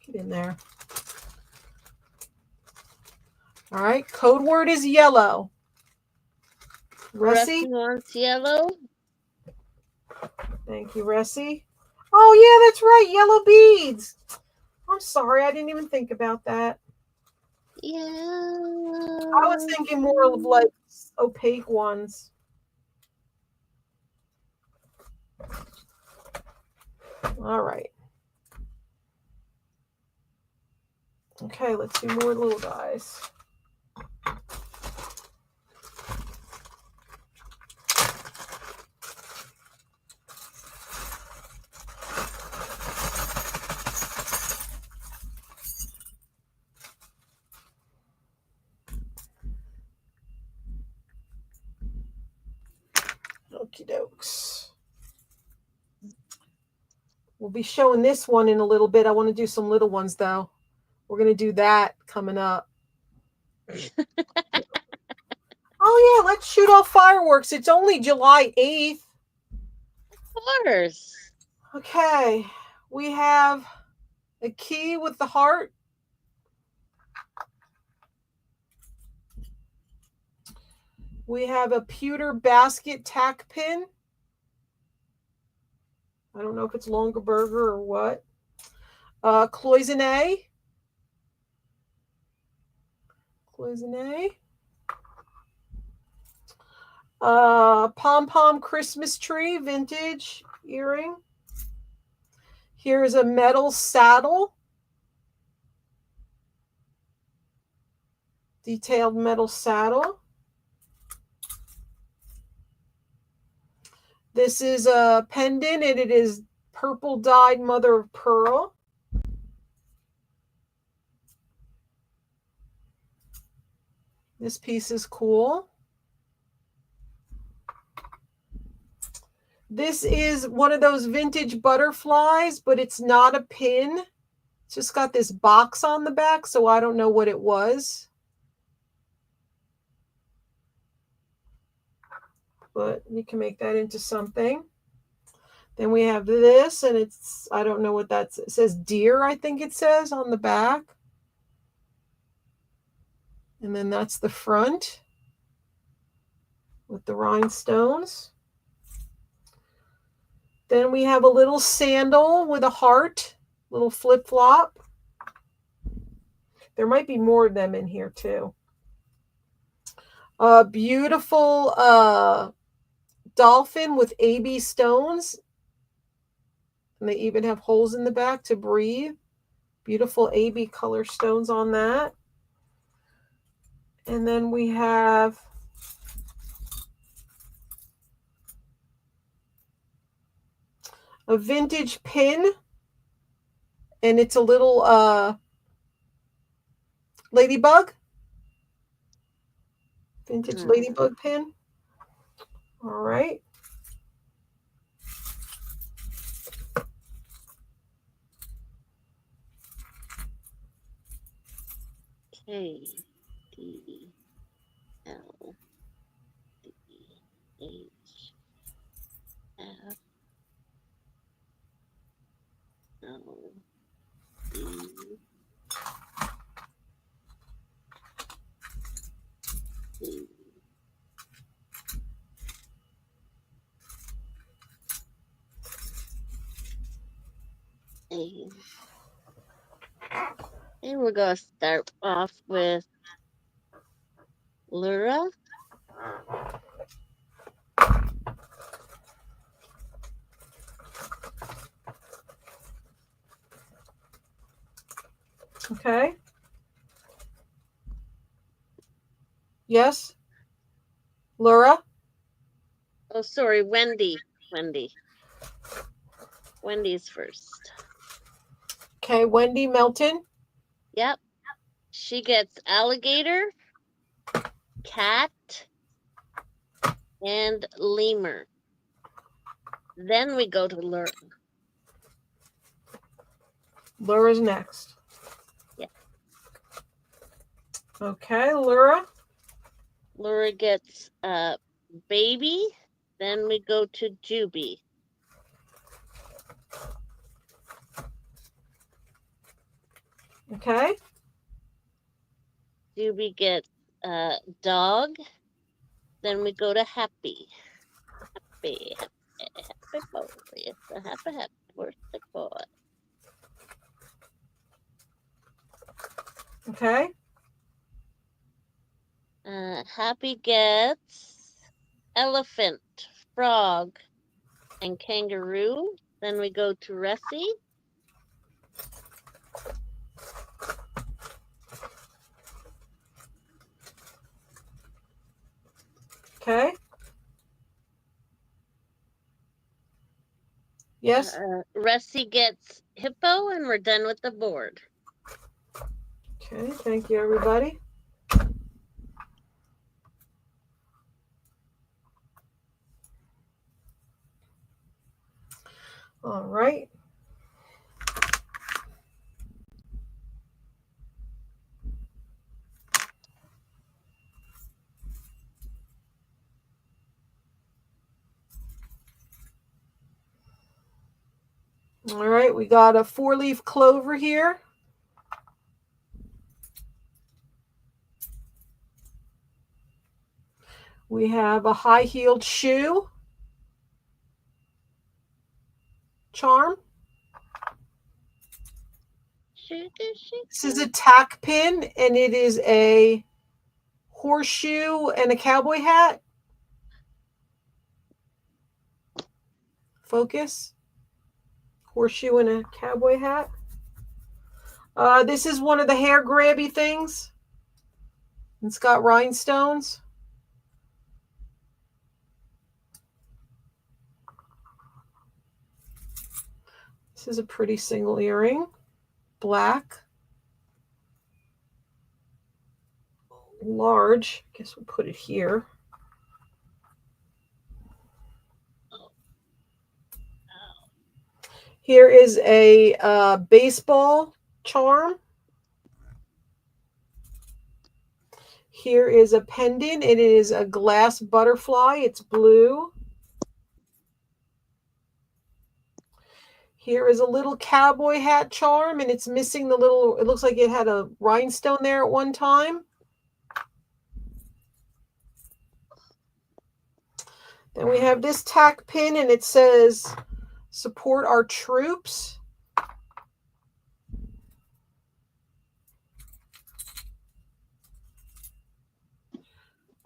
Get in there. All right, code word is yellow. Ressie wants yellow. Thank you, Ressie. Oh, yeah, that's right. Yellow beads. I'm sorry. I didn't even think about that. Yeah. I was thinking more of like opaque ones. All right. Okay, let's do more little guys. Okie dokes. We'll be showing this one in a little bit. I want to do some little ones, though. We're going to do that coming up. Oh, yeah, let's shoot off fireworks. It's only July 8th. Of course. Okay, we have a key with the heart. We have a pewter basket tack pin. I don't know if it's Longaberger or what. Cloisonne. Pom-pom Christmas tree, vintage earring. Here's a metal saddle. Detailed metal saddle. This is a pendant, and it is purple dyed mother of pearl. This piece is cool. This is one of those vintage butterflies, but it's not a pin. It's just got this box on the back, so I don't know what it was. But we can make that into something. Then we have this, and it's, I don't know what that's, it says deer, I think it says on the back. And then that's the front with the rhinestones. Then we have a little sandal with a heart, little flip-flop. There might be more of them in here too. A beautiful dolphin with AB stones. And they even have holes in the back to breathe. Beautiful AB color stones on that. And then we have a vintage pin. And it's a little ladybug. Vintage ladybug pin. All right. K D L D H F L E C A And we're going to start off with Laura. Okay. Yes. Laura. Oh, sorry, Wendy. Wendy's first. Okay. Wendy Melton. Yep. She gets alligator, cat, and lemur. Then we go to Laura. Laura's next. Yeah. Okay, Laura. Laura gets baby. Then we go to Juby. Okay. Juby gets dog. Then we go to Happy. Happy boy. It's a happy birthday boy. Okay. Happy gets elephant, frog, and kangaroo. Then we go to Ressie. Okay. Yes. Ressie gets hippo, and we're done with the board. Okay. Thank you, everybody. All right. All right, we got a 4-leaf clover here. We have a high-heeled shoe charm. This is a tack pin, and it is a horseshoe and a cowboy hat. Focus. Horseshoe and a cowboy hat. This is one of the hair grabby things. It's got rhinestones. This is a pretty single earring. Black. Large. I guess we'll put it here. Here is a baseball charm. Here is a pendant. It is a glass butterfly. It's blue. Here is a little cowboy hat charm, and it's missing the little, it looks like it had a rhinestone there at one time. Then we have this tack pin, and it says, support our troops.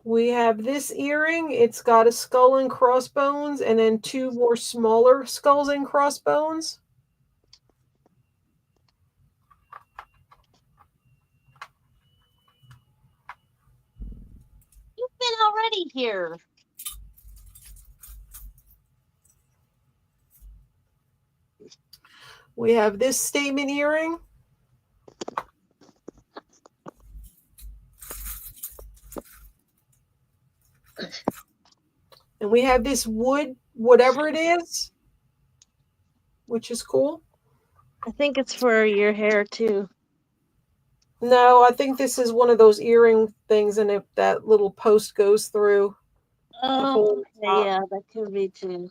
We have this earring. It's got a skull and crossbones, and then 2 more smaller skulls and crossbones. You've been already here. We have this statement earring. And we have this wood, whatever it is, which is cool. I think it's for your hair too. No, I think this is one of those earring things, and if that little post goes through. Oh, yeah, that could be too.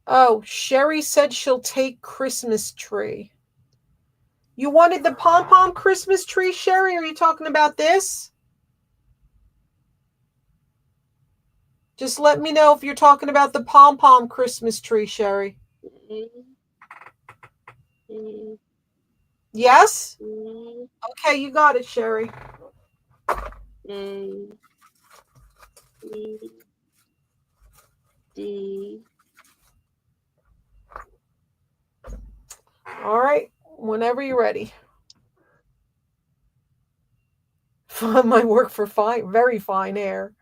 Oh, Sherry said she'll take Christmas tree. You wanted the pom-pom Christmas tree, Sherry? Are you talking about this? Just let me know if you're talking about the pom-pom Christmas tree, Sherry. Yes? Okay, you got it, Sherry. A, B, D. All right, whenever you're ready. My work for fine, very fine hair.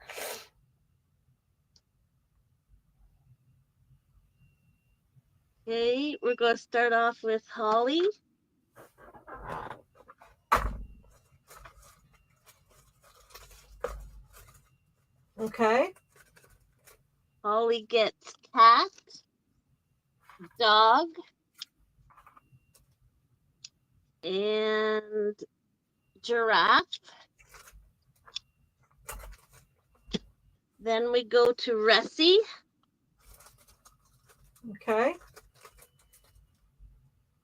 Okay, we're going to start off with Holly. Okay. Holly gets cat, dog, and giraffe. Then we go to Ressie. Okay.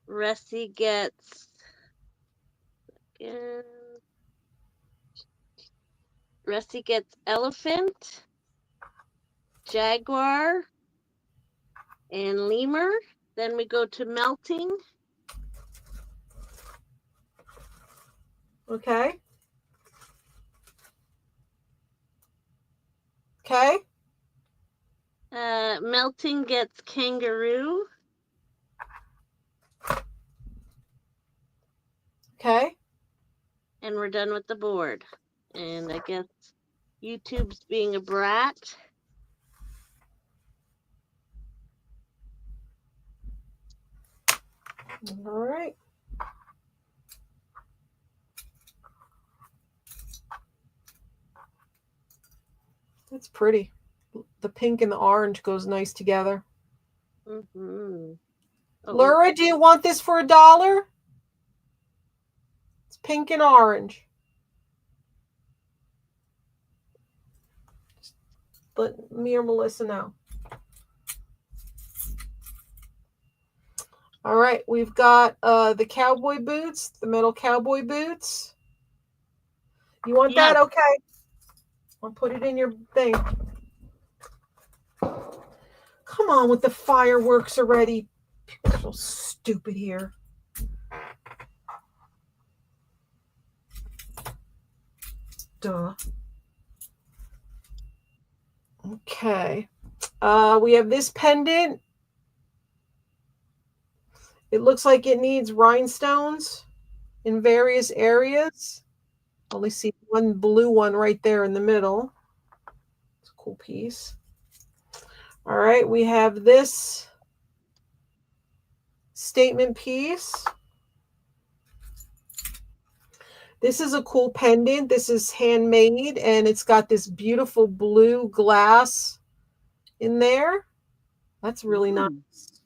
Ressie gets elephant, jaguar, and lemur. Then we go to melting. Okay. Okay. Melting gets kangaroo. Okay. And we're done with the board. And I guess YouTube's being a brat. All right. That's pretty. The pink and the orange goes nice together. Mm-hmm. Oh. Laura, do you want this for $1? It's pink and orange. Just let me or Melissa know. All right, we've got the cowboy boots, the metal cowboy boots. You want that? Okay. I'll put it in your thing. Come on with the fireworks already. People so stupid here. Duh. Okay. We have this pendant. It looks like it needs rhinestones in various areas. Only see one blue one right there in the middle. It's a cool piece. All right, we have this statement piece. This is a cool pendant. This is handmade, and it's got this beautiful blue glass in there. That's really nice.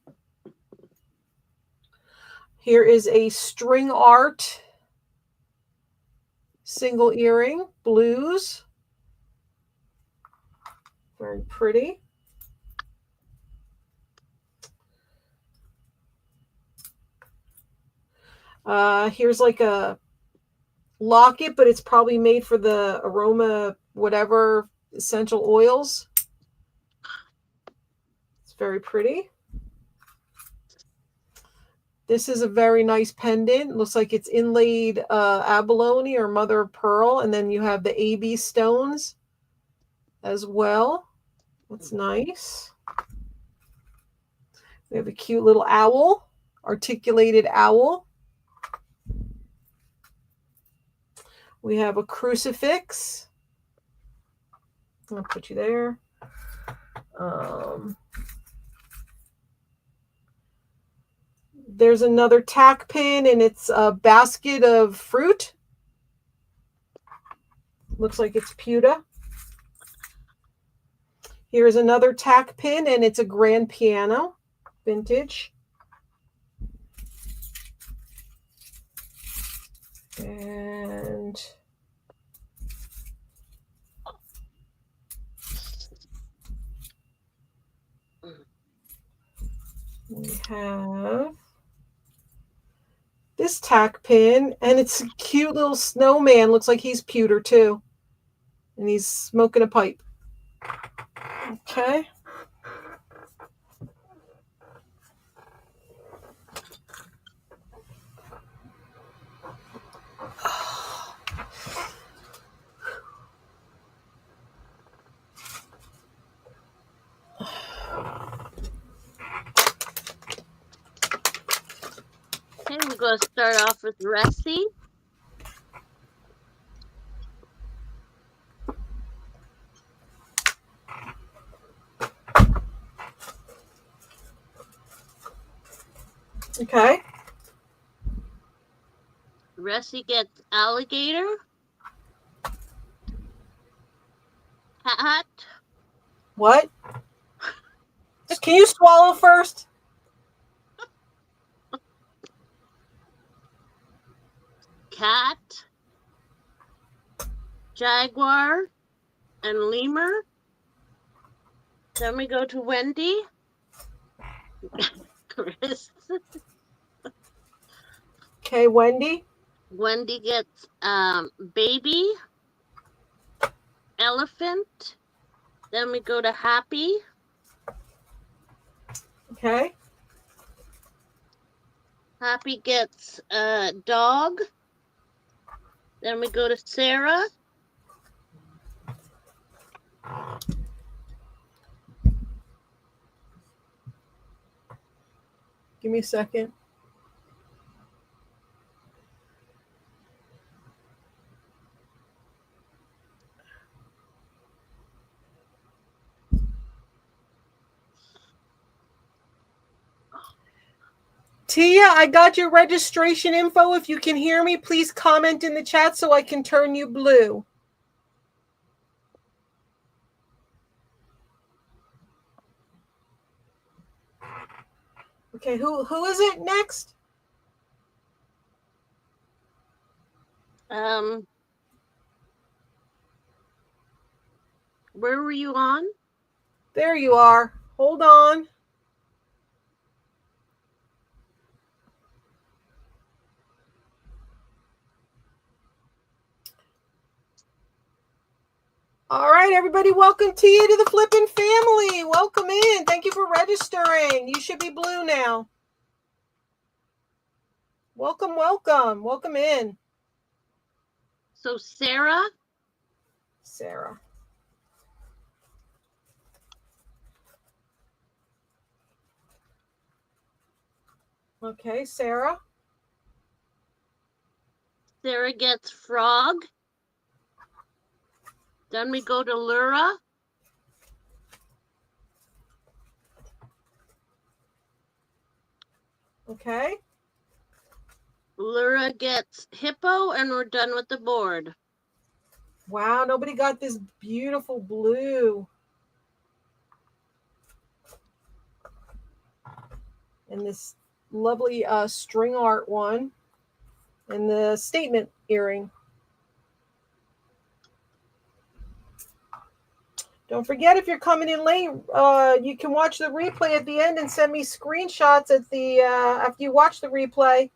Here is a string art single earring, blues. Very pretty. Here's like a locket, but it's probably made for the aroma, whatever, essential oils. It's very pretty. This is a very nice pendant. It looks like it's inlaid abalone or mother of pearl, and then you have the AB stones as well. That's nice. We have a cute little owl, articulated owl. We have a crucifix. I'll put you there. There's another tack pin, and it's a basket of fruit. Looks like it's pewter. Here's another tack pin, and it's a grand piano, vintage. And we have this tack pin, and it's a cute little snowman. Looks like he's pewter too. And he's smoking a pipe. Okay. Okay, we're going to start off with Ressie. Okay. Ressie gets alligator. Cat. What? Can you swallow first? Cat. Jaguar. And lemur. Then we go to Wendy. Chris. Okay, Wendy. Wendy gets baby. Elephant. Then we go to Happy. Okay. Happy gets dog. Then we go to Sarah. Give me a second. Tia, I got your registration info. If you can hear me, please comment in the chat so I can turn you blue. Okay, who is it next? Where were you on? There you are. Hold on. All right, everybody, welcome Tia to the Flippin' family. Welcome in. Thank you for registering. You should be blue now. Welcome, welcome. Welcome in. So Sarah. Sarah. Okay, Sarah. Sarah gets frog. Then we go to Lura. Okay. Lura gets hippo, and we're done with the board. Wow, nobody got this beautiful blue. And this lovely string art one. And the statement earring. Don't forget, if you're coming in late, you can watch the replay at the end and send me screenshots at the after you watch the replay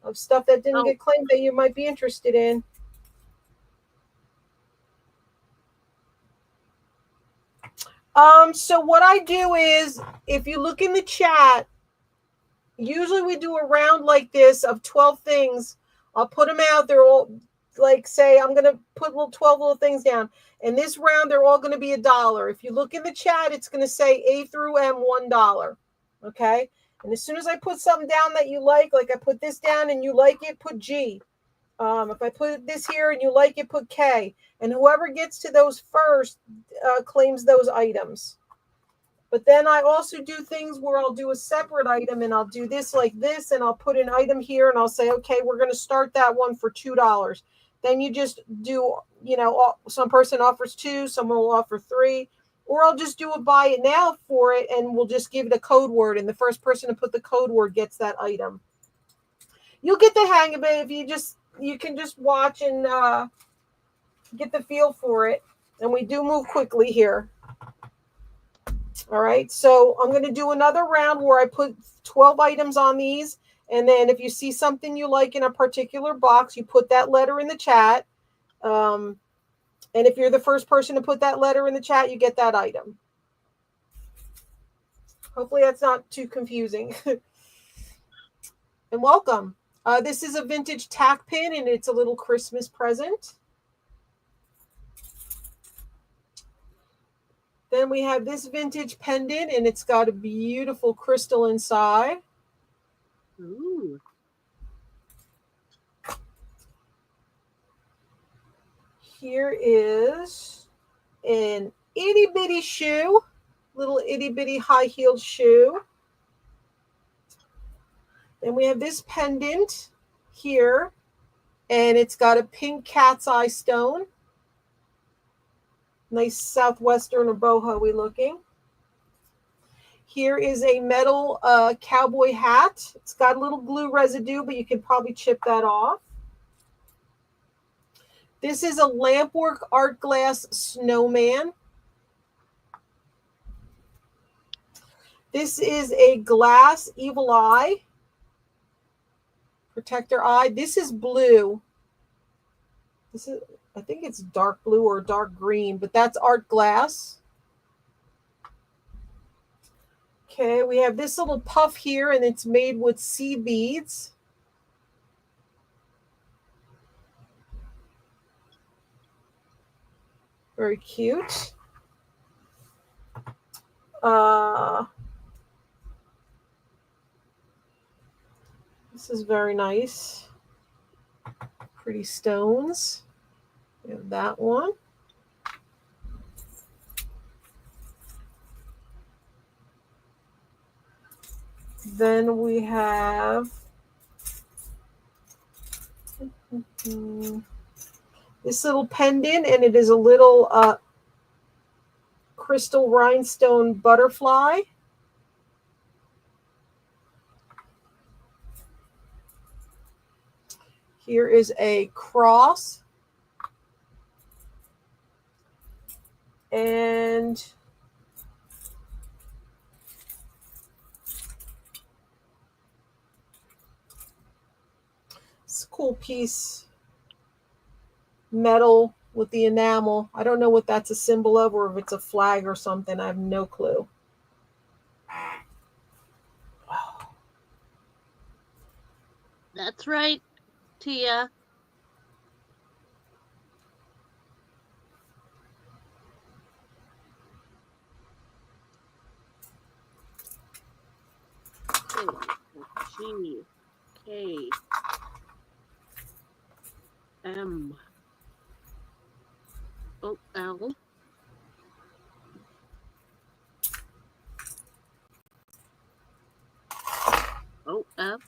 of stuff that didn't get claimed that you might be interested in. So what I do is, if you look in the chat, usually we do a round like this of 12 things. I'll put them out. They're all, like, say, I'm going to put 12 little things down. And this round, they're all going to be $1. If you look in the chat, it's going to say A through M, $1. Okay? And as soon as I put something down that you like I put this down and you like it, put G. If I put this here and you like it, put K. And whoever gets to those first claims those items. But then I also do things where I'll do a separate item and I'll do this like this, and I'll put an item here and I'll say, okay, we're going to start that one for $2. Then you just do, some person offers 2, someone will offer 3, or I'll just do a buy it now for it and we'll just give it a code word, and the first person to put the code word gets that item. You'll get the hang of it if you can just watch and get the feel for it. And we do move quickly here. All right, so I'm going to do another round where I put 12 items on these. And then if you see something you like in a particular box, you put that letter in the chat. And if you're the first person to put that letter in the chat, you get that item. Hopefully that's not too confusing. And welcome. This is a vintage tack pin, and it's a little Christmas present. Then we have this vintage pendant, and it's got a beautiful crystal inside. Ooh. Here is an itty bitty shoe, little itty bitty high heeled shoe. Then we have this pendant here, and it's got a pink cat's eye stone. Nice southwestern or boho-y looking. Here is a metal cowboy hat. It's got a little glue residue, but you can probably chip that off. This is a lampwork art glass snowman. This is a glass evil eye. Protector eye. This is blue. This is, I think it's dark blue or dark green, but that's art glass. Okay, we have this little puff here, and it's made with seed beads. Very cute. This is very nice. Pretty stones. We have that one. Then we have this little pendant, and it is a little crystal rhinestone butterfly. Here is a cross. And it's a cool piece. Metal with the enamel. I don't know what that's a symbol of, or if it's a flag or something. I have no clue. That's right, Tia. G K M O L O F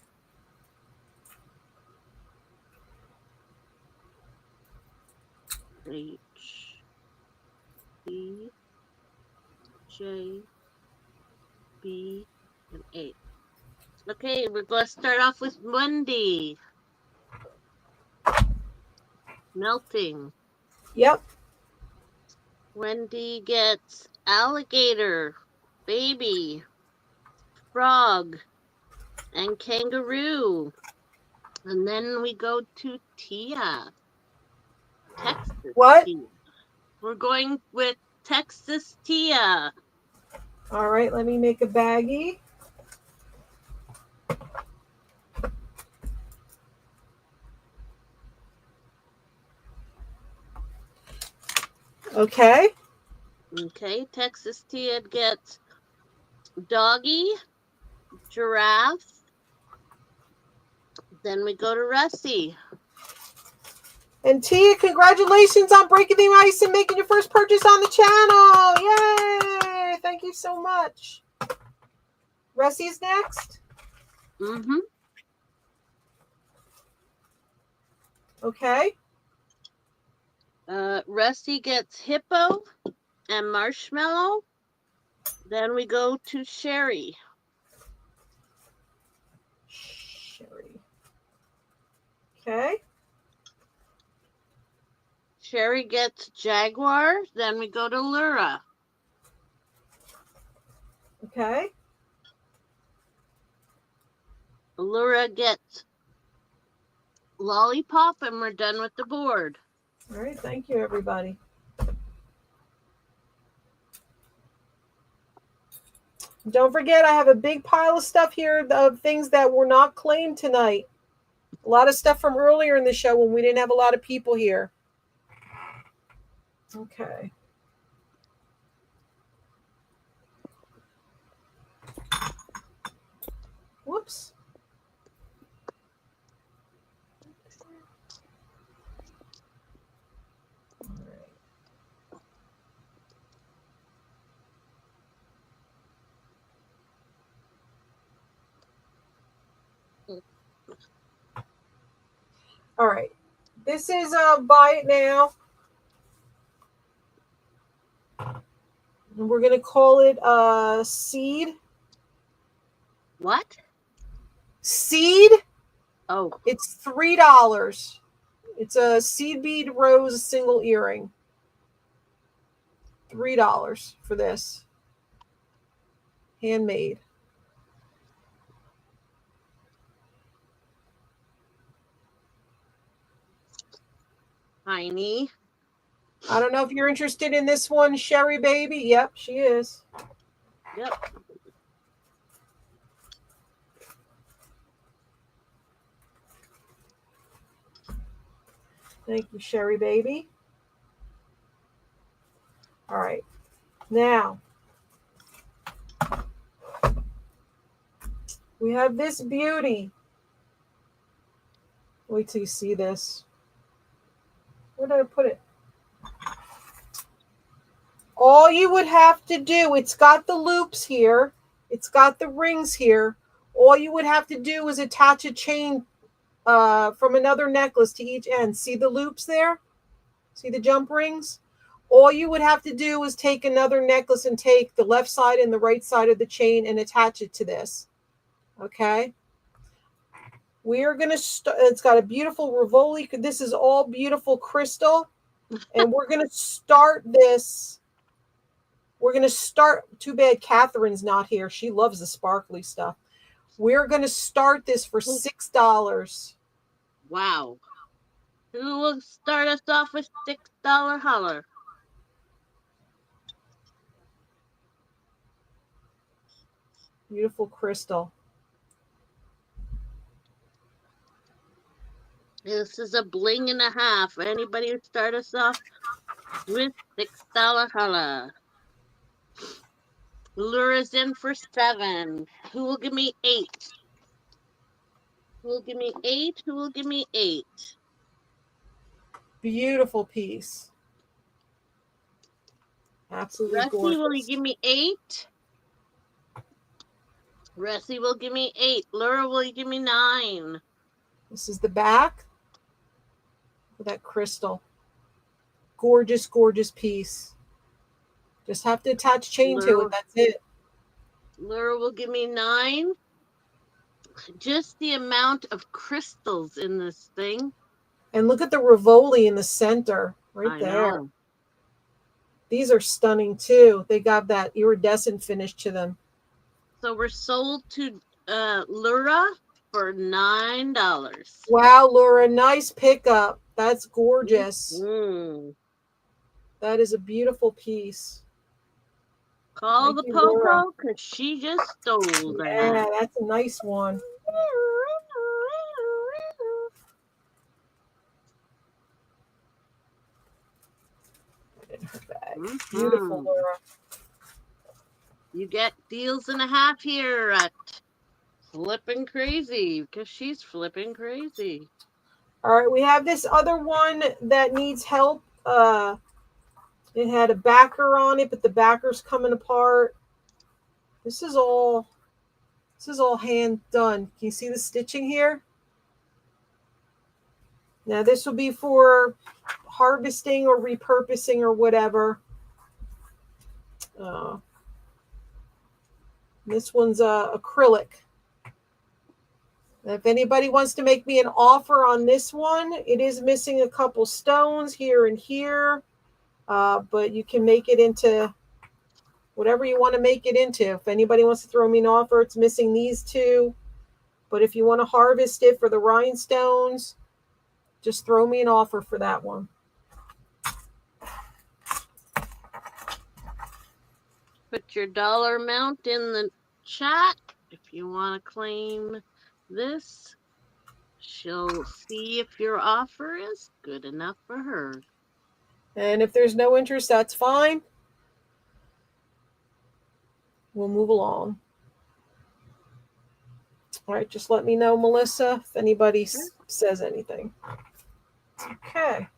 H E J B and A. Okay, we're going to start off with Wendy. Melting. Yep. Wendy gets alligator, baby, frog, and kangaroo. And then we go to Tia. Texas What? Tia. We're going with Texas Tia. All right, let me make a baggie. Okay. Okay, Texas Tia gets doggy, giraffe. Then we go to Russie. And Tia, congratulations on breaking the ice and making your first purchase on the channel. Yay! Thank you so much. Russie's next. Mm-hmm. Okay. Rusty gets hippo and marshmallow. Then we go to Sherry. Sherry. Okay. Sherry gets jaguar. Then we go to Lura. Okay. Lura gets lollipop, and we're done with the board. All right. Thank you, everybody. Don't forget, I have a big pile of stuff here of things that were not claimed tonight. A lot of stuff from earlier in the show when we didn't have a lot of people here. Okay. Whoops. All right. This is Buy It Now. And we're going to call it Seed. What? Seed. Oh. It's $3. It's a seed bead rose single earring. $3 for this. Handmade. Tiny. I don't know if you're interested in this one, Sherry Baby. Yep, she is. Yep. Thank you, Sherry Baby. All right. Now, we have this beauty. Wait till you see this. Where did I put it? All you would have to do, it's got the loops here. It's got the rings here. All you would have to do is attach a chain from another necklace to each end. See the loops there? See the jump rings? All you would have to do is take another necklace and take the left side and the right side of the chain and attach it to this. Okay? We are going to it's got a beautiful Rivoli. This is all beautiful crystal. And we're going to start this. We're going to start. Too bad Catherine's not here. She loves the sparkly stuff. We're going to start this for $6. Wow. Who will start us off with $6 holler? Beautiful crystal. This is a bling and a half. Anybody who start us off with $6 holler. Laura's in for 7. Who will give me 8? Who will give me 8? Who will give me 8? Beautiful piece. Absolutely Rusty, gorgeous. will you give me 8? Rusty will give me 8. Laura, will you give me 9? This is the back of that crystal. Gorgeous, gorgeous piece. Just have to attach chain to it. That's it. Laura will give me 9. Just the amount of crystals in this thing. And look at the Rivoli in the center, right there. Know. These are stunning too. They got that iridescent finish to them. So we're sold to Laura for $9. Wow, Laura, nice pickup. That's gorgeous. That is a beautiful piece. Call the Popo because she just stole that. Yeah, that's a nice one. In her bag. Beautiful, Laura. You get deals and a half here at Flippin' Crazy because she's flipping crazy. All right, we have this other one that needs help. It had a backer on it, but the backer's coming apart. This is all hand done. Can you see the stitching here? Now this will be for harvesting or repurposing or whatever. This one's acrylic. If anybody wants to make me an offer on this one, it is missing a couple stones here and here. But you can make it into whatever you want to make it into. If anybody wants to throw me an offer, it's missing these two. But if you want to harvest it for the rhinestones, just throw me an offer for that one. Put your dollar amount in the chat if you want to claim this. She'll see if your offer is good enough for her. And if there's no interest, that's fine. We'll move along. All right, just let me know, Melissa, if anybody says anything. Okay.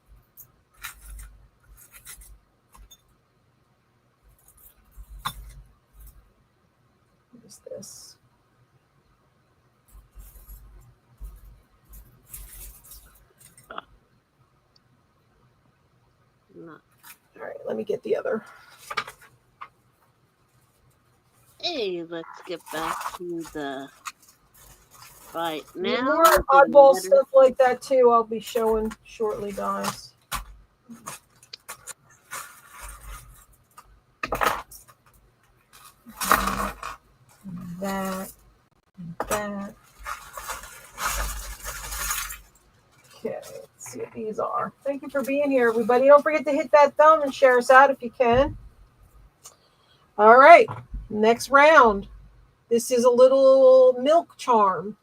What is this? No. All right, let me get the other. Hey, let's get back to the right now. More oddball stuff like that too. I'll be showing shortly, guys. That. Okay, let's see what these are. Thank you for being here, everybody. Don't forget to hit that thumb and share us out if you can. All right, next round. This is a little milk charm.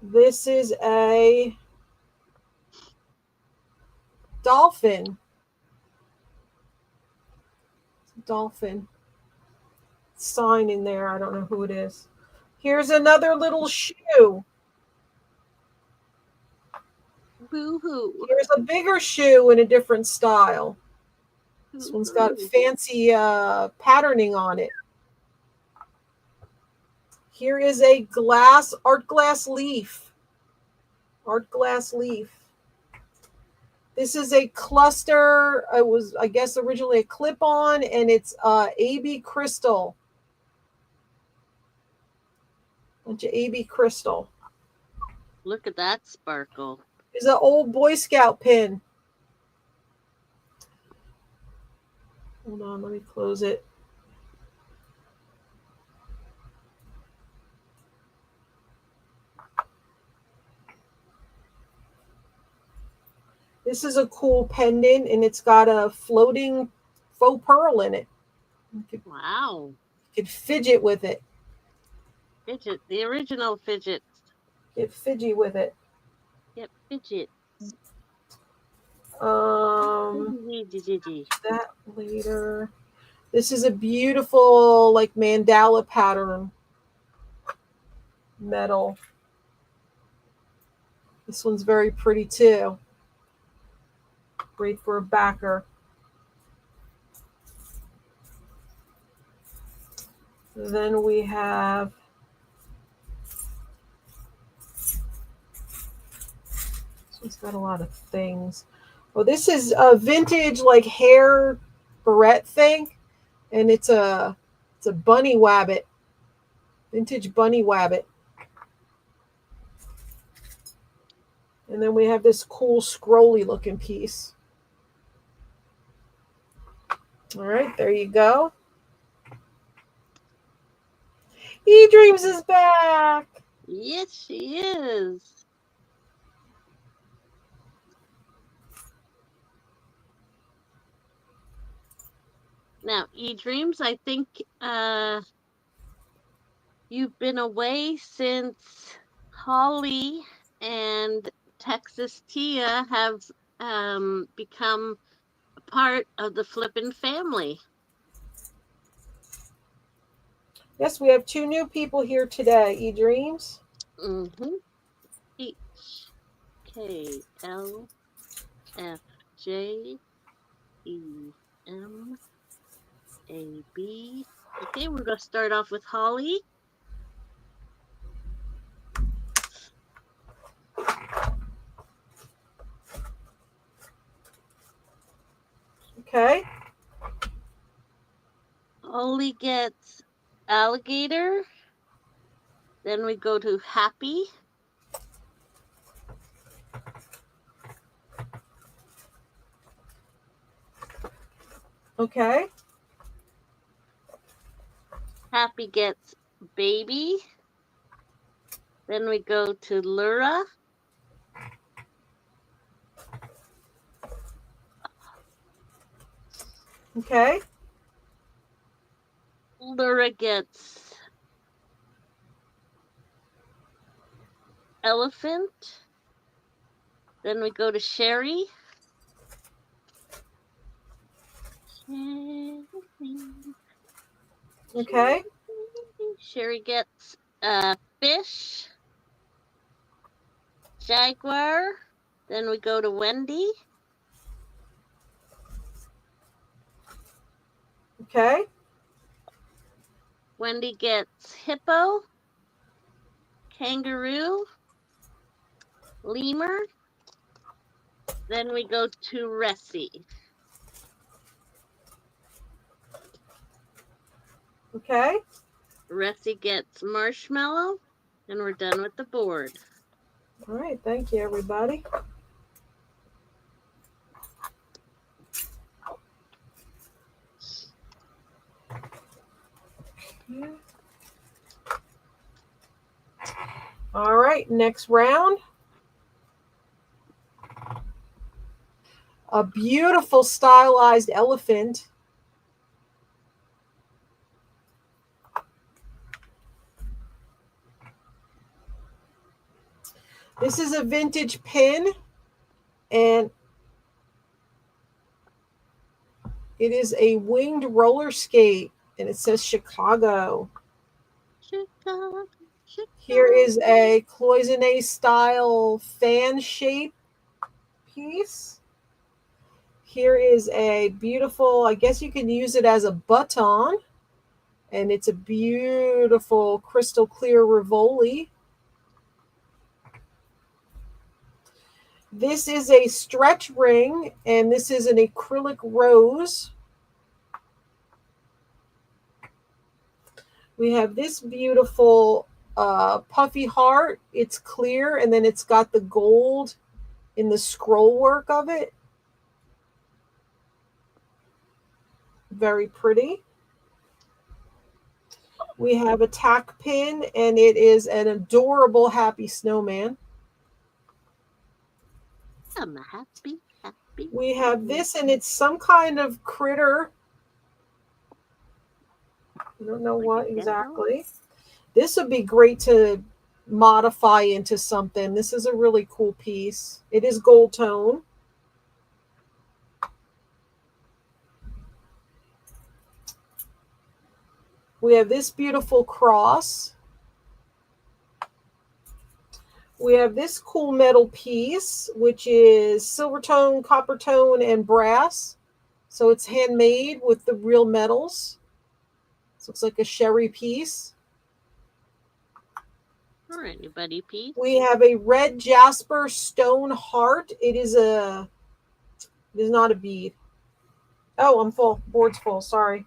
This is a dolphin. Dolphin sign in there. I don't know who it is. Here's another little shoe. Boo-hoo. Here's a bigger shoe in a different style. This one's got fancy patterning on it. Here is a art glass leaf. Art glass leaf. This is a cluster. It was, I guess, originally a clip-on, and it's AB crystal. Bunch of AB crystal. Look at that sparkle. There's an old Boy Scout pin. Hold on, let me close it. This is a cool pendant, and it's got a floating faux pearl in it. Wow. You could fidget with it. Fidget, the original fidget. Get fidgy with it. Yep, fidget. That later. This is a beautiful, like, mandala pattern metal. This one's very pretty too. Great for a backer. Then we have this one's got a lot of things. Oh, this is a vintage like hair barrette thing, and it's a bunny wabbit. Vintage bunny wabbit. And then we have this cool scrolly looking piece. All right, there you go. E-Dreams is back. Yes, she is. Now, E-Dreams, I think you've been away since Holly and Texas Tia have become a part of the Flippin' family. Yes, we have 2 new people here today, E-Dreams. Mm-hmm. HKLFJEMAB. Okay, we're going to start off with Holly. Okay. Holly gets alligator. Then we go to Happy. Okay. Happy gets baby. Then we go to Lura. Okay. Laura gets elephant. Then we go to Sherry. Okay. Sherry gets fish. Jaguar. Then we go to Wendy. Okay. Wendy gets hippo. Kangaroo. Lemur. Then we go to Ressie. Okay. Ressie gets marshmallow, and we're done with the board. All right. Thank you, everybody. Okay. All right. Next round. A beautiful stylized elephant. This is a vintage pin, and it is a winged roller skate, and it says Chicago. Chicago. Here is a cloisonne style fan shape piece. Here is a beautiful, I guess you can use it as a button, and it's a beautiful crystal clear Rivoli. This is a stretch ring, and this is an acrylic rose. We have this beautiful puffy heart. It's clear, and then it's got the gold in the scroll work of it. Very pretty. We have a tack pin, and it is an adorable happy snowman. I'm happy. We have this, and it's some kind of critter. I don't know what exactly. This would be great to modify into something. This is a really cool piece. It is gold tone. We have this beautiful cross. We have this cool metal piece, which is silver tone, copper tone, and brass. So it's handmade with the real metals. This looks like a sherry piece. All right, you buddy piece. We have a red jasper stone heart. It is not a bead. Oh, I'm full. Board's full. Sorry.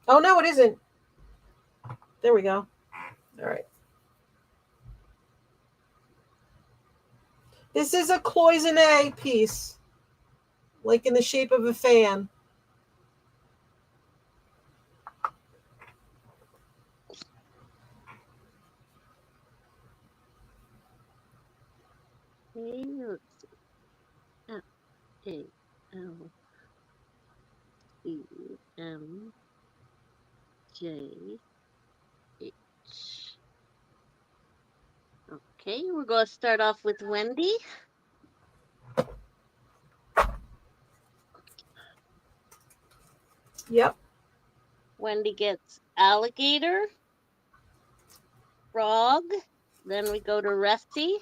Oh, no, it isn't. There we go. All right. This is a cloisonne piece, like in the shape of a fan. Okay, let's see. F-A-L-C-M-J-H. Okay, we're going to start off with Wendy. Yep. Wendy gets alligator, frog. Then we go to Ressie.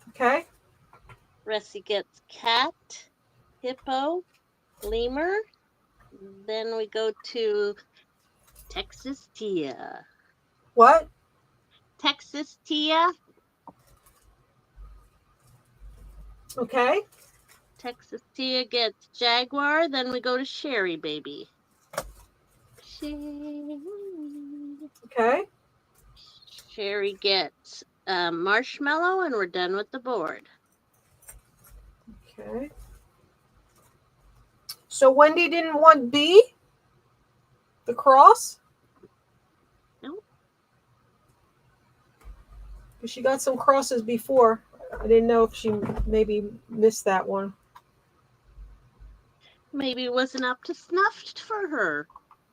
Okay. Ressie gets cat, hippo, lemur. Then we go to Texas Tia. What? Texas Tia. Okay. Texas Tia gets jaguar. Then we go to Sherry baby. Sherry. Okay. Sherry gets marshmallow, and we're done with the board. Okay. So Wendy didn't want B? The cross? Nope. But she got some crosses before. I didn't know if she maybe missed that one. Maybe it wasn't up to snuff for her.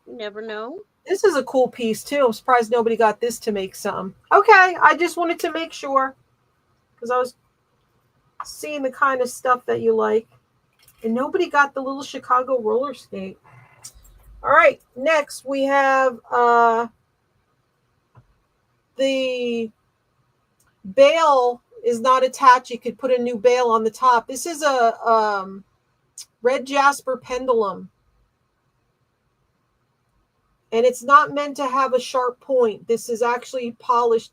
You never know. This is a cool piece too. I'm surprised nobody got this to make something. Okay, I just wanted to make sure because I was seeing the kind of stuff that you like. And nobody got the little Chicago roller skate. All right, next we have the bail is not attached. You could put a new bail on the top. This is a red jasper pendulum. And it's not meant to have a sharp point. This is actually polished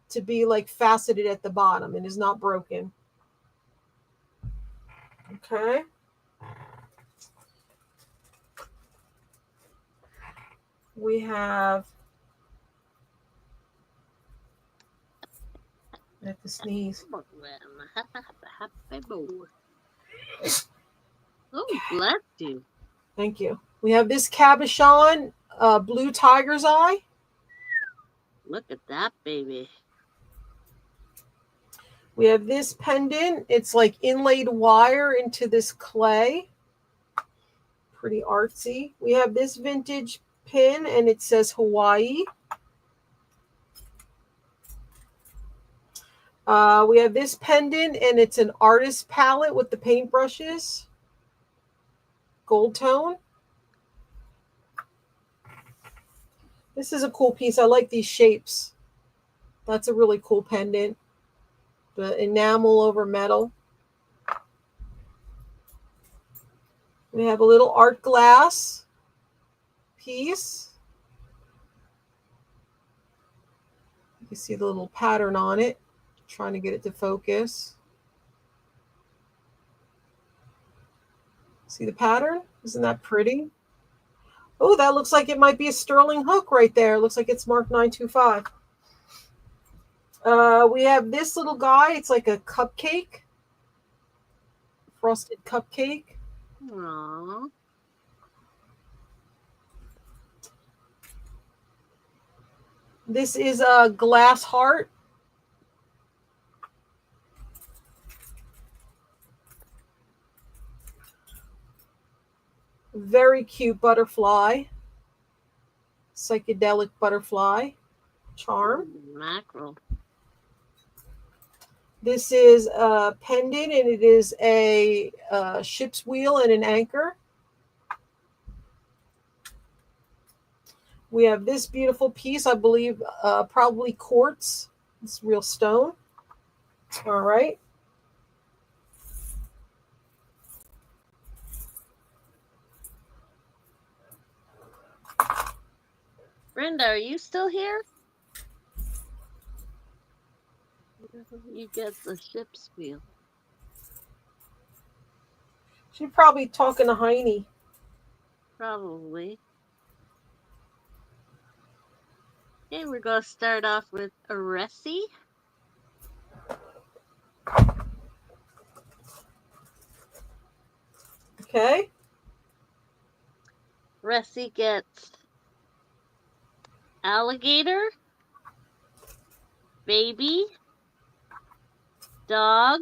to be like faceted at the bottom and is not broken. Okay. We have, I have to sneeze. Oh, bless you. Thank you. We have this cabochon, blue tiger's eye. Look at that baby. We have this pendant. It's like inlaid wire into this clay. Pretty artsy. We have this vintage pin and it says Hawaii. We have this pendant and it's an artist palette with the paintbrushes. Gold tone. This is a cool piece. I like these shapes. That's a really cool pendant. The enamel over metal. We have a little art glass piece. You can see the little pattern on it. Trying to get it to focus. See the pattern? Isn't that pretty? Oh, that looks like it might be a sterling hook right there. It looks like it's marked 925. We have this little guy. It's like a cupcake. Frosted cupcake. Aww. This is a glass heart. Very cute butterfly. Psychedelic butterfly charm. Mackerel. This is a pendant and it is a ship's wheel and an anchor. We have this beautiful piece, I believe, probably quartz. It's real stone. All right. Brenda, are you still here? You get the ship's wheel. She's probably talking to Heine. Probably. Okay, we're going to start off with a Ressie. Okay. Ressie gets alligator, baby, dog,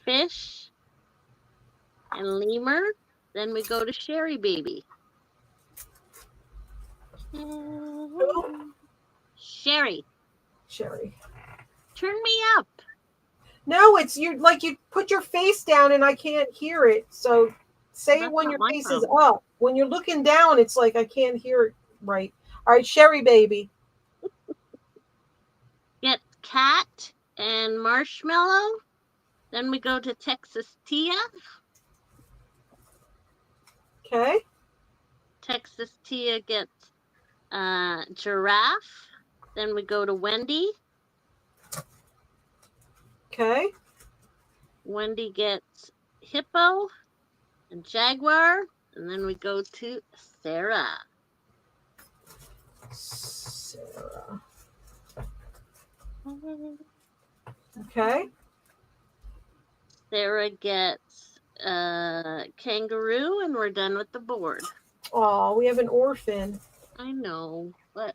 fish, and lemur. Then we go to Sherry Baby. Sherry. Sherry. Turn me up. No, it's you like you put your face down and I can't hear it. So say That's when not your my face is problem. up. When you're looking down, it's like I can't hear it right. All right, Sherry Baby. Get cat and marshmallow. Then we go to Texas Tia. Okay. Texas Tia gets giraffe. Then we go to Wendy. Okay. Wendy gets hippo and jaguar. And then we go to Sarah. Sarah. Okay. Sarah gets kangaroo, and we're done with the board. Oh, we have an orphan. I know, but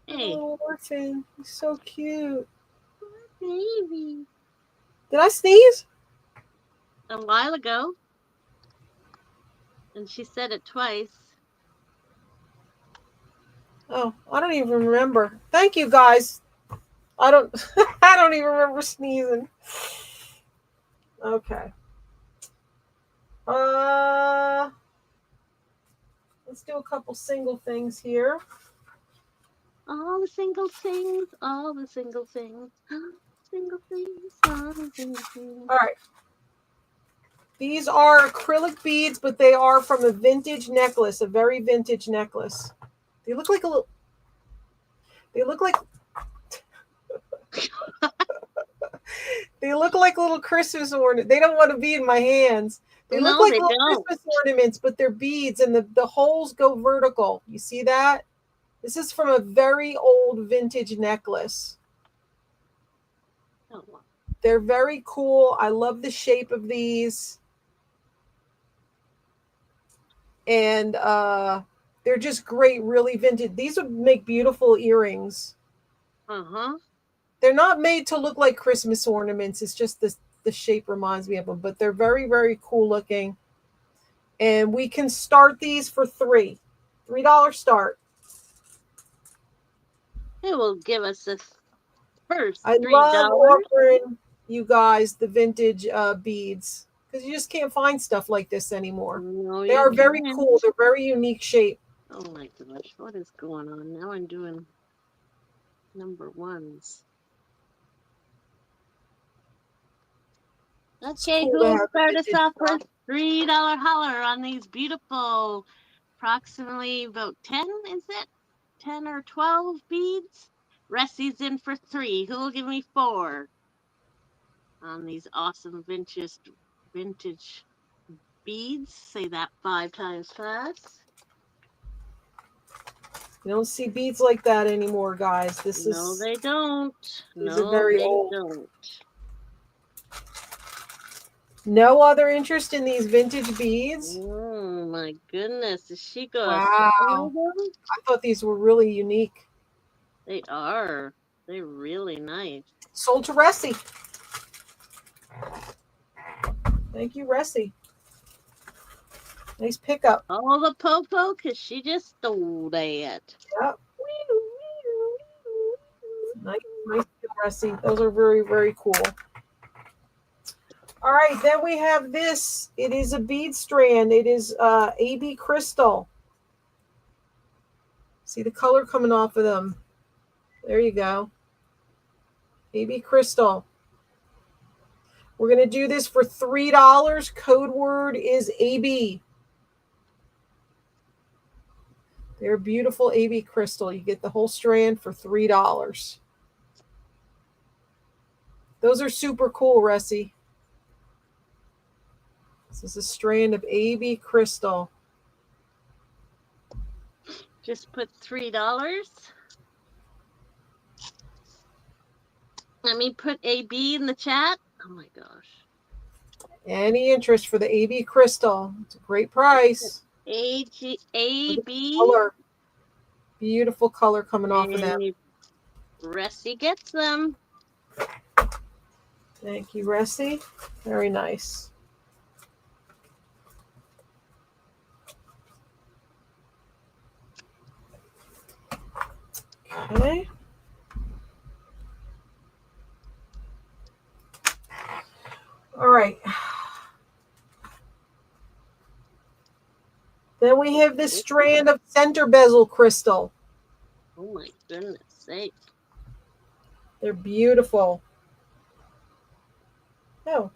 Hey, Oh, orphan. He's so cute. baby. Did I sneeze? A while ago, and she said it twice. Oh, I don't even remember. Thank you, guys. I don't I don't even remember sneezing. Okay. Let's do a couple single things here. All the single things, all the single things, single things, all the single things. All right. These are acrylic beads, but they are from a vintage necklace, a very vintage necklace. They look like a little. They look like. They look like little Christmas ornaments. They don't want to be in my hands. They look No, like they little don't. Christmas ornaments, but they're beads, and the holes go vertical. You see that? This is from a very old vintage necklace. Oh, They're very cool. I love the shape of these. And they're just great, really vintage. These would make beautiful earrings. uh-huh. They're not made to look like Christmas ornaments. It's just the shape reminds me of them, but they're very, very cool looking. And we can start these for $3 start. It will give us the first I $3. love offering you guys the vintage beads because you just can't find stuff like this anymore. No, They you are very can't. cool. They're very unique shape. Oh my gosh, what is going on? Now I'm doing number ones. Okay, Cool who to will have start us vintage off stuff. with $3 holler on these beautiful, approximately about 10, is it? 10 or 12 beads? Ressie's in for 3. Who will give me 4 on these awesome vintage beads? Say that 5 times fast. You don't see beads like that anymore, guys. This No, is they don't. these are No, very they old. don't. No other interest in these vintage beads? Oh my goodness. Is she going to Wow. sell them? I thought these were really unique. They are. They're really nice. Sold to Ressie. Thank you, Ressie. Nice pickup. All the popo, because she just stole that. Yep. Nice, Ressie. Those are very, very cool. All right, then we have this. It is a bead strand. It is AB crystal. See the color coming off of them. There you go. AB crystal. We're going to do this for $3. Code word is AB. They're beautiful AB crystal. You get the whole strand for $3. Those are super cool, Ressie. This is a strand of AB crystal. Just put $3. Let me put AB in the chat. Oh my gosh. Any interest for the AB crystal? It's a great price. AB. Color. Beautiful color coming off of them. Ressie gets them. Thank you, Ressie. Very nice. Okay. All right. Then we have this strand of center bezel crystal. Oh my goodness sake. They're beautiful. Oh,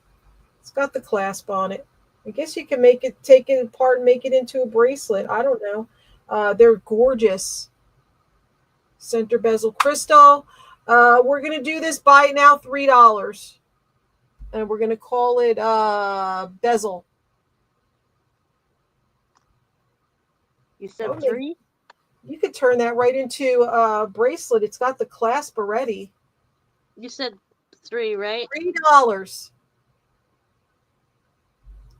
it's got the clasp on it. I guess you can take it apart and make it into a bracelet. I don't know. They're gorgeous. Center bezel crystal. We're going to do this buy it now, $3. And we're going to call it bezel. You said 3? You could turn that right into a bracelet. It's got the clasp already. You said 3, right? $3.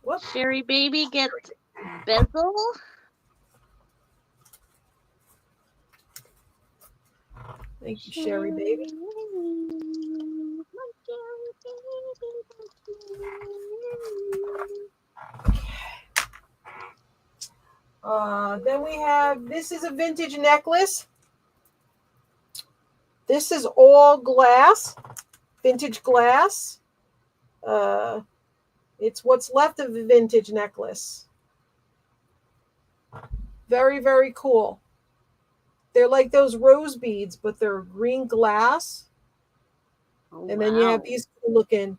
What? Sherry baby gets bezel. Thank you, Sherry, baby. Then we have, this is a vintage necklace. This is all glass, vintage glass. It's what's left of the vintage necklace. Very, very cool. They're like those rose beads, but they're green glass. Oh, and then you have these cool looking.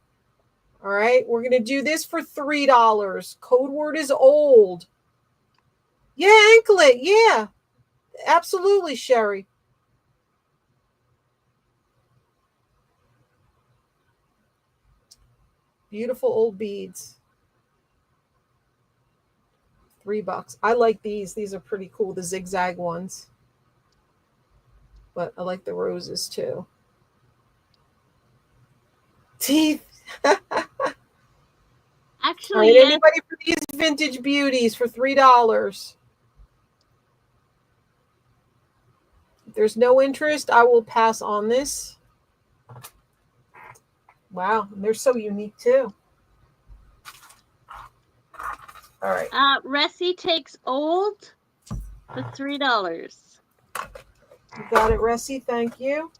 All right, we're going to do this for $3. Code word is old. Yeah, anklet. Yeah, absolutely, Sherry. Beautiful old beads. $3. I like these. These are pretty cool, the zigzag ones. But I like the roses too. Teeth. Actually, all right, anybody for these vintage beauties for $3? If there's no interest, I will pass on this. Wow, they're so unique too. All right. Ressie takes old for $3. You got it, Ressie. Thank you.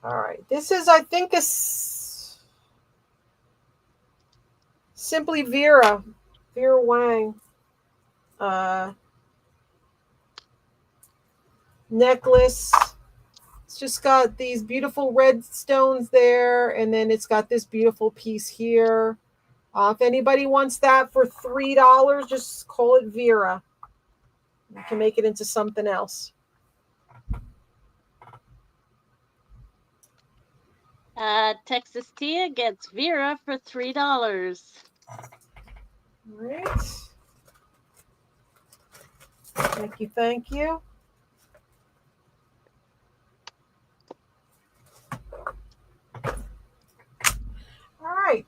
All right. This is, I think, a Simply Vera Wang necklace. It's just got these beautiful red stones there, and then it's got this beautiful piece here. If anybody wants that for $3, just call it Vera. You can make it into something else. Texas Tia gets Vera for $3. All right. Thank you. Thank you. All right.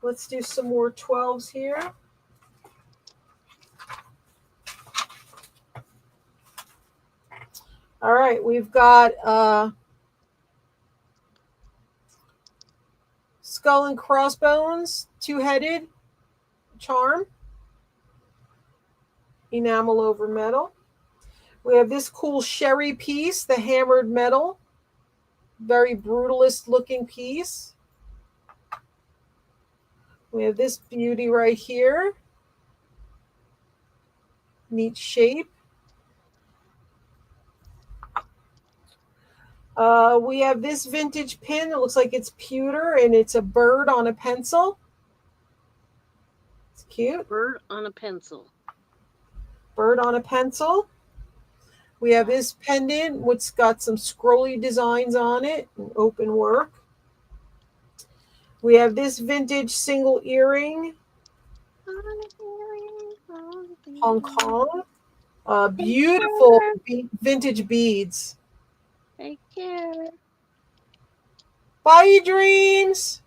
Let's do some more 12s here. All right. We've got skull and crossbones, two-headed charm, enamel over metal. We have this cool sherry piece, the hammered metal, very brutalist looking piece. We have this beauty right here, neat shape. We have this vintage pin. It looks like it's pewter, and it's a bird on a pencil. It's cute. Bird on a pencil. Bird on a pencil. We have this pendant, which got some scrolly designs on it, and open work. We have this vintage single earring, Hong Kong. Beautiful vintage beads. Take care. Bye, dreams.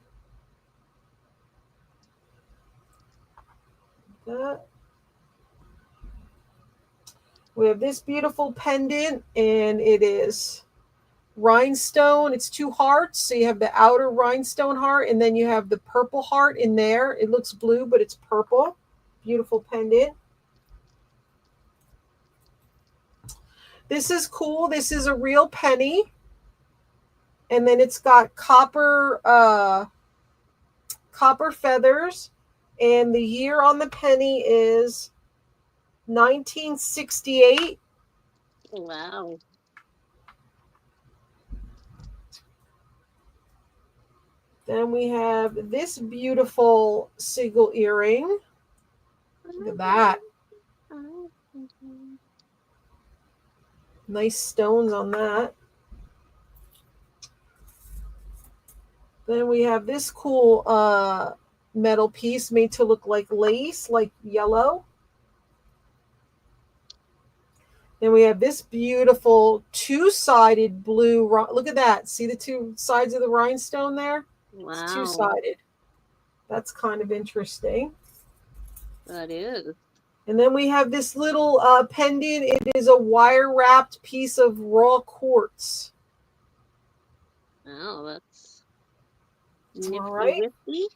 We have this beautiful pendant, and it is rhinestone. It's 2 hearts. So you have the outer rhinestone heart, and then you have the purple heart in there. It looks blue, but it's purple. Beautiful pendant. This is cool. This is a real penny. And then it's got copper feathers. And the year on the penny is 1968. Wow. Then we have this beautiful single earring. Look at that. Nice stones on that. Then we have this cool metal piece made to look like lace, like yellow. Then we have this beautiful two-sided blue. Look at that. See the two sides of the rhinestone there? Wow. It's two-sided. That's kind of interesting. That is. And then we have this little pendant. It is a wire-wrapped piece of raw quartz. Oh, that's nifty. All right. Nifty.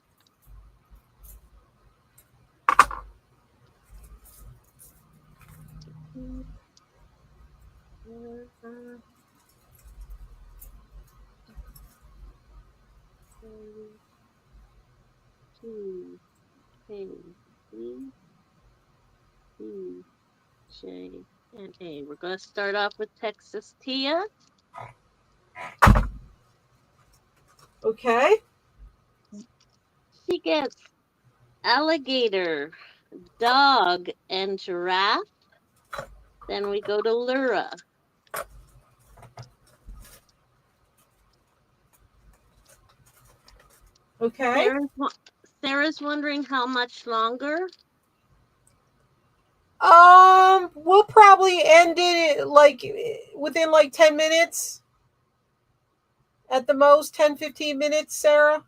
T, K, C, D, J, and A. We're going to start off with Texas Tia. Okay. She gets alligator, dog, and giraffe. Then we go to Lura. Okay. Sarah's wondering how much longer. We'll probably end it like within like 10 minutes. At the most, 10, 15 minutes, Sarah.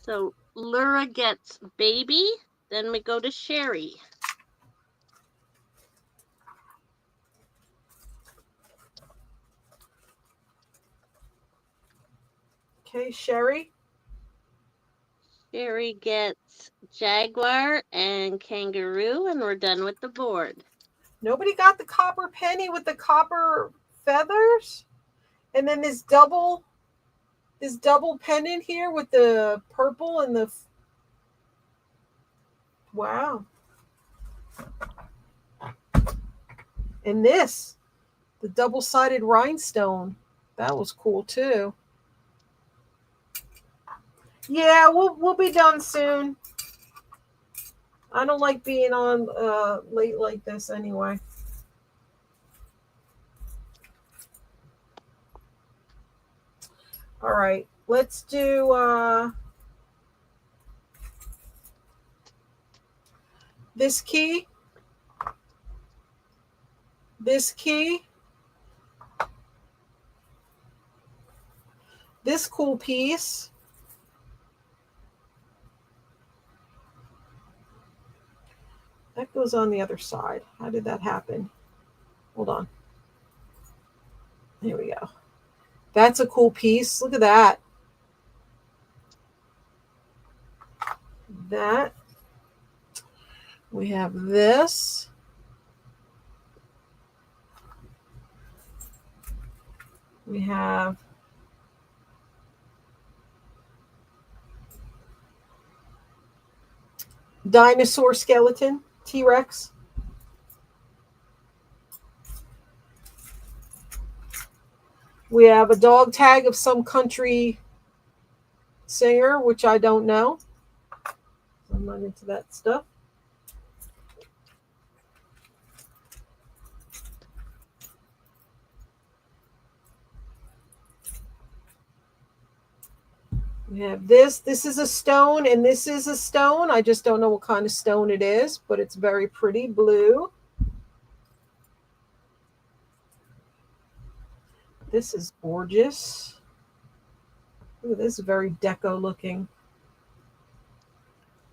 So Lura gets baby. Then we go to Sherry. Okay, Sherry. Sherry gets jaguar and kangaroo, and we're done with the board. Nobody got the copper penny with the copper feathers? And then this double pendant here with the purple and the... Wow. And this, the double-sided rhinestone. That was cool too. Yeah, we'll be done soon. I don't like being on late like this anyway. All right, let's do this key. This key. This cool piece. That goes on the other side. How did that happen? Hold on. Here we go. That's a cool piece. Look at that. That. We have this. We have dinosaur skeleton, T-Rex. We have a dog tag of some country singer, which I don't know. I'm not into that stuff. We have this. This is a stone, and this is a stone. I just don't know what kind of stone it is, but it's very pretty blue. This is gorgeous. Look at this, very deco looking.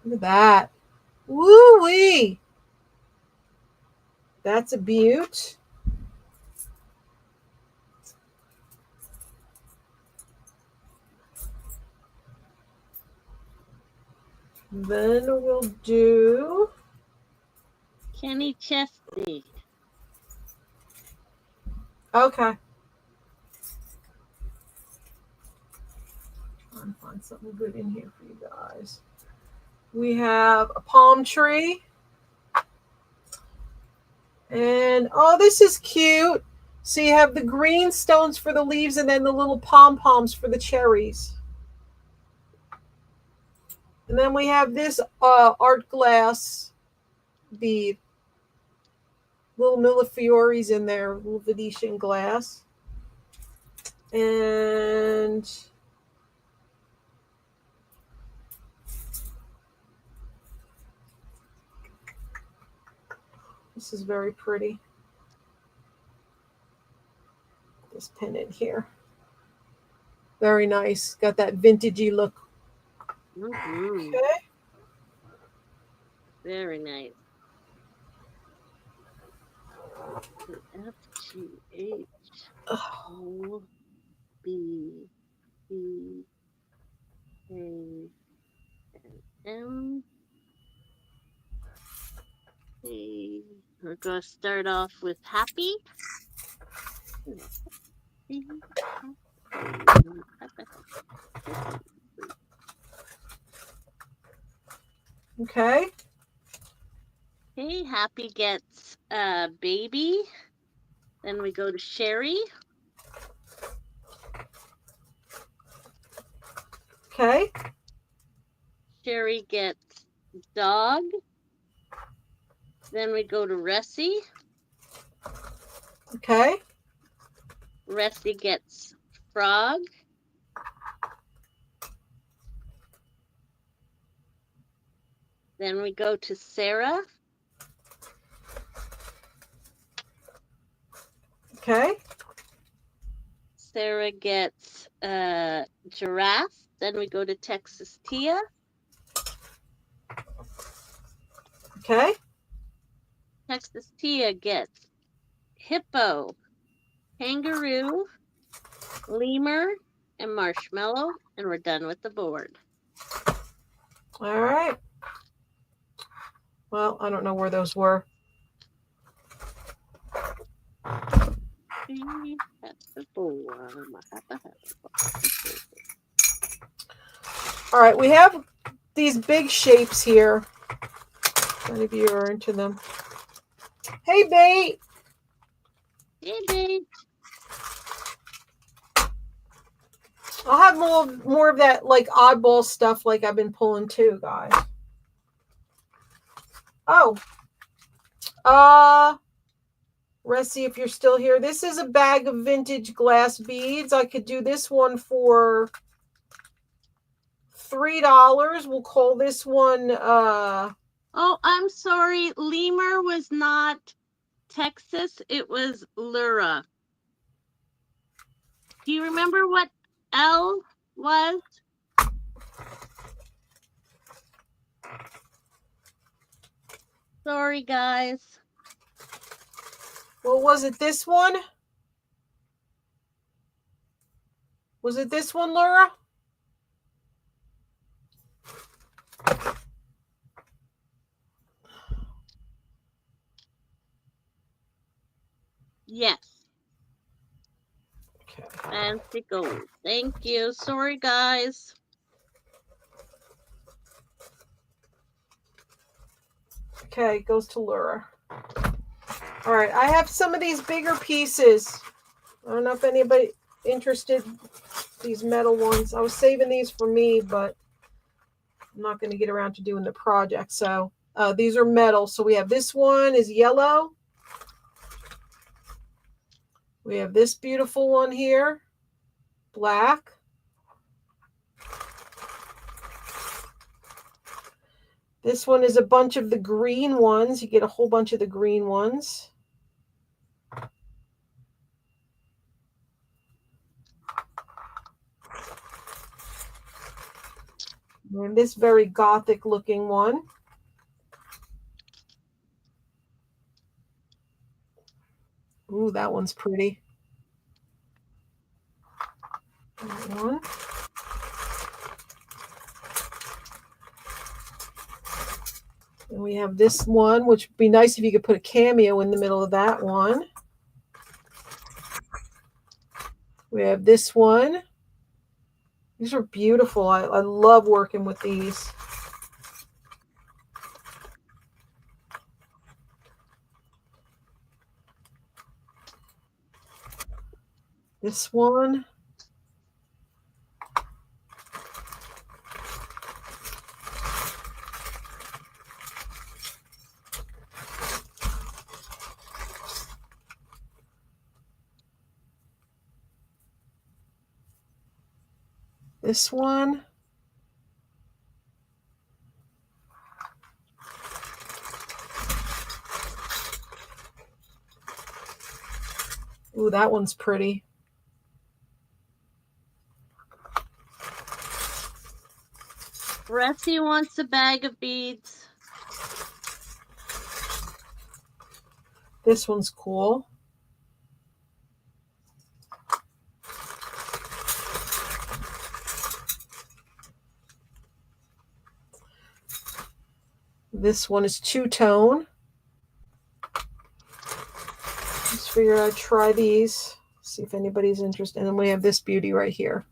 Look at that. Woo-wee. That's a beaut. Then we'll do Kenny Chesney. Okay. Trying to find something good in here for you guys. We have a palm tree. And oh, this is cute. So you have the green stones for the leaves and then the little pom-poms for the cherries. And then we have this art glass bead. Little millefioris in there, little Venetian glass. And This is very pretty. This pendant here. Very nice. Got that vintagey look. Mm-hmm. Okay. Very nice. FGH O B C A and M. Okay. We're going to start off with happy. Okay. Okay, happy gets baby. Then we go to Sherry. Okay. Sherry gets dog. Then we go to Ressie. Okay. Ressie gets frog. Then we go to Sarah. Okay. Sarah gets giraffe. Then we go to Texas Tia. Okay. Texas Tia gets hippo, kangaroo, lemur, and marshmallow. And we're done with the board. All right. Well, I don't know where those were. All right, we have these big shapes here. Many of you are into them. Hey, Bait. Hey, Bait. I'll have more of that like oddball stuff like I've been pulling too, guys. Oh. Ressie, if you're still here, this is a bag of vintage glass beads. I could do this one for $3. We'll call this one Oh, I'm sorry. Lemur was not Texas. It was Lura. Do you remember what L was? Sorry, guys. Well, was it this one? Was it this one, Laura? Yes. Okay. Fancy gold. Thank you. Sorry, guys. Okay, goes to Laura. All right, I have some of these bigger pieces. I don't know if anybody interested in these metal ones. I was saving these for me, but I'm not going to get around to doing the project. So these are metal. So we have this one is yellow. We have this beautiful one here, black. This one is a bunch of the green ones. You get a whole bunch of the green ones. And this very gothic looking one. Ooh, that one's pretty. That one. And we have this one, which would be nice if you could put a cameo in the middle of that one. We have this one. These are beautiful. I love working with these. This one. This one. Ooh, that one's pretty. Rusty wants a bag of beads. This one's cool. This one is two-tone. Just figured I'd try these, see if anybody's interested. And then we have this beauty right here.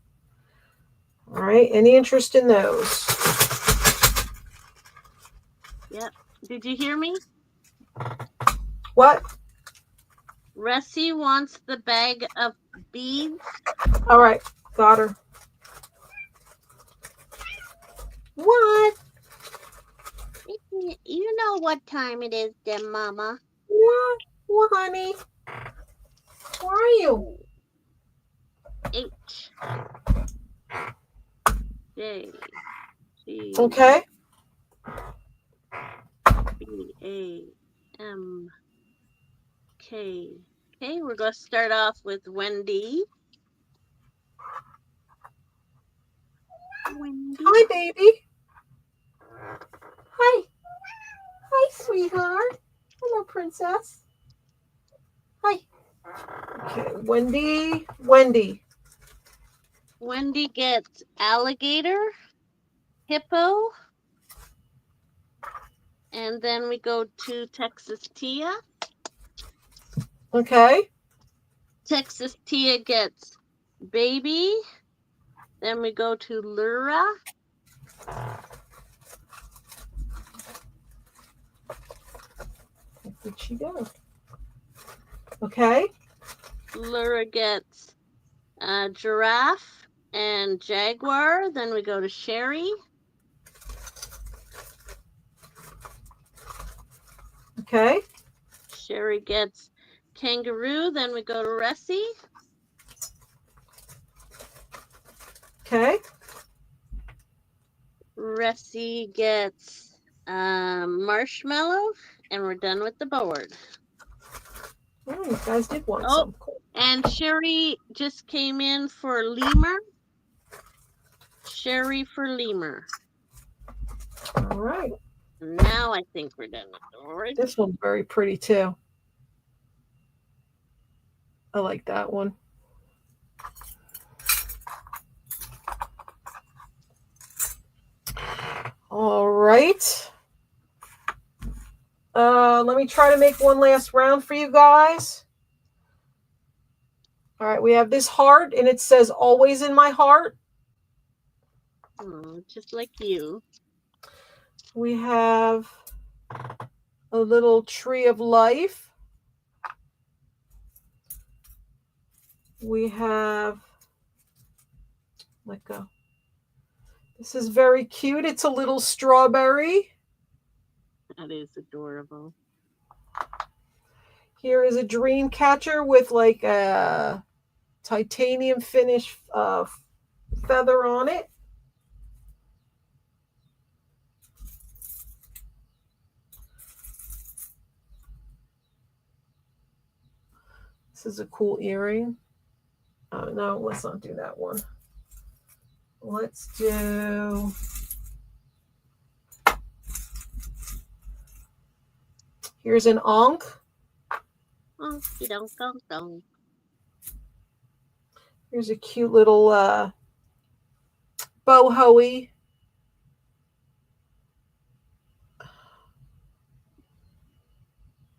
All right, any interest in those? Yep. Did you hear me? What? Rusty wants the bag of beads. All right, got her. What? You know what time it is then, Mama. What? What, honey? Where are you? H. J. G. Okay. B. A. M. K. Okay, we're going to start off with Wendy. Wendy. Hi, baby. Hi. Hi, sweetheart. Hello, princess. Hi. Okay, Wendy. Wendy gets alligator, hippo, and then we go to Texas Tia. Okay. Texas Tia gets baby. Then we go to Lura. Where did she go? Okay. Lura gets giraffe and jaguar. Then we go to Sherry. Okay. Sherry gets kangaroo. Then we go to Ressie. Okay. Ressie gets marshmallow. And we're done with the board. Oh, you guys did want Oh, some. Cool. and Sherry just came in for lemur. Sherry for lemur. All right. Now I think we're done with the board. This one's very pretty too. I like that one. All right. Let me try to make one last round for you guys. All right, we have this heart, and it says always in my heart. Oh, just like you. We have a little tree of life. We have, let go. This is very cute. It's a little strawberry. That is adorable. Here is a dream catcher with like a titanium finish feather on it. This is a cool earring. Oh, no, let's not do that one. Let's do... Here's an ankh. Here's a cute little boho-y.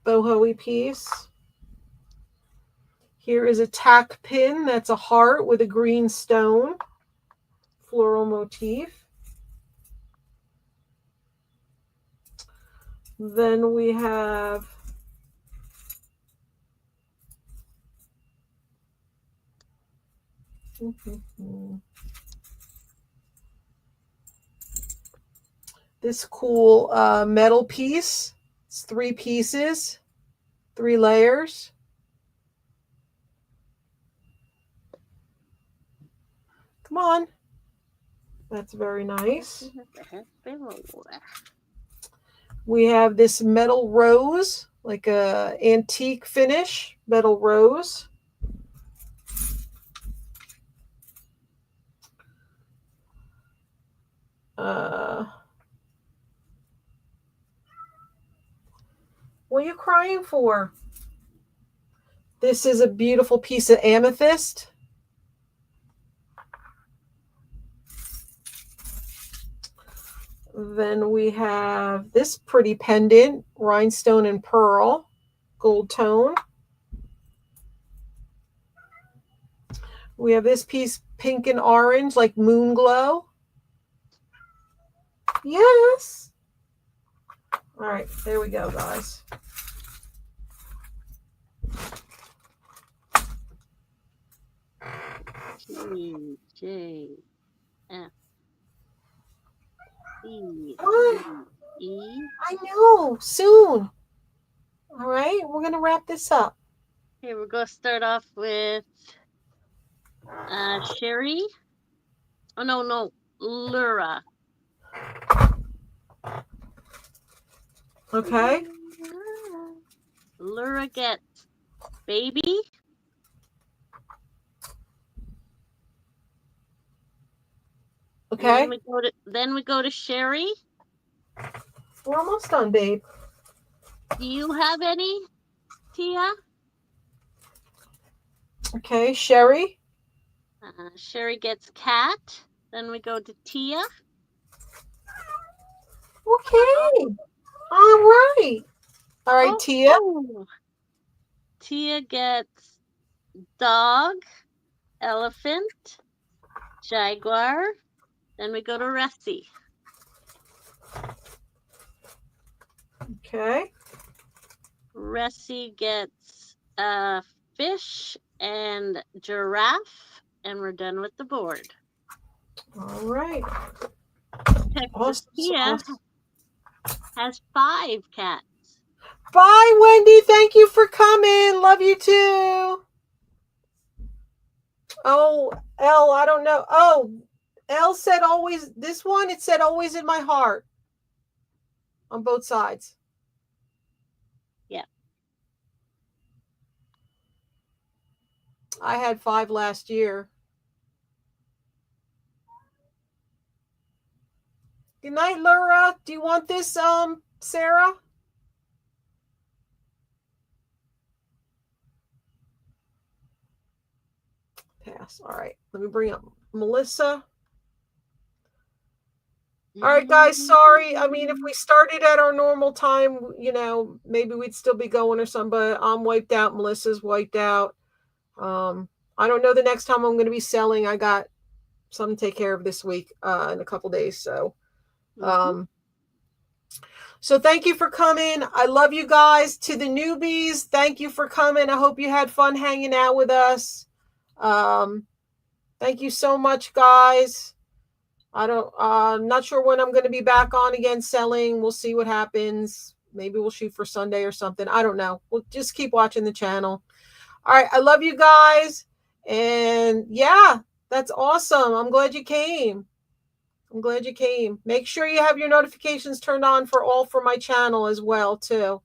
Boho-y piece. Here is a tack pin. That's a heart with a green stone. Floral motif. Then we have this cool metal piece. It's 3 pieces, 3 layers. Come on. That's very nice. We have this metal rose, like a antique finish, metal rose. What are you crying for? This is a beautiful piece of amethyst. Then we have this pretty pendant, rhinestone and pearl, gold tone. We have this piece, pink and orange, like moon glow. Yes. All right, there we go, guys. T, J, F, E, E. I know, soon. All right, we're going to wrap this up. Okay, we're going to start off with Sherry. Oh, no, Lura. Okay. Lura gets baby. Okay. Then we go to Sherry. We're almost done, babe. Do you have any, Tia? Okay, Sherry. Sherry gets cat. Then we go to Tia. Okay. All right. All right, Tia. Tia gets dog, elephant, jaguar. Then we go to Ressie. Okay. Ressie gets fish and giraffe, and we're done with the board. All right. Texas Tia has 5 cats. Bye, Wendy. Thank you for coming. Love you too. Oh, L, I don't know. Oh, L said always, this one, it said always in my heart on both sides. Yeah. I had 5 last year. Good night, Laura. Do you want this, Sarah? Pass. All right. Let me bring up Melissa. All right, guys. Sorry. I mean, if we started at our normal time, you know, maybe we'd still be going or something, but I'm wiped out. Melissa's wiped out. I don't know the next time I'm going to be selling. I got something to take care of this week in a couple days. So, so thank you for coming. I love you guys. To the newbies, thank you for coming. I hope you had fun hanging out with us. Thank you so much, guys. I'm not sure when I'm going to be back on again selling. We'll see what happens. Maybe we'll shoot for Sunday or something. I don't know. We'll just keep watching the channel. All right. I love you guys. And yeah, that's awesome. I'm glad you came. I'm glad you came. Make sure you have your notifications turned on for my channel as well, too.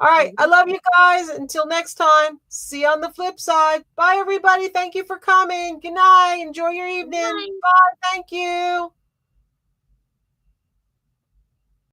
All right. I love you guys. Until next time. See you on the flip side. Bye, everybody. Thank you for coming. Good night. Enjoy your evening. Bye. Thank you.